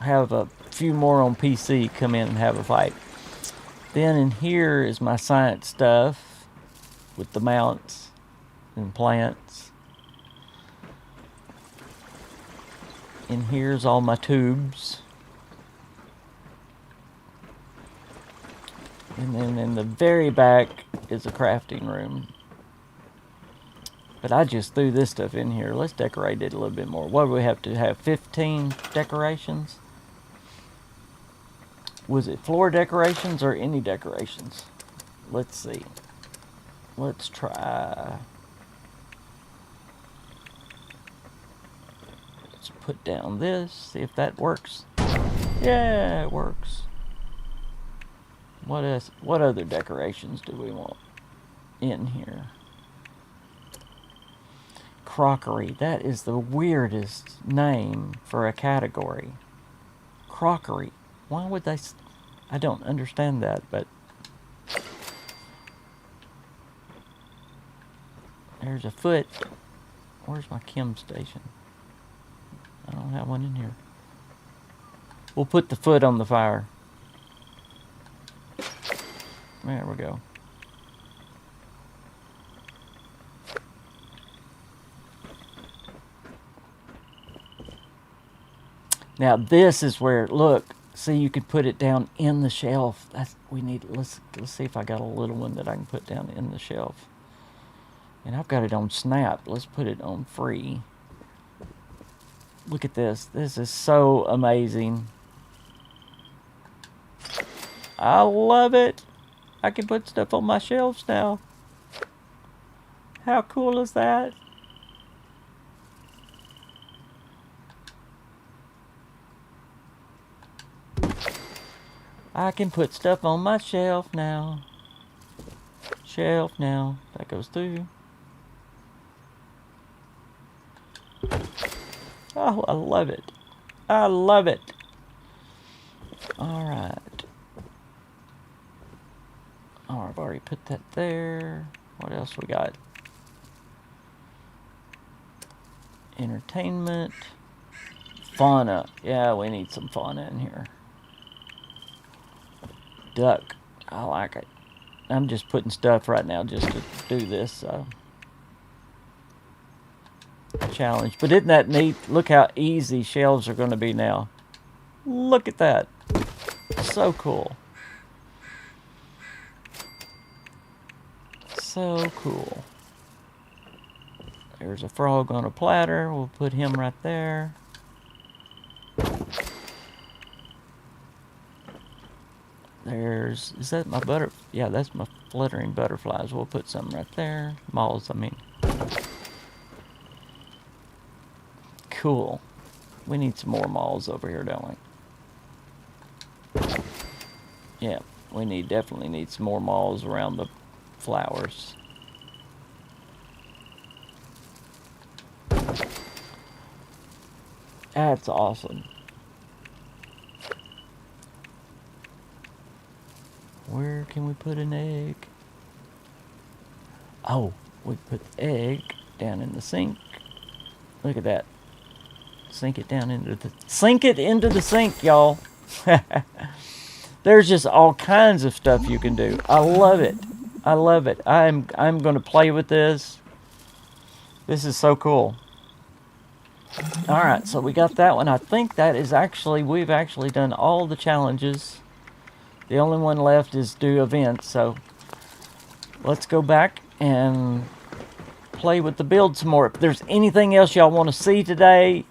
have a few more on PC come in and have a fight. Then in here is my science stuff with the mounts and plants. And here's all my tubes. And then in the very back is a crafting room. But I just threw this stuff in here. Let's decorate it a little bit more. What do we have to have? 15 decorations? Was it floor decorations or any decorations? Let's see. Let's try. Let's put down this. See if that works. Yeah, it works. What else? What other decorations do we want in here? Crockery. That is the weirdest name for a category. Crockery. Why would they... I don't understand that, but... There's a foot. Where's my chem station? I don't have one in here. We'll put the foot on the fire. There we go. Now this is where, look, see, you could put it down in the shelf. That's we need. Let's see if I got a little one that I can put down in the shelf. And I've got it on Snap. Let's put it on free. Look at this. This is so amazing. I love it. I can put stuff on my shelves now. How cool is that? I can put stuff on my shelf now. Shelf now. That goes through. Oh, I love it. I love it. Alright. Oh, I've already put that there. What else we got? Entertainment. Fauna. Yeah, we need some fauna in here. Duck. I like it. I'm just putting stuff right now just to do this challenge. But isn't that neat? Look how easy shelves are going to be now. Look at that. So cool. So cool. There's a frog on a platter. We'll put him right there. Is that my yeah, that's my fluttering butterflies. We'll put some right there. Moths, I mean. Cool. We need some more moths over here, don't we? Yeah, we definitely need some more moths around the flowers. That's awesome. Where can we put an egg? Oh, we put the egg down in the sink. Look at that. Sink it into the sink, y'all. There's just all kinds of stuff you can do. I love it. I love it. I'm going to play with this. This is so cool. All right, so we got that one. I think that is we've actually done all the challenges. The only one left is do events. So let's go back and play with the build some more. If there's anything else y'all want to see today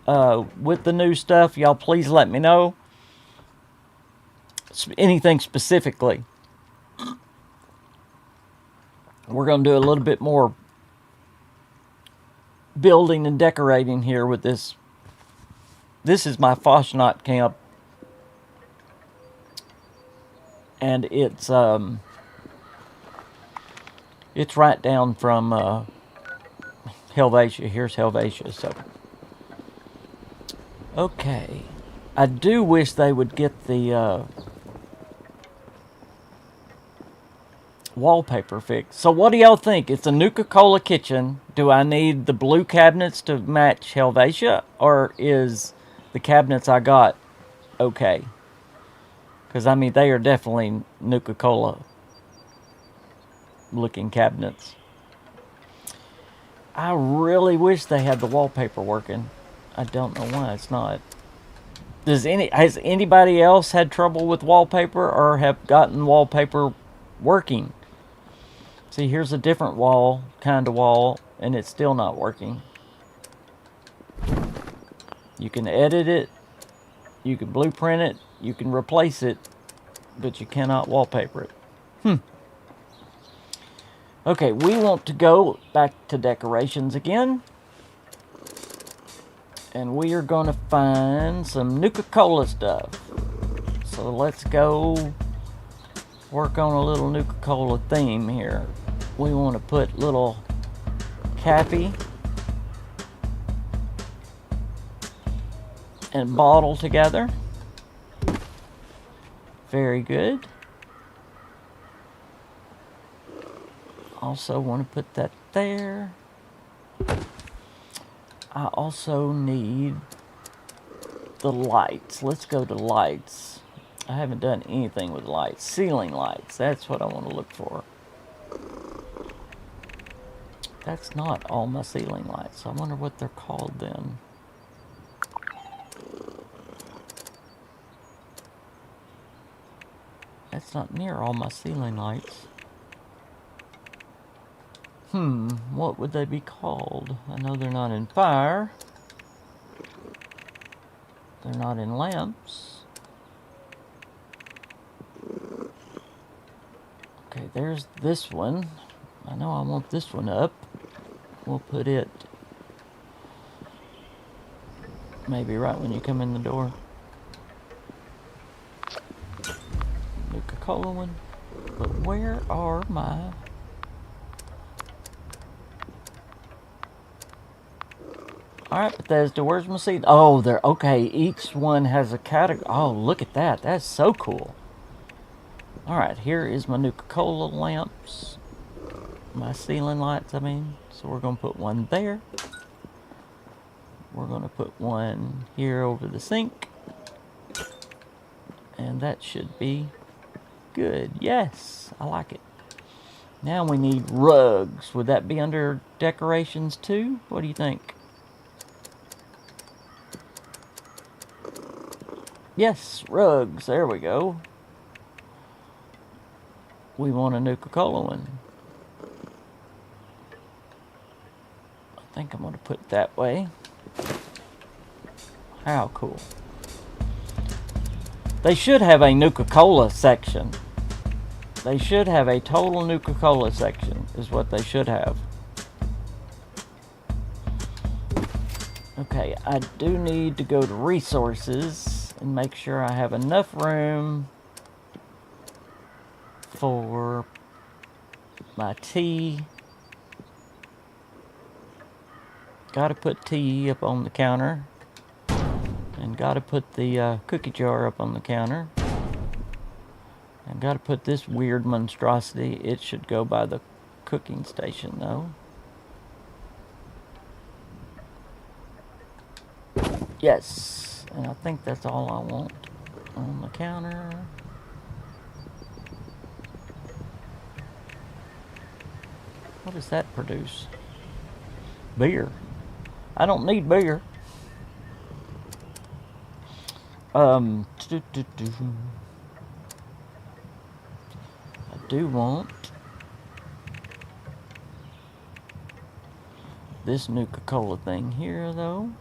with the new stuff, y'all please let me know. Anything specifically. We're going to do a little bit more building and decorating here with this. This is my Foshnot camp. And it's right down from Helvetia. Here's Helvetia. So, okay. I do wish they would get the wallpaper fixed. So what do y'all think? It's a Nuka-Cola kitchen. Do I need the blue cabinets to match Helvetia? Or is the cabinets I got okay? Because, I mean, they are definitely Nuka-Cola looking cabinets. I really wish they had the wallpaper working. I don't know why it's not. Has anybody else had trouble with wallpaper or have gotten wallpaper working? See, here's a different kind of wall, and it's still not working. You can edit it, you can blueprint it, you can replace it, but you cannot wallpaper it. Okay, we want to go back to decorations again. And we are going to find some Nuka-Cola stuff. So let's go work on a little Nuka-Cola theme here. We want to put little Cappy and bottle together. Very good. Also want to put that there. I also need the lights. Let's go to lights. I haven't done anything with lights. Ceiling lights. That's what I want to look for. That's not all my ceiling lights. I wonder what they're called then. That's not near all my ceiling lights. What would they be called? I know they're not in fire. They're not in lamps. Okay, there's this one. I know I want this one up. We'll put it maybe right when you come in the door. Nuka-Cola one. But where are my... Alright, Bethesda, where's my seed? Oh, they're okay. Each one has a category. Oh, look at that. That's so cool. Alright, here is my Nuka-Cola lamps. My ceiling lights, I mean. So we're going to put one there. We're going to put one here over the sink. And that should be good. Yes, I like it. Now we need rugs. Would that be under decorations too? What do you think? Yes, rugs. There we go. We want a Nuka-Cola one. I think I'm going to put it that way. How cool. They should have a Nuka-Cola section. They should have a total Nuka-Cola section, is what they should have. Okay, I do need to go to resources and make sure I have enough room for my tea. Gotta put tea up on the counter. And gotta put the cookie jar up on the counter. And gotta put this weird monstrosity. It should go by the cooking station though. Yes. And I think that's all I want on the counter. What does that produce? Beer. I don't need beer. I do want this Nuka-Cola thing here, though.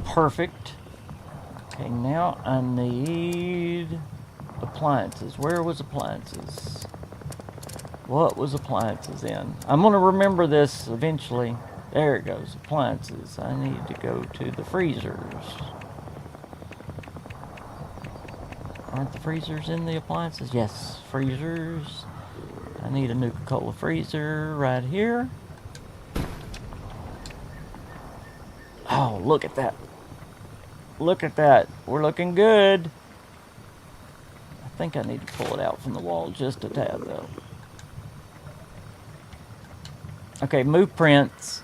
Perfect. Okay, now I need appliances. Where was appliances? What was appliances in? I'm going to remember this eventually. There it goes, appliances. I need to go to the freezers. Aren't the freezers in the appliances? Yes, freezers. I need a Nuka-Cola freezer right here. Oh, look at that. Look at that. We're looking good. I think I need to pull it out from the wall just a tad, though. Okay, move Prince.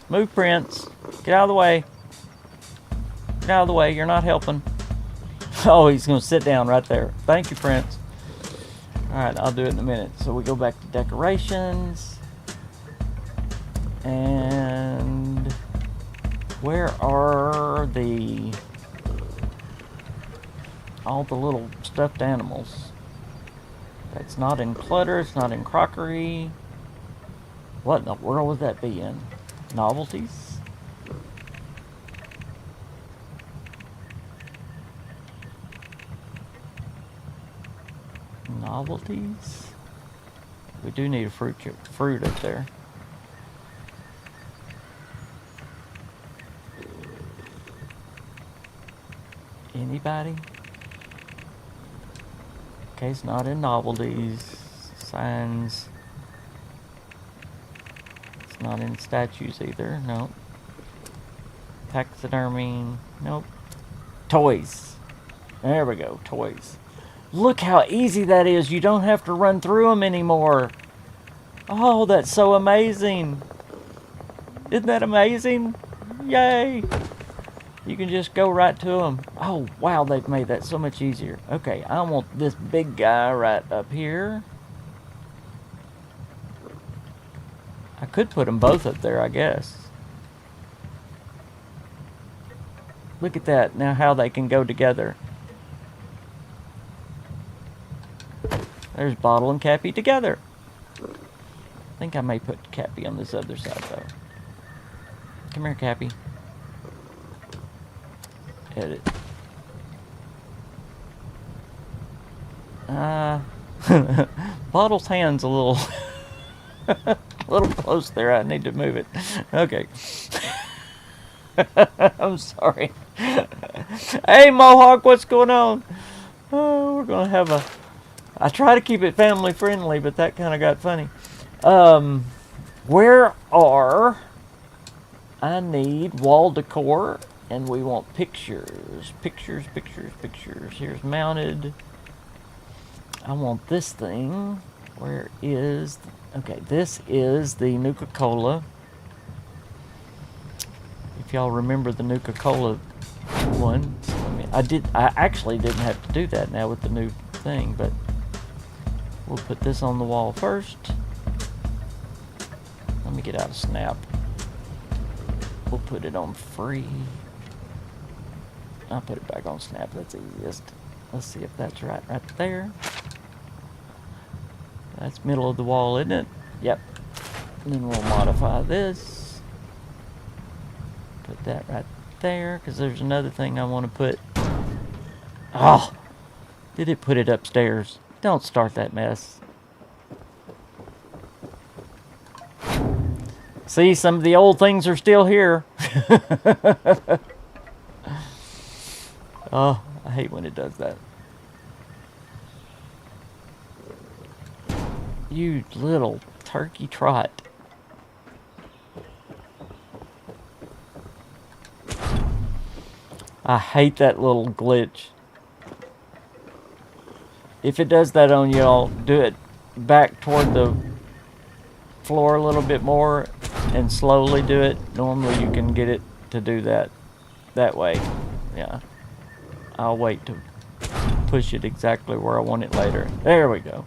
Move Prince. Get out of the way. Get out of the way. You're not helping. Oh, he's going to sit down right there. Thank you, Prince. Alright, I'll do it in a minute. So we go back to decorations. And where are all the little stuffed animals? That's not in clutter. It's not in crockery. What in the world would that be in? Novelties? Novelties? We do need a fruit up there. Anybody? Okay, it's not in novelties. Signs. It's not in statues either. Nope. Taxidermy. Nope. Toys. There we go. Toys. Look how easy that is. You don't have to run through them anymore. Oh, that's so amazing. Isn't that amazing? Yay. You can just go right to them. Oh, wow, they've made that so much easier. Okay, I want this big guy right up here. I could put them both up there, I guess. Look at that. Now how they can go together. There's Bottle and Cappy together. I think I may put Cappy on this other side, though. Come here, Cappy. Edit. Bottle's hand's a little... a little close there. I need to move it. Okay. I'm sorry. Hey, Mohawk, what's going on? Oh, we're going to have a... I try to keep it family friendly, but that kind of got funny. Where are... I need wall decor, and we want pictures. Pictures, pictures, pictures. Here's mounted. I want this thing. Where is... Okay, this is the Nuka-Cola. If y'all remember the Nuka-Cola one, I actually didn't have to do that now with the new thing, but we'll put this on the wall first. Let me get out of Snap. We'll put it on free. I'll put it back on Snap, that's easiest. Let's see if that's right there. That's middle of the wall, isn't it? Yep. And then we'll modify this. Put that right there, because there's another thing I want to put. Oh! Did it put it upstairs? Don't start that mess. See, some of the old things are still here. Oh, I hate when it does that. You little turkey trot. I hate that little glitch. If it does that on y'all, do it back toward the floor a little bit more and slowly do it. Normally you can get it to do that way. Yeah. I'll wait to push it exactly where I want it later. There we go.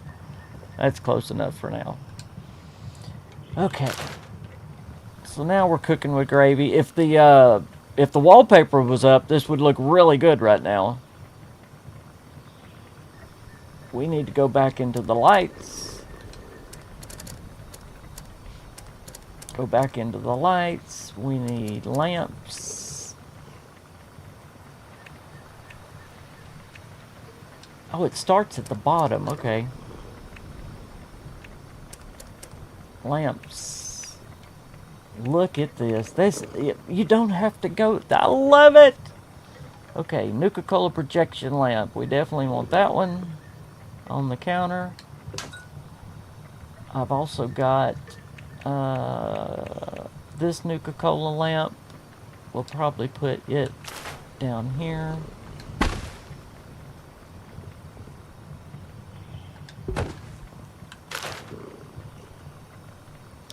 That's close enough for now. Okay. So now we're cooking with gravy. If the wallpaper was up, this would look really good right now. We need to go back into the lights. Go back into the lights. We need lamps. Oh, it starts at the bottom. Okay. Lamps. Look at this. You don't have to go. I love it. Okay, Nuka-Cola projection lamp. We definitely want that one on the counter. I've also got this Nuka-Cola lamp. We'll probably put it down here.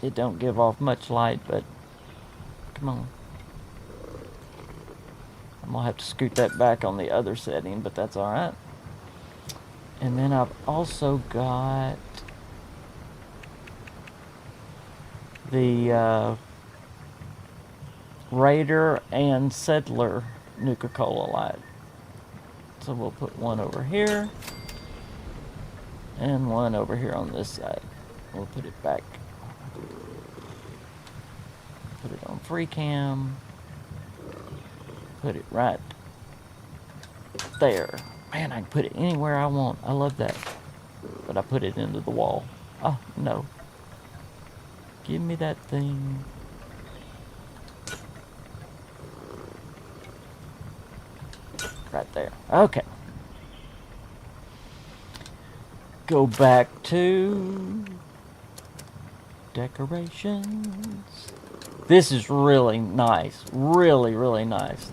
It don't give off much light, but come on. I'm gonna have to scoot that back on the other setting, but that's alright. And then I've also got the Raider and Settler Nuka-Cola light. So we'll put one over here and one over here on this side. We'll put it back. Put it on free cam. Put it right there. Man, I can put it anywhere I want. I love that. But I put it into the wall. Oh, no. Give me that thing. Right there. Okay. Go back to decorations. This is really nice. Really, really nice.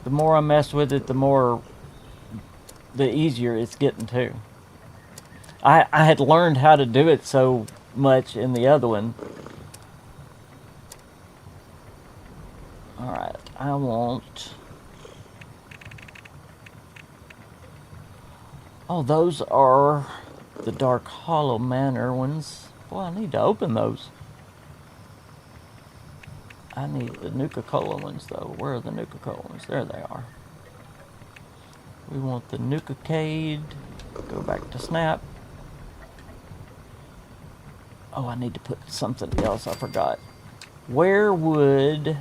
The more I mess with it, the easier it's getting to. I had learned how to do it so much in the other one. Alright, I want... Oh, those are the Dark Hollow Manor ones. Boy, I need to open those. I need the Nuka-Cola ones, though. Where are the Nuka-Cola ones? There they are. We want the Nuka-Cade. Go back to Snap. Oh, I need to put something else. I forgot. Where would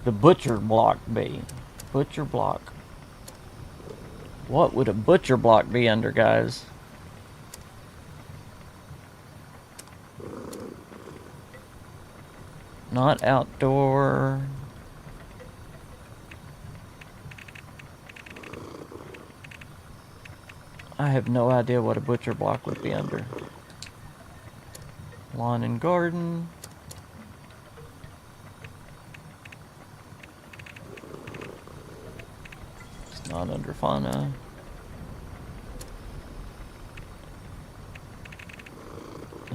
the butcher block be? Butcher block. What would a butcher block be under, guys? Not outdoor. I have no idea what a butcher block would be under. Lawn and garden. It's not under fauna.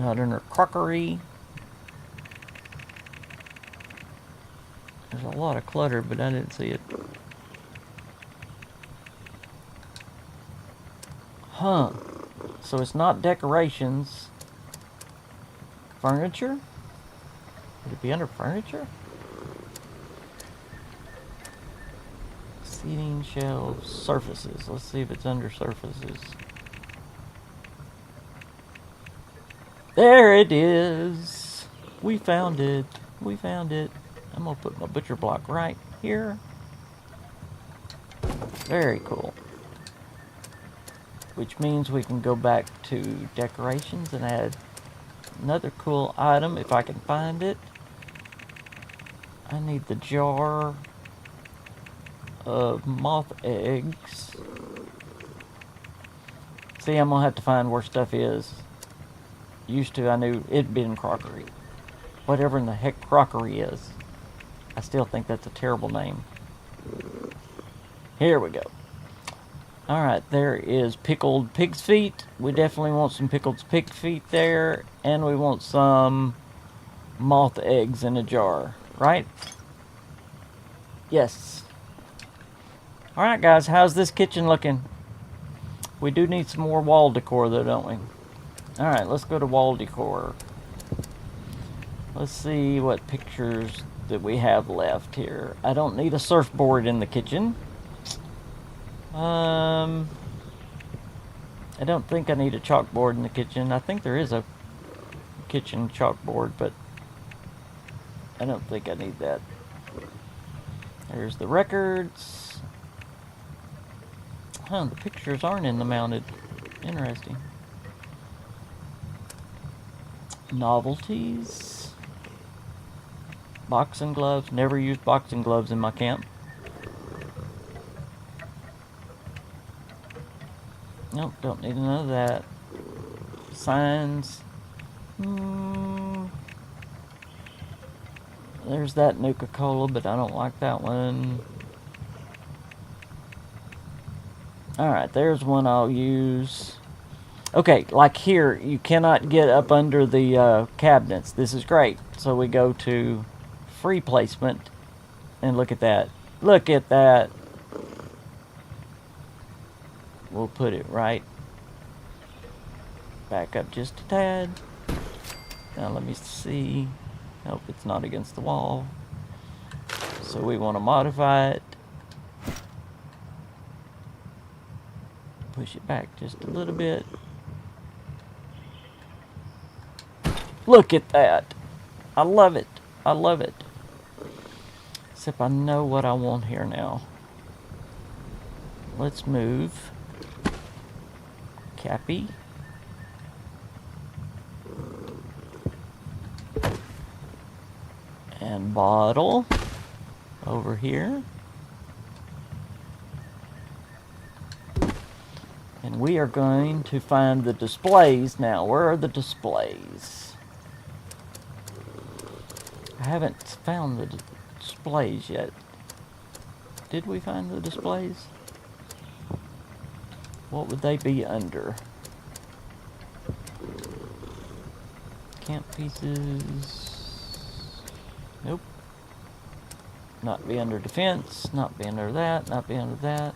Not under crockery. There's a lot of clutter, but I didn't see it. Huh. So it's not decorations. Furniture? Would it be under furniture? Seating, shelves, surfaces. Let's see if it's under surfaces. There it is. We found it. We found it. I'm going to put my butcher block right here. Very cool. Which means we can go back to decorations and add another cool item if I can find it. I need the jar of moth eggs. See, I'm going to have to find where stuff is. Used to, I knew it'd been crockery. Whatever in the heck crockery is. I still think that's a terrible name. Here we go. Alright, there is pickled pig's feet. We definitely want some pickled pig feet there. And we want some moth eggs in a jar. Right? Yes. Alright guys, how's this kitchen looking? We do need some more wall decor though, don't we? Alright, let's go to wall decor. Let's see what pictures that we have left here. I don't need a surfboard in the kitchen. I don't think I need a chalkboard in the kitchen. I think there is a kitchen chalkboard, but I don't think I need that. There's the records. Huh, the pictures aren't in the mounted. Interesting. Novelties. Boxing gloves. Never used boxing gloves in my camp. Nope, don't need none of that. Signs. There's that Nuka-Cola, but I don't like that one. Alright, there's one I'll use. Okay, like here, you cannot get up under the cabinets. This is great. So we go to free placement, and look at that. Look at that. We'll put it right back up just a tad. Now let me see. Nope, it's not against the wall. So we want to modify it. Push it back just a little bit. Look at that. I love it. I love it. Except I know what I want here now. Let's move Cappy. And bottle over here. And we are going to find the displays now. Where are the displays? I haven't found the displays yet. Did we find the displays? What would they be under? Camp pieces. Nope. Not be under defense. Not be under that. Not be under that.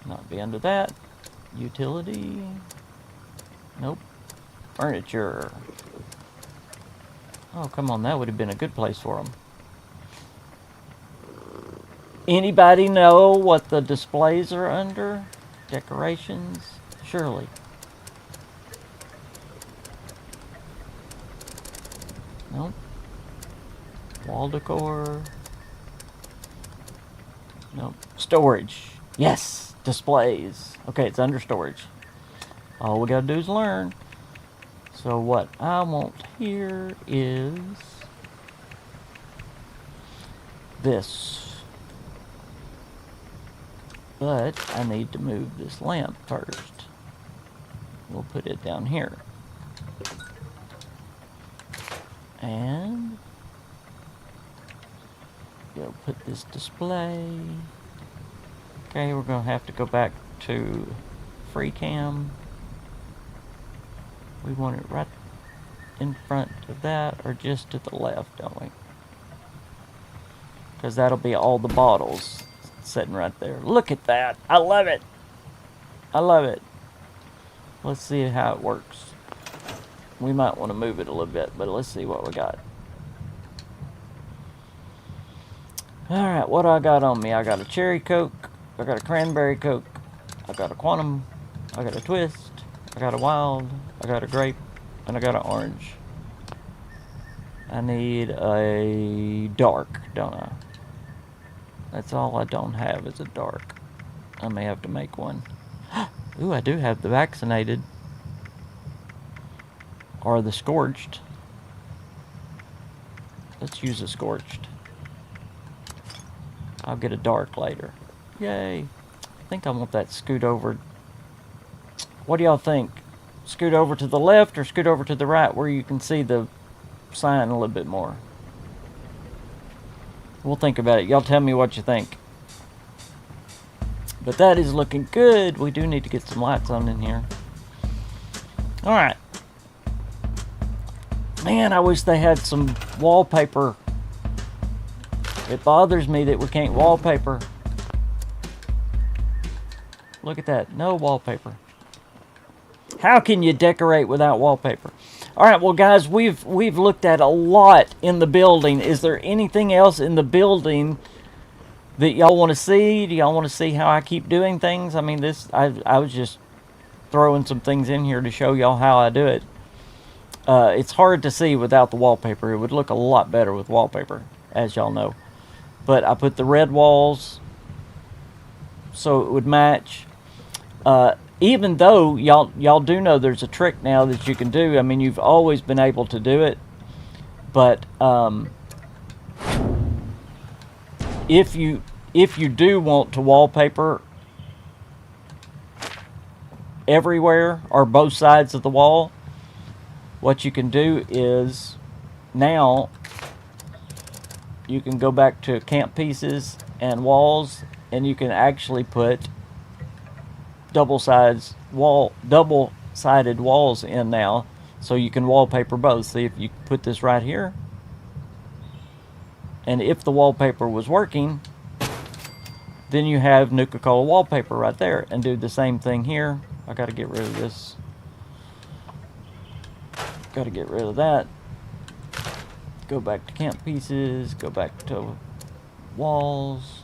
Not be under that. Utility. Nope. Furniture. Oh, come on. That would have been a good place for them. Anybody know what the displays are under? Decorations? Surely. Nope. Wall decor. Nope. Storage. Yes. Displays. Okay, it's under storage. All we gotta do is learn. So what I want here is this. But I need to move this lamp first. We'll put it down here. And go put this display. Okay, we're going to have to go back to free cam. We want it right in front of that, or just to the left, don't we? Because that'll be all the bottles sitting right there. Look at that. I love it. I love it. Let's see how it works. We might want to move it a little bit, but let's see what we got. Alright, what do I got on me? I got a cherry Coke. I got a cranberry Coke. I got a quantum. I got a twist. I got a wild. I got a grape. And I got an orange. I need a dark, don't I? That's all I don't have is a dark. I may have to make one. Ooh, I do have the vaccinated. Or the scorched. Let's use a scorched. I'll get a dark later. Yay. I think I want that scoot over. What do y'all think? Scoot over to the left or scoot over to the right where you can see the sign a little bit more? We'll think about it. Y'all tell me what you think. But that is looking good. We do need to get some lights on in here. Alright. Man, I wish they had some wallpaper. It bothers me that we can't wallpaper. Look at that. No wallpaper. How can you decorate without wallpaper? Alright, well guys, we've looked at a lot in the building. Is there anything else in the building that y'all want to see? Do y'all want to see how I keep doing things? I mean, I was just throwing some things in here to show y'all how I do it. It's hard to see without the wallpaper. It would look a lot better with wallpaper, as y'all know. But I put the red walls so it would match. Even though y'all do know there's a trick now that you can do. I mean, you've always been able to do it, but if you do want to wallpaper everywhere or both sides of the wall, what you can do is now you can go back to camp pieces and walls, and you can actually put double-sided walls in now, so you can wallpaper both. See, if you put this right here, and if the wallpaper was working, then you have Nuka-Cola wallpaper right there, and do the same thing here. I gotta get rid of this. Gotta get rid of that. Go back to camp pieces, go back to walls.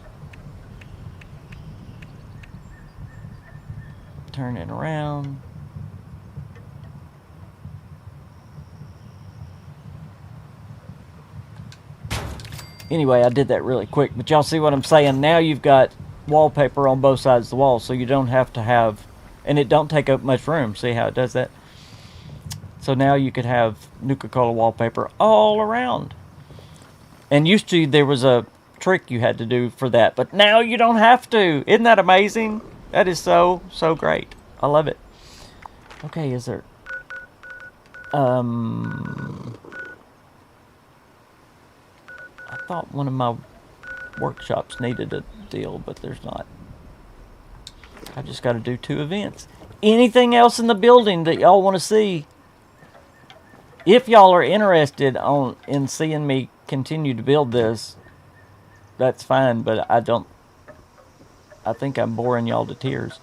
Turn it around. Anyway, I did that really quick, but y'all see what I'm saying? Now you've got wallpaper on both sides of the wall, so you don't have to have, and it don't take up much room. See how it does that? So now you could have Nuka-Cola wallpaper all around. And used to, there was a trick you had to do for that, but now you don't have to. Isn't that amazing? That is so great. I love it. Okay, is there... I thought one of my workshops needed a deal, but there's not. I just got to do 2 events. Anything else in the building that y'all want to see? If y'all are interested in seeing me continue to build this, that's fine, but I think I'm boring y'all to tears.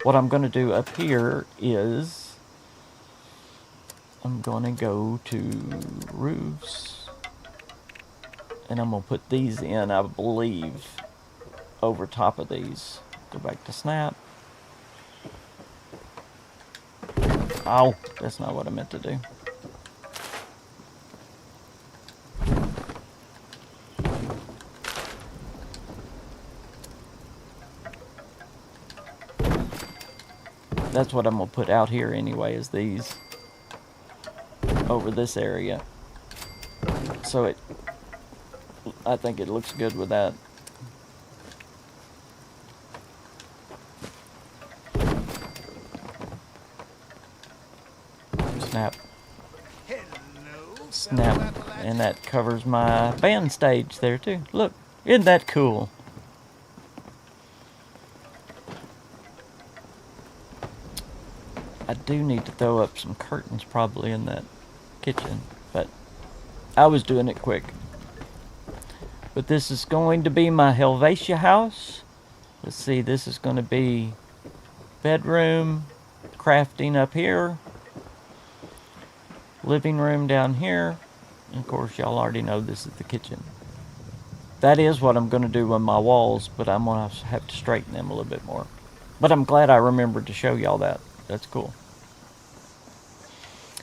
What I'm going to do up here is I'm going to go to roofs, and I'm going to put these in, I believe, over top of these. Go back to snap. Oh, that's not what I meant to do. That's what I'm going to put out here anyway, is these over this area. So I think it looks good with that. Snap. Snap. And that covers my band stage there too. Look, isn't that cool? I do need to throw up some curtains probably in that kitchen, but I was doing it quick. But this is going to be my Helvetia house. Let's see, this is going to be bedroom, crafting up here, living room down here, and of course y'all already know this is the kitchen. That is what I'm going to do on my walls, but I'm going to have to straighten them a little bit more. But I'm glad I remembered to show y'all that. That's cool.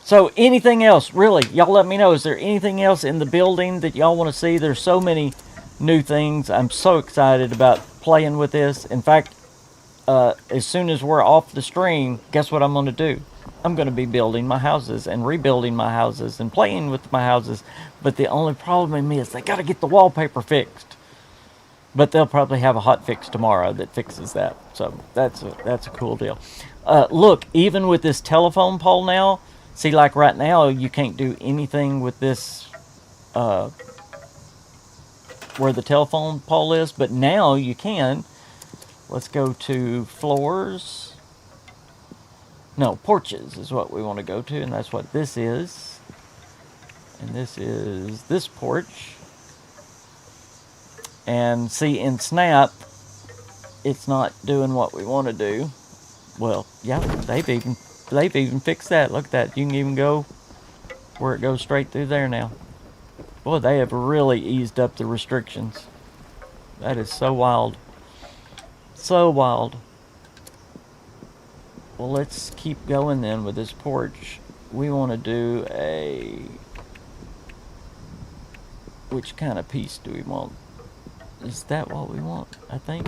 So anything else, really, y'all let me know. Is there anything else in the building that y'all want to see? There's so many new things. I'm so excited about playing with this. In fact, as soon as we're off the stream, guess what I'm going to do? I'm going to be building my houses and rebuilding my houses and playing with my houses. But the only problem in me is they got to get the wallpaper fixed. But they'll probably have a hot fix tomorrow that fixes that. So that's a cool deal. Look, even with this telephone pole now, see, like right now, you can't do anything with this where the telephone pole is. But now you can. Let's go to floors. No, porches is what we want to go to, and that's what this is. And this is this porch. And see, in Snap, it's not doing what we want to do. Well, yeah, they've even fixed that. Look at that. You can even go where it goes straight through there now. Boy, they have really eased up the restrictions. That is so wild. So wild. Well, let's keep going then with this porch. We want to do a... Which kind of piece do we want? Is that what we want? I think.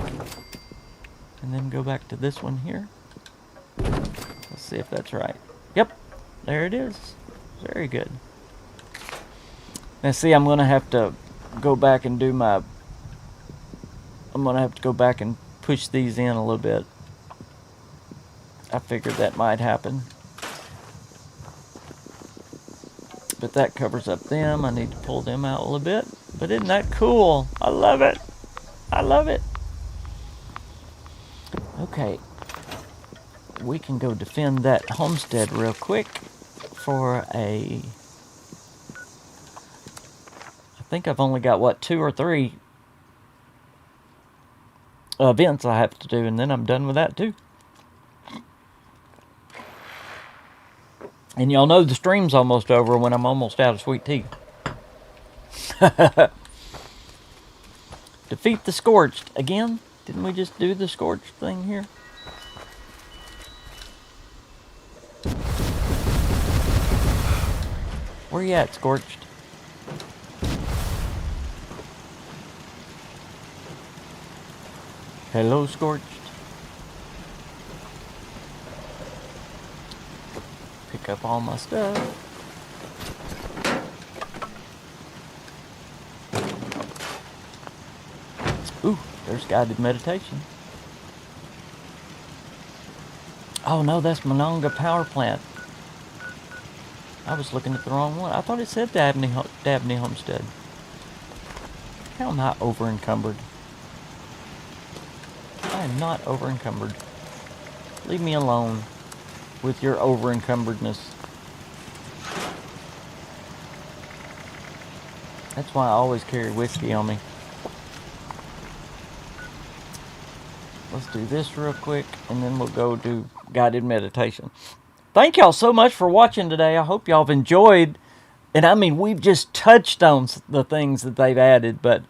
And then go back to this one here. Let's see if that's right. Yep. There it is. Very good. Now see, I'm going to have to go back and do my... I'm going to have to go back and push these in a little bit. I figured that might happen. But that covers up them. I need to pull them out a little bit. But isn't that cool? I love it. I love it. Okay. We can go defend that homestead real quick for a... I think I've only got, what, 2 or 3 events I have to do, and then I'm done with that too. And y'all know the stream's almost over when I'm almost out of sweet tea. Defeat the Scorched. Again? Didn't we just do the Scorched thing here? Where you at, Scorched? Hello, Scorched. Pick up all my stuff. Ooh, there's guided meditation. Oh no, that's Monongah Power Plant. I was looking at the wrong one. I thought it said Dabney Homestead. How am I over encumbered? I am not over encumbered. Leave me alone with your over encumberdness. That's why I always carry whiskey on me. Let's do this real quick, and then we'll go do guided meditation. Thank y'all so much for watching today. I hope y'all have enjoyed. And I mean, we've just touched on the things that they've added, but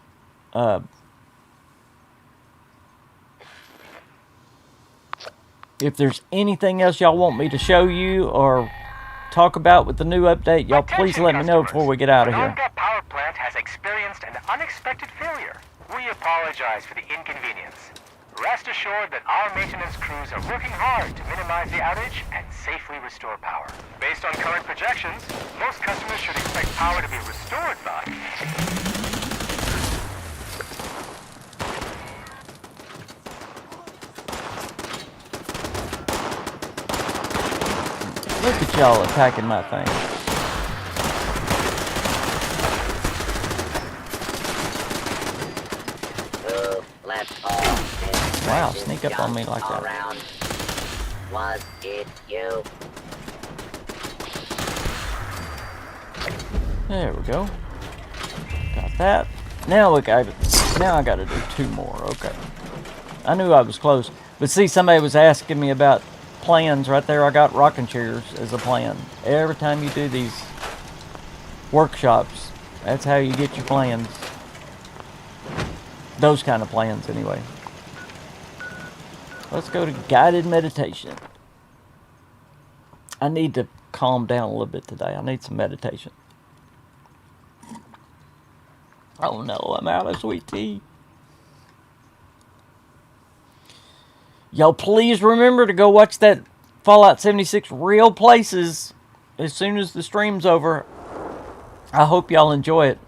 if there's anything else y'all want me to show you or talk about with the new update, y'all please let me know before we get out of here. Monongah Power Plant has experienced an unexpected failure. We apologize for the inconvenience. Rest assured that our maintenance crews are working hard to minimize the outage and safely restore power. Based on current projections, most customers should expect power to be restored by... Look at y'all attacking my thing. Move, let's all Wow, sneak up on me like that. Around. Was it you? There we go. Got that. Now I gotta do 2 more. Okay. I knew I was close. But see, somebody was asking me about plans right there. I got rocking chairs as a plan. Every time you do these workshops, that's how you get your plans. Those kind of plans, anyway. Let's go to guided meditation. I need to calm down a little bit today. I need some meditation. Oh no, I'm out of sweet tea. Y'all please remember to go watch that Fallout 76 Real Places as soon as the stream's over. I hope y'all enjoy it.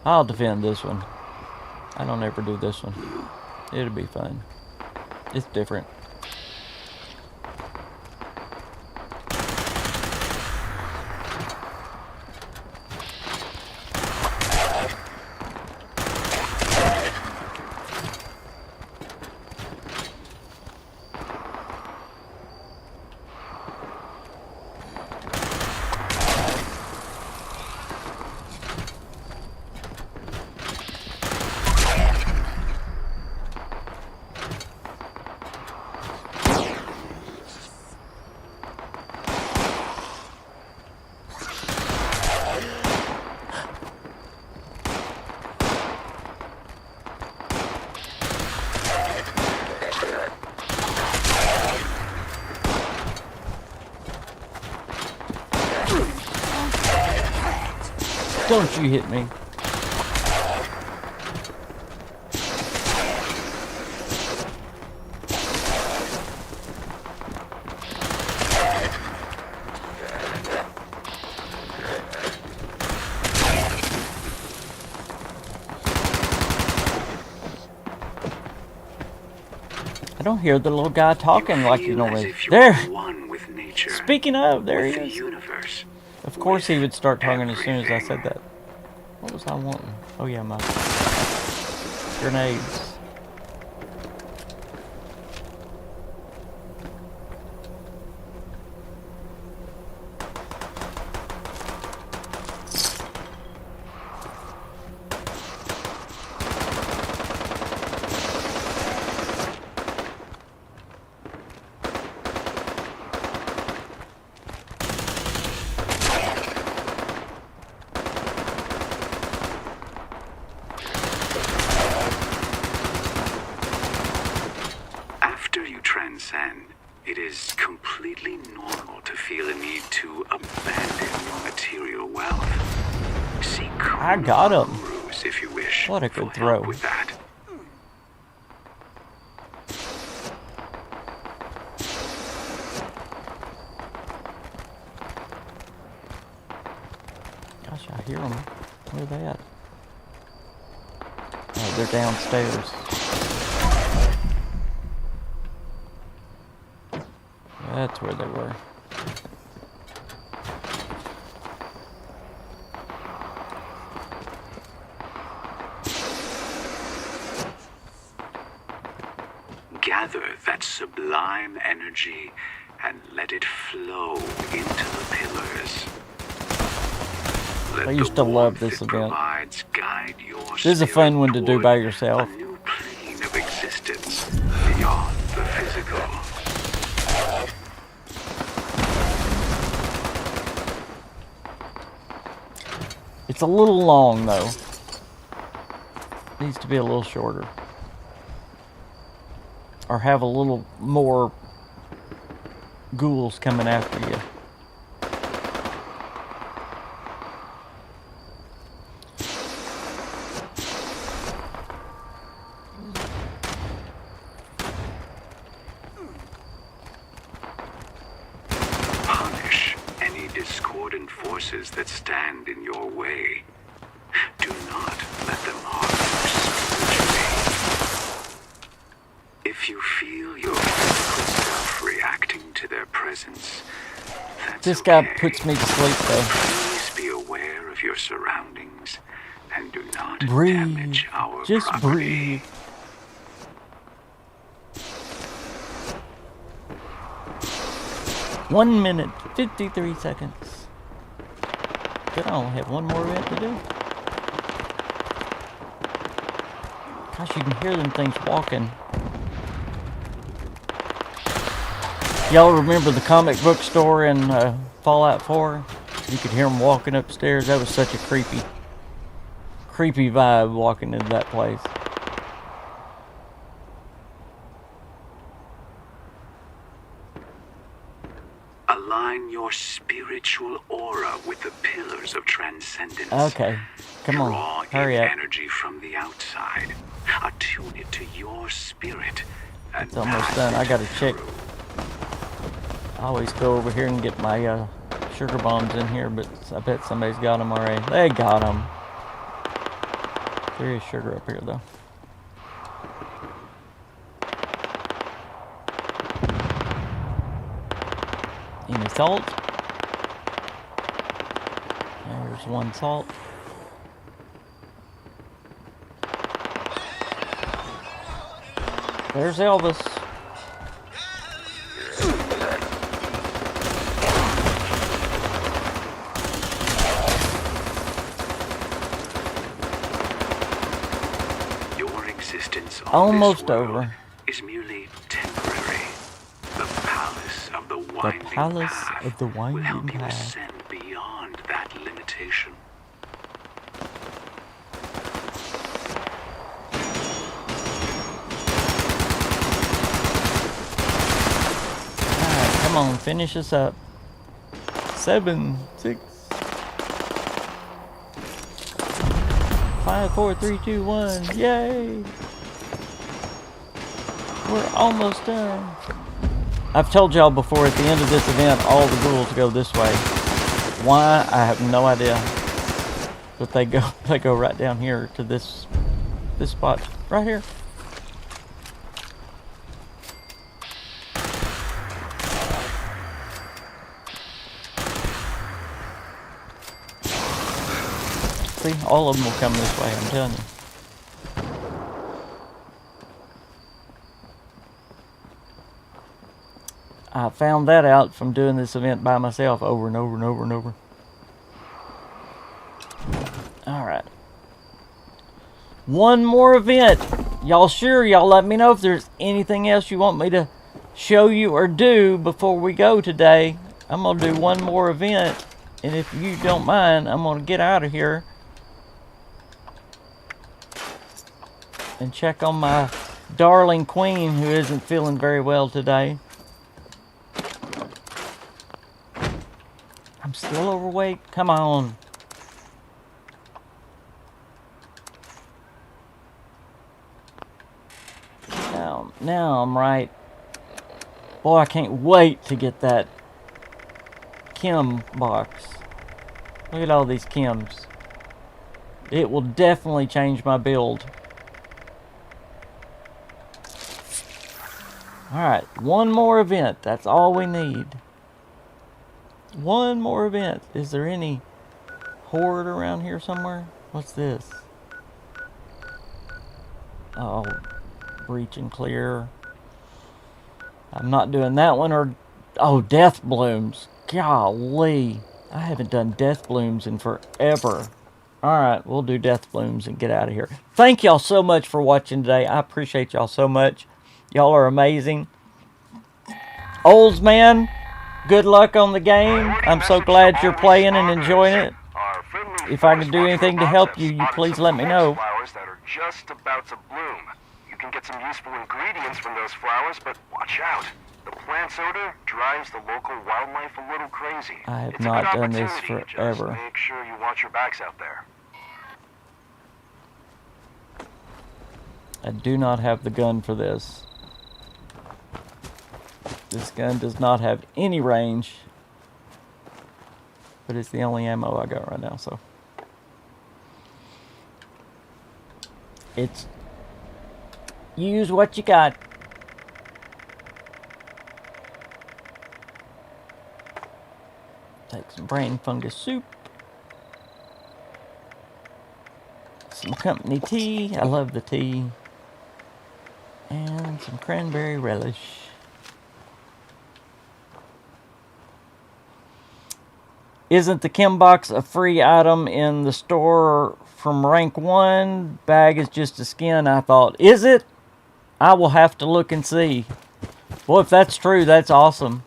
I'll defend this one. I don't ever do this one. It'll be fun. It's different. Don't you hit me. I don't hear the little guy talking like you normally. There. Speaking of, there he is. Of course he would start talking as soon as I said that. What was I wanting? Oh yeah, my grenades. It is completely normal to feel a need to abandon your material wealth. Seek I got him. gurus if you wish. What a good for throw. help with that. Gosh, I hear them. Where are they at? Oh, they're downstairs. That's where they were. Gather that sublime energy and let it flow into the pillars. Let I used the to love warmth this it event. provides guide your This is a fun one to do spirit by toward yourself. A new plane of existence beyond the physical. It's a little long, though. Needs to be a little shorter. Or have a little more ghouls coming after you. Punish any discordant forces that stand in your way. Do not let them harm you spiritually. If you feel your physical self reacting to their presence, that's This guy okay. puts me to sleep, though. Please be aware of your surroundings and do not Breathe. damage our Just property. breathe. One minute, 53 seconds. Good, I only have one more event to do. Gosh, you can hear them things walking. Y'all remember the comic book store in Fallout 4? You could hear them walking upstairs. That was such a creepy vibe walking into that place. Align your spiritual aura with the pillars of transcendence. Okay, come on, Draw hurry in up. energy from the outside. Attune it to your spirit. And It's almost pass done. I it gotta check. through. I always go over here and get my sugar bombs in here, but I bet somebody's got them already. They got them. There is sugar up here, though. Any salt? There's one salt. There's Elvis. Your existence on Almost this world over. is merely temporary. The palace of the winding palace path of the will winding help you path. ascend beyond that limitation. Alright, come on, finish us up. 7, 6, 5, 4, 3, 2, 1. Yay! We're almost done. I've told y'all before, at the end of this event, all the ghouls go this way. Why? I have no idea. But they go right down here to this spot right here. See, all of them will come this way, I'm telling you. I found that out from doing this event by myself over and over and over and over. Alright. One more event. Y'all sure? Y'all let me know if there's anything else you want me to show you or do before we go today. I'm going to do one more event. And if you don't mind, I'm going to get out of here and check on my darling queen who isn't feeling very well today. I'm still overweight. Come on. Now I'm right. Boy, I can't wait to get that chem box. Look at all these chems. It will definitely change my build. Alright, one more event. That's all we need. One more event. Is there any horde around here somewhere? What's this? Oh, breach and clear. I'm not doing that one. Or, oh, death blooms. Golly. I haven't done death blooms in forever. Alright, we'll do death blooms and get out of here. Thank y'all so much for watching today. I appreciate y'all so much. Y'all are amazing. Olds man, good luck on the game. I'm so glad you're playing and enjoying it. if I can do anything to help you, you please let me know. Flowers that are just about to bloom. You can get some useful ingredients from those flowers, but watch out. The plant's odor drives the local wildlife a little crazy. I have It's not a good done this opportunity. forever. Just make sure you watch your backs out there. I do not have the gun for this. This gun does not have any range. But it's the only ammo I got right now, so. It's use what you got. Take some brain fungus soup. Some company tea. I love the tea. And some cranberry relish. Isn't the chem box a free item in the store from rank 1? Bag is just a skin, I thought. Is it? I will have to look and see. Well, if that's true, that's awesome.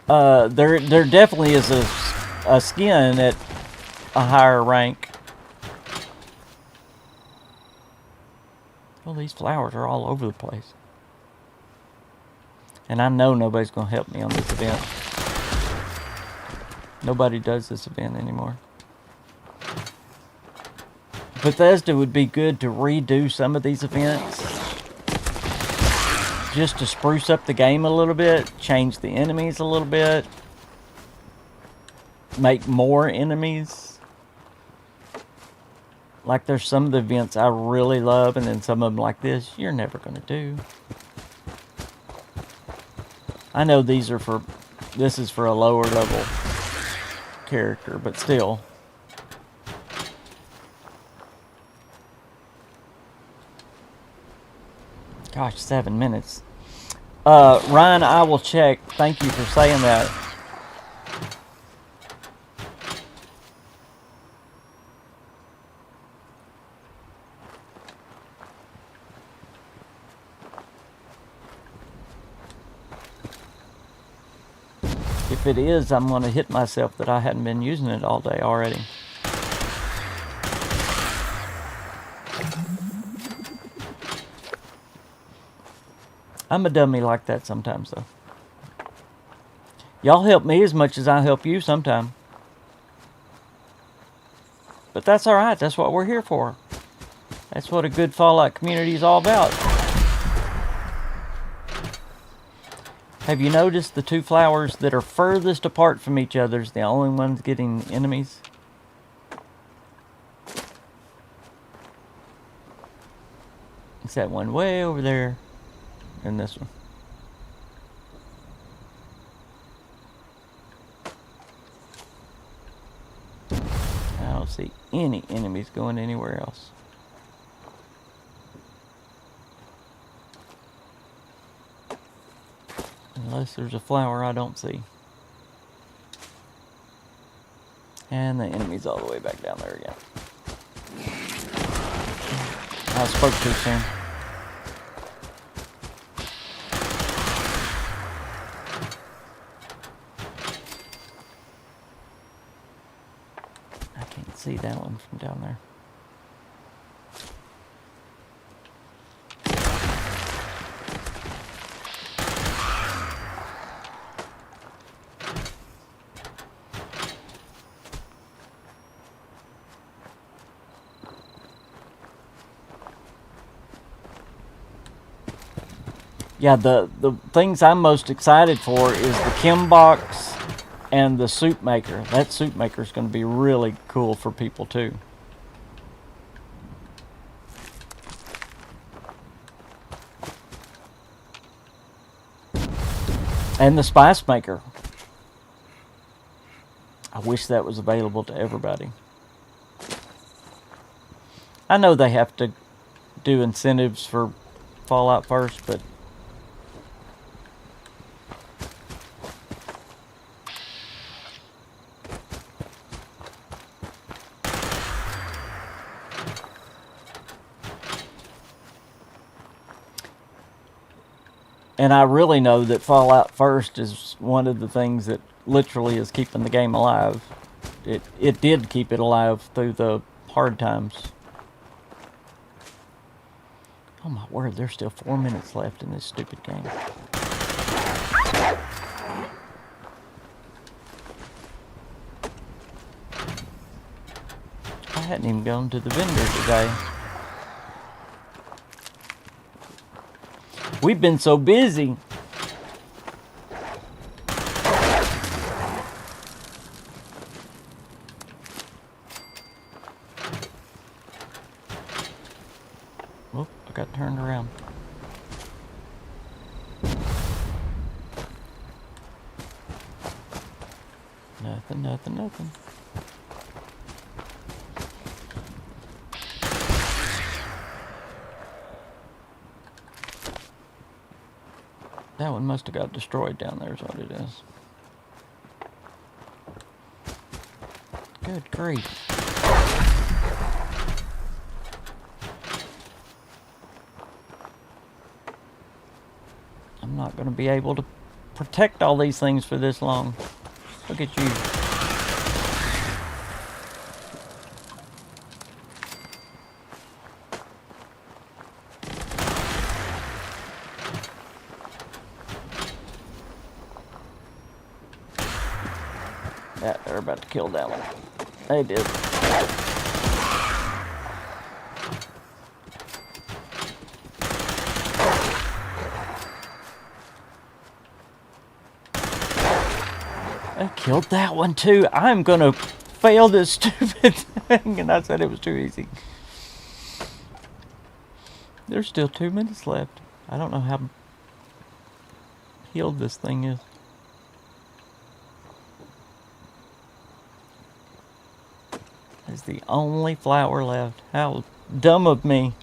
There definitely is a skin at a higher rank. Well, these flowers are all over the place. And I know nobody's going to help me on this event. Nobody does this event anymore. Bethesda would be good to redo some of these events. Just to spruce up the game a little bit. Change the enemies a little bit. Make more enemies. Like there's some of the events I really love, and then some of them like this, you're never going to do. I know these are for, this is for a lower level character, but still. Gosh, 7 minutes. Ryan, I will check. Thank you for saying that. If it is, I'm going to hit myself that I hadn't been using it all day already. I'm a dummy like that sometimes, though. Y'all help me as much as I help you sometime. But that's alright. That's what we're here for. That's what a good Fallout community is all about. Have you noticed the two flowers that are furthest apart from each other is the only ones getting enemies? It's that one way over there and this one. I don't see any enemies going anywhere else. Unless there's a flower I don't see. And the enemy's all the way back down there again. I spoke too soon. I can't see that one from down there. Yeah, the things I'm most excited for is the chem box and the soup maker. That soup maker is going to be really cool for people too. And the spice maker. I wish that was available to everybody. I know they have to do incentives for Fallout first, but and I really know that Fallout First is one of the things that literally is keeping the game alive. it did keep it alive through the hard times. Oh my word, there's still 4 minutes left in this stupid game. I hadn't even gone to the vendor today. We've been so busy. Whoop, I got turned around. Nothing, nothing, nothing. That one must have got destroyed down there is what it is. Good grief. I'm not going to be able to protect all these things for this long. Look at you. Yeah, they're about to kill that one. They did. I killed that one too. I'm gonna fail this stupid thing, and I said it was too easy. There's still 2 minutes left. I don't know how healed this thing is. It's the only flower left. How dumb of me.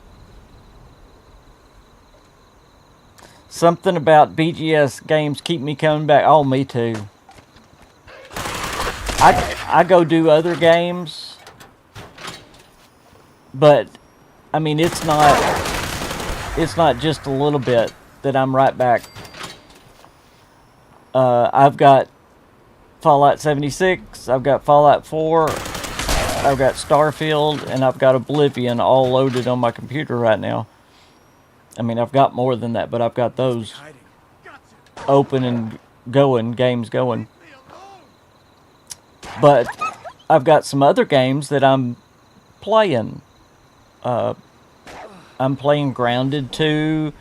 Something about BGS games keep me coming back. Oh, me too. I go do other games, but I mean it's not just a little bit that I'm right back. I've got Fallout 76, I've got Fallout 4, I've got Starfield, and I've got Oblivion all loaded on my computer right now. I mean, I've got more than that, but I've got those open and going, games going. But I've got some other games that I'm playing. I'm playing Grounded 2.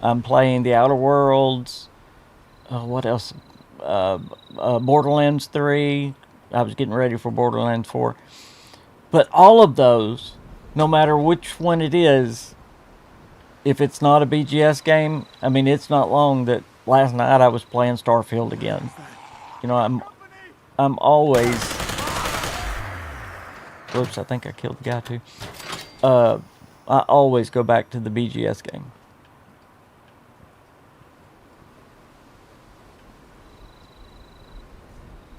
I'm playing The Outer Worlds. What else? Borderlands 3. I was getting ready for Borderlands 4. But all of those, no matter which one it is, if it's not a BGS game, I mean, it's not long that last night I was playing Starfield again. You know, I'm always... Whoops, I think I killed the guy too. I always go back to the BGS game.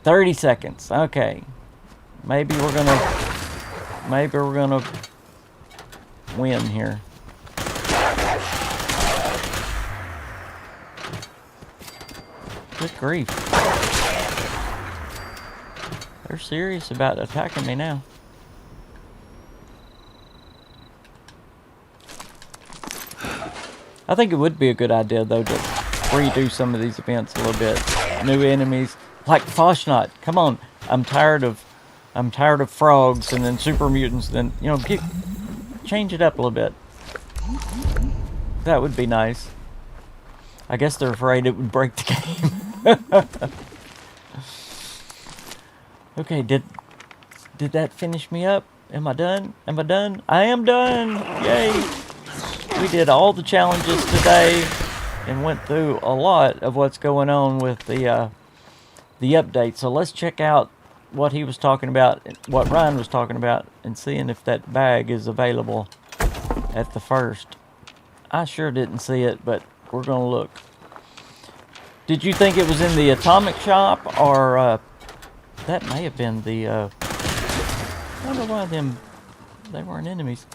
"30 seconds. Okay. Maybe we're gonna win here. Good grief. They're serious about attacking me now. I think it would be a good idea, though, to redo some of these events a little bit. New enemies, like Foshnot. Come on, I'm tired of frogs and then super mutants. Then change it up a little bit. That would be nice. I guess they're afraid it would break the game. Okay, did that finish me up? Am I done? Am I done? I am done! Yay! We did all the challenges today and went through a lot of what's going on with the update. So let's check out what he was talking about, what Ryan was talking about, and seeing if that bag is available at the first. I sure didn't see it, but we're gonna look. Did you think it was in the Atomic Shop, or that may have been the I wonder why they weren't enemies.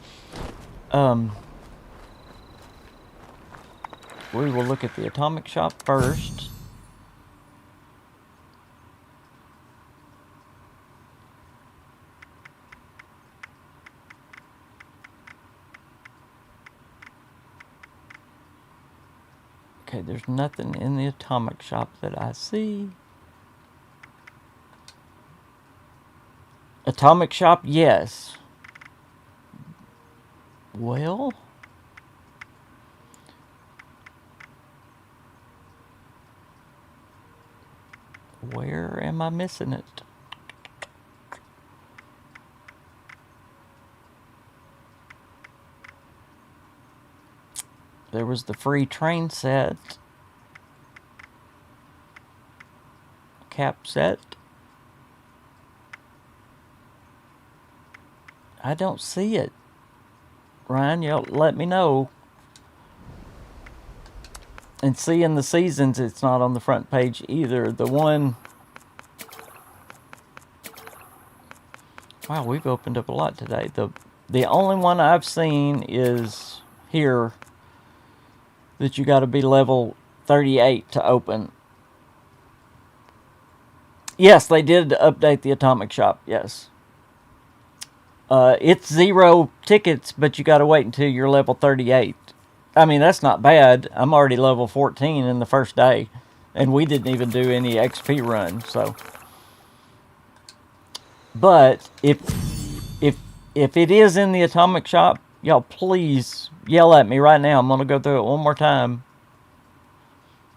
We will look at the Atomic Shop first. Okay, there's nothing in the atomic shop that I see. Atomic shop, yes. Well, where am I missing it? There was the free train set. Cap set. I don't see it. Ryan, you'll let me know. And see, in the seasons, it's not on the front page either. The one... Wow, we've opened up a lot today. The only one I've seen is here, that you got to be level 38 to open. Yes, they did update the atomic shop, yes. It's 0 tickets, but you got to wait until you're level 38. I mean, that's not bad. I'm already level 14 in the first day, and we didn't even do any XP run, so. But if it is in the atomic shop, y'all please yell at me right now. I'm going to go through it one more time.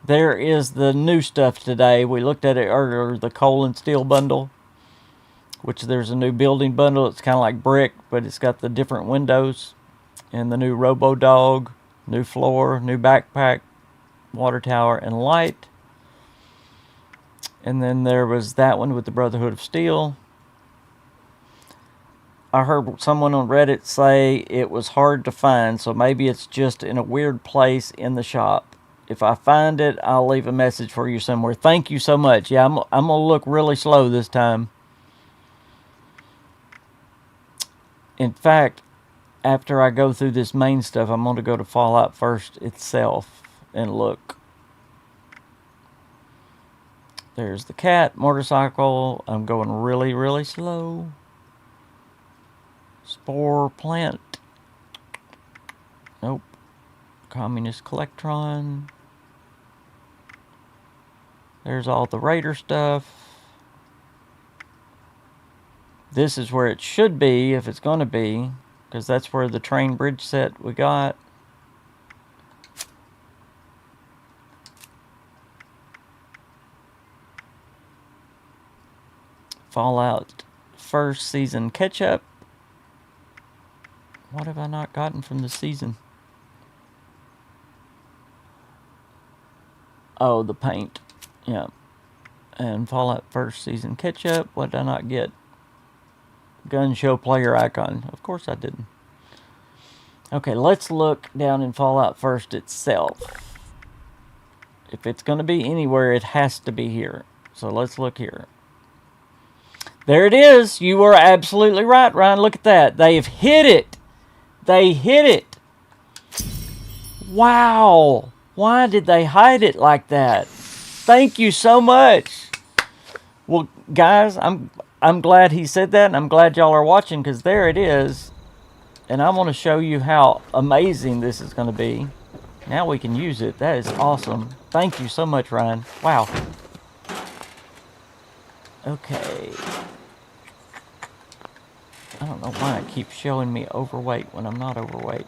There is the new stuff today. We looked at it earlier, the coal and steel bundle, which there's a new building bundle. It's kind of like brick, but it's got the different windows. And the new Robo Dog, new floor, new backpack, water tower, and light. And then there was that one with the Brotherhood of Steel. I heard someone on Reddit say it was hard to find, so maybe it's just in a weird place in the shop. If I find it, I'll leave a message for you somewhere. Thank you so much. Yeah, I'm going to look really slow this time. In fact, after I go through this main stuff, I'm going to go to Fallout First itself and look. There's the cat, motorcycle. I'm going really, really slow. Spore plant. Nope. Communist Collectron. There's all the Raider stuff. This is where it should be, if it's going to be, because that's where the train bridge set we got. Fallout First Season Catch-Up. What have I not gotten from the season? Oh, the paint. Yeah. And Fallout First Season Catch-Up. What did I not get? Gun show player icon. Of course I didn't. Okay, let's look down in Fallout First itself. If it's going to be anywhere, it has to be here. So let's look here. There it is. You were absolutely right, Ryan. Look at that. They've hit it. They hit it. Wow. Why did they hide it like that? Thank you so much. Well, guys, I'm glad he said that, and I'm glad y'all are watching, because there it is. And I want to show you how amazing this is going to be. Now we can use it. That is awesome. Thank you so much, Ryan. Wow. Okay. I don't know why it keeps showing me overweight when I'm not overweight.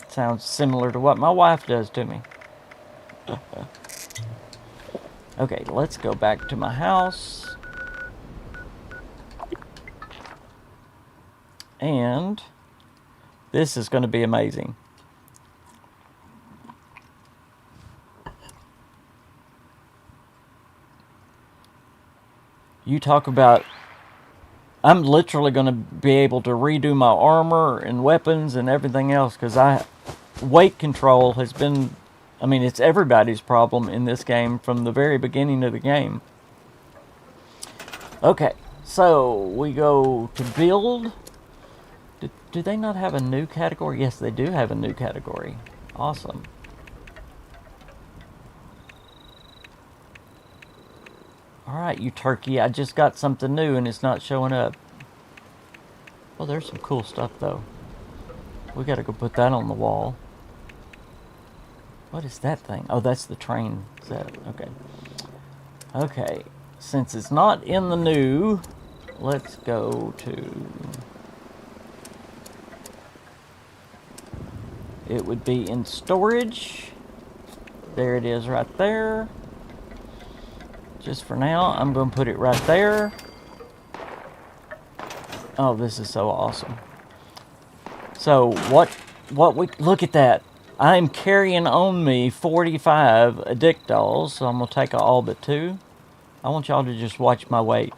Sounds similar to what my wife does to me. Okay, let's go back to my house. And this is going to be amazing. You talk about... I'm literally going to be able to redo my armor and weapons and everything else, because weight control has been... I mean, it's everybody's problem in this game from the very beginning of the game. Okay, so we go to build. Do they not have a new category? Yes, they do have a new category. Awesome. Alright, you turkey, I just got something new and it's not showing up. Well, there's some cool stuff though. We gotta go put that on the wall. What is that thing? Oh, that's the train set. Okay. Okay. Since it's not in the new, let's go to... It would be in storage. There it is right there. Just for now, I'm going to put it right there. Oh, this is so awesome. So, what we... Look at that. I'm carrying on me 45 addict dolls, so I'm going to take all but 2. I want y'all to just watch my weight.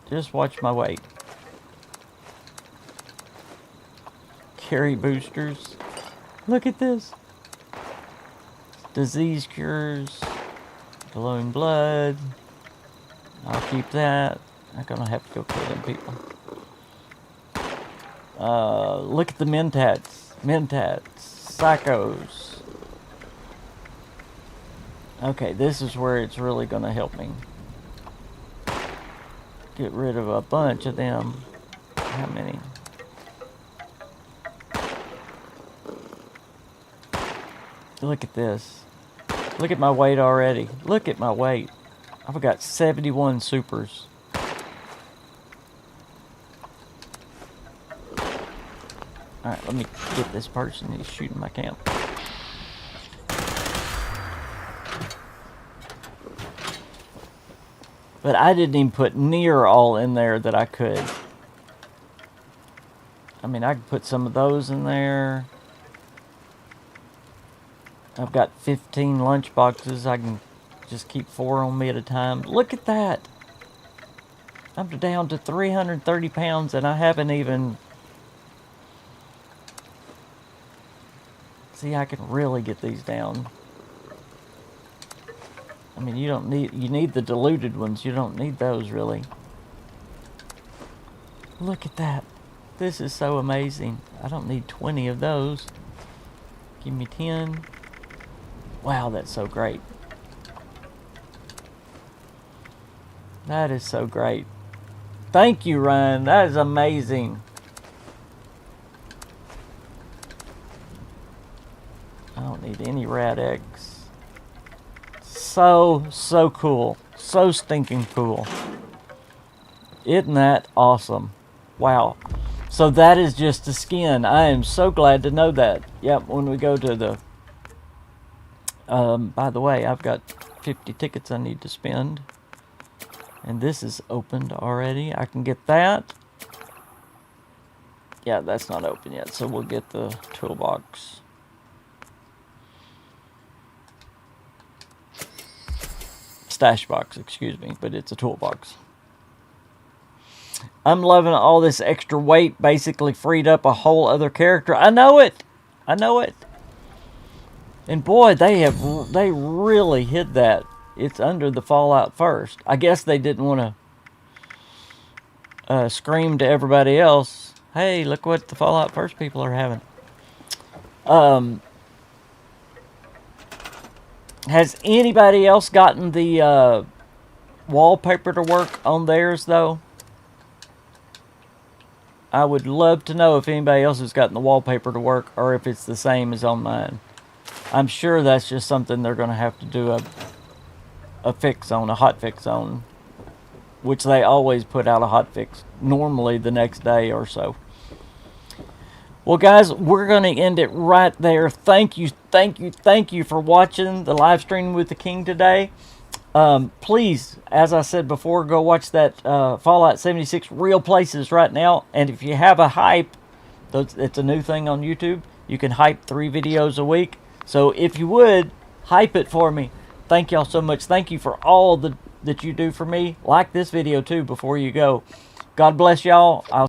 Just watch my weight. Carry boosters. Look at this. Disease cures. Glowing blood. I'll keep that. I'm going to have to go kill them people. Look at the mentats. Mentats. Psychos. Okay, this is where it's really going to help me. Get rid of a bunch of them. How many? Look at this. Look at my weight already. Look at my weight. I've got 71 supers. Alright, let me get this person. He's shooting my camp. But I didn't even put near all in there that I could. I mean, I could put some of those in there. I've got 15 lunch boxes. I can just keep 4 on me at a time. Look at that. I'm down to 330 pounds and I haven't even... See, I can really get these down. I mean, you need the diluted ones. You don't need those, really. Look at that. This is so amazing. I don't need 20 of those. Give me 10. Wow, that's so great. That is so great. Thank you, Ryan. That is amazing. I don't need any rat eggs. So cool. So stinking cool. Isn't that awesome? Wow. So that is just the skin. I am so glad to know that. Yep, when we go to the... by the way, I've got 50 tickets I need to spend. And this is opened already. I can get that. Yeah, that's not open yet, so we'll get the toolbox. Stash box, excuse me, but it's a toolbox. I'm loving all this extra weight. Basically freed up a whole other character. I know it. I know it. And boy, they really hid that. It's under the Fallout First. I guess they didn't want to scream to everybody else, hey, look what the Fallout First people are having. Has anybody else gotten the wallpaper to work on theirs, though? I would love to know if anybody else has gotten the wallpaper to work or if it's the same as on mine. I'm sure that's just something they're going to have to do a fix on, a hot fix on, which they always put out a hot fix normally the next day or so. Well, guys, we're going to end it right there. Thank you for watching the live stream with the King today. Please, as I said before, go watch that Fallout 76 Real Places right now. And if you have a hype, it's a new thing on YouTube. You can hype 3 videos a week. So if you would, hype it for me. Thank y'all so much. Thank you for all that you do for me. Like this video too before you go. God bless y'all.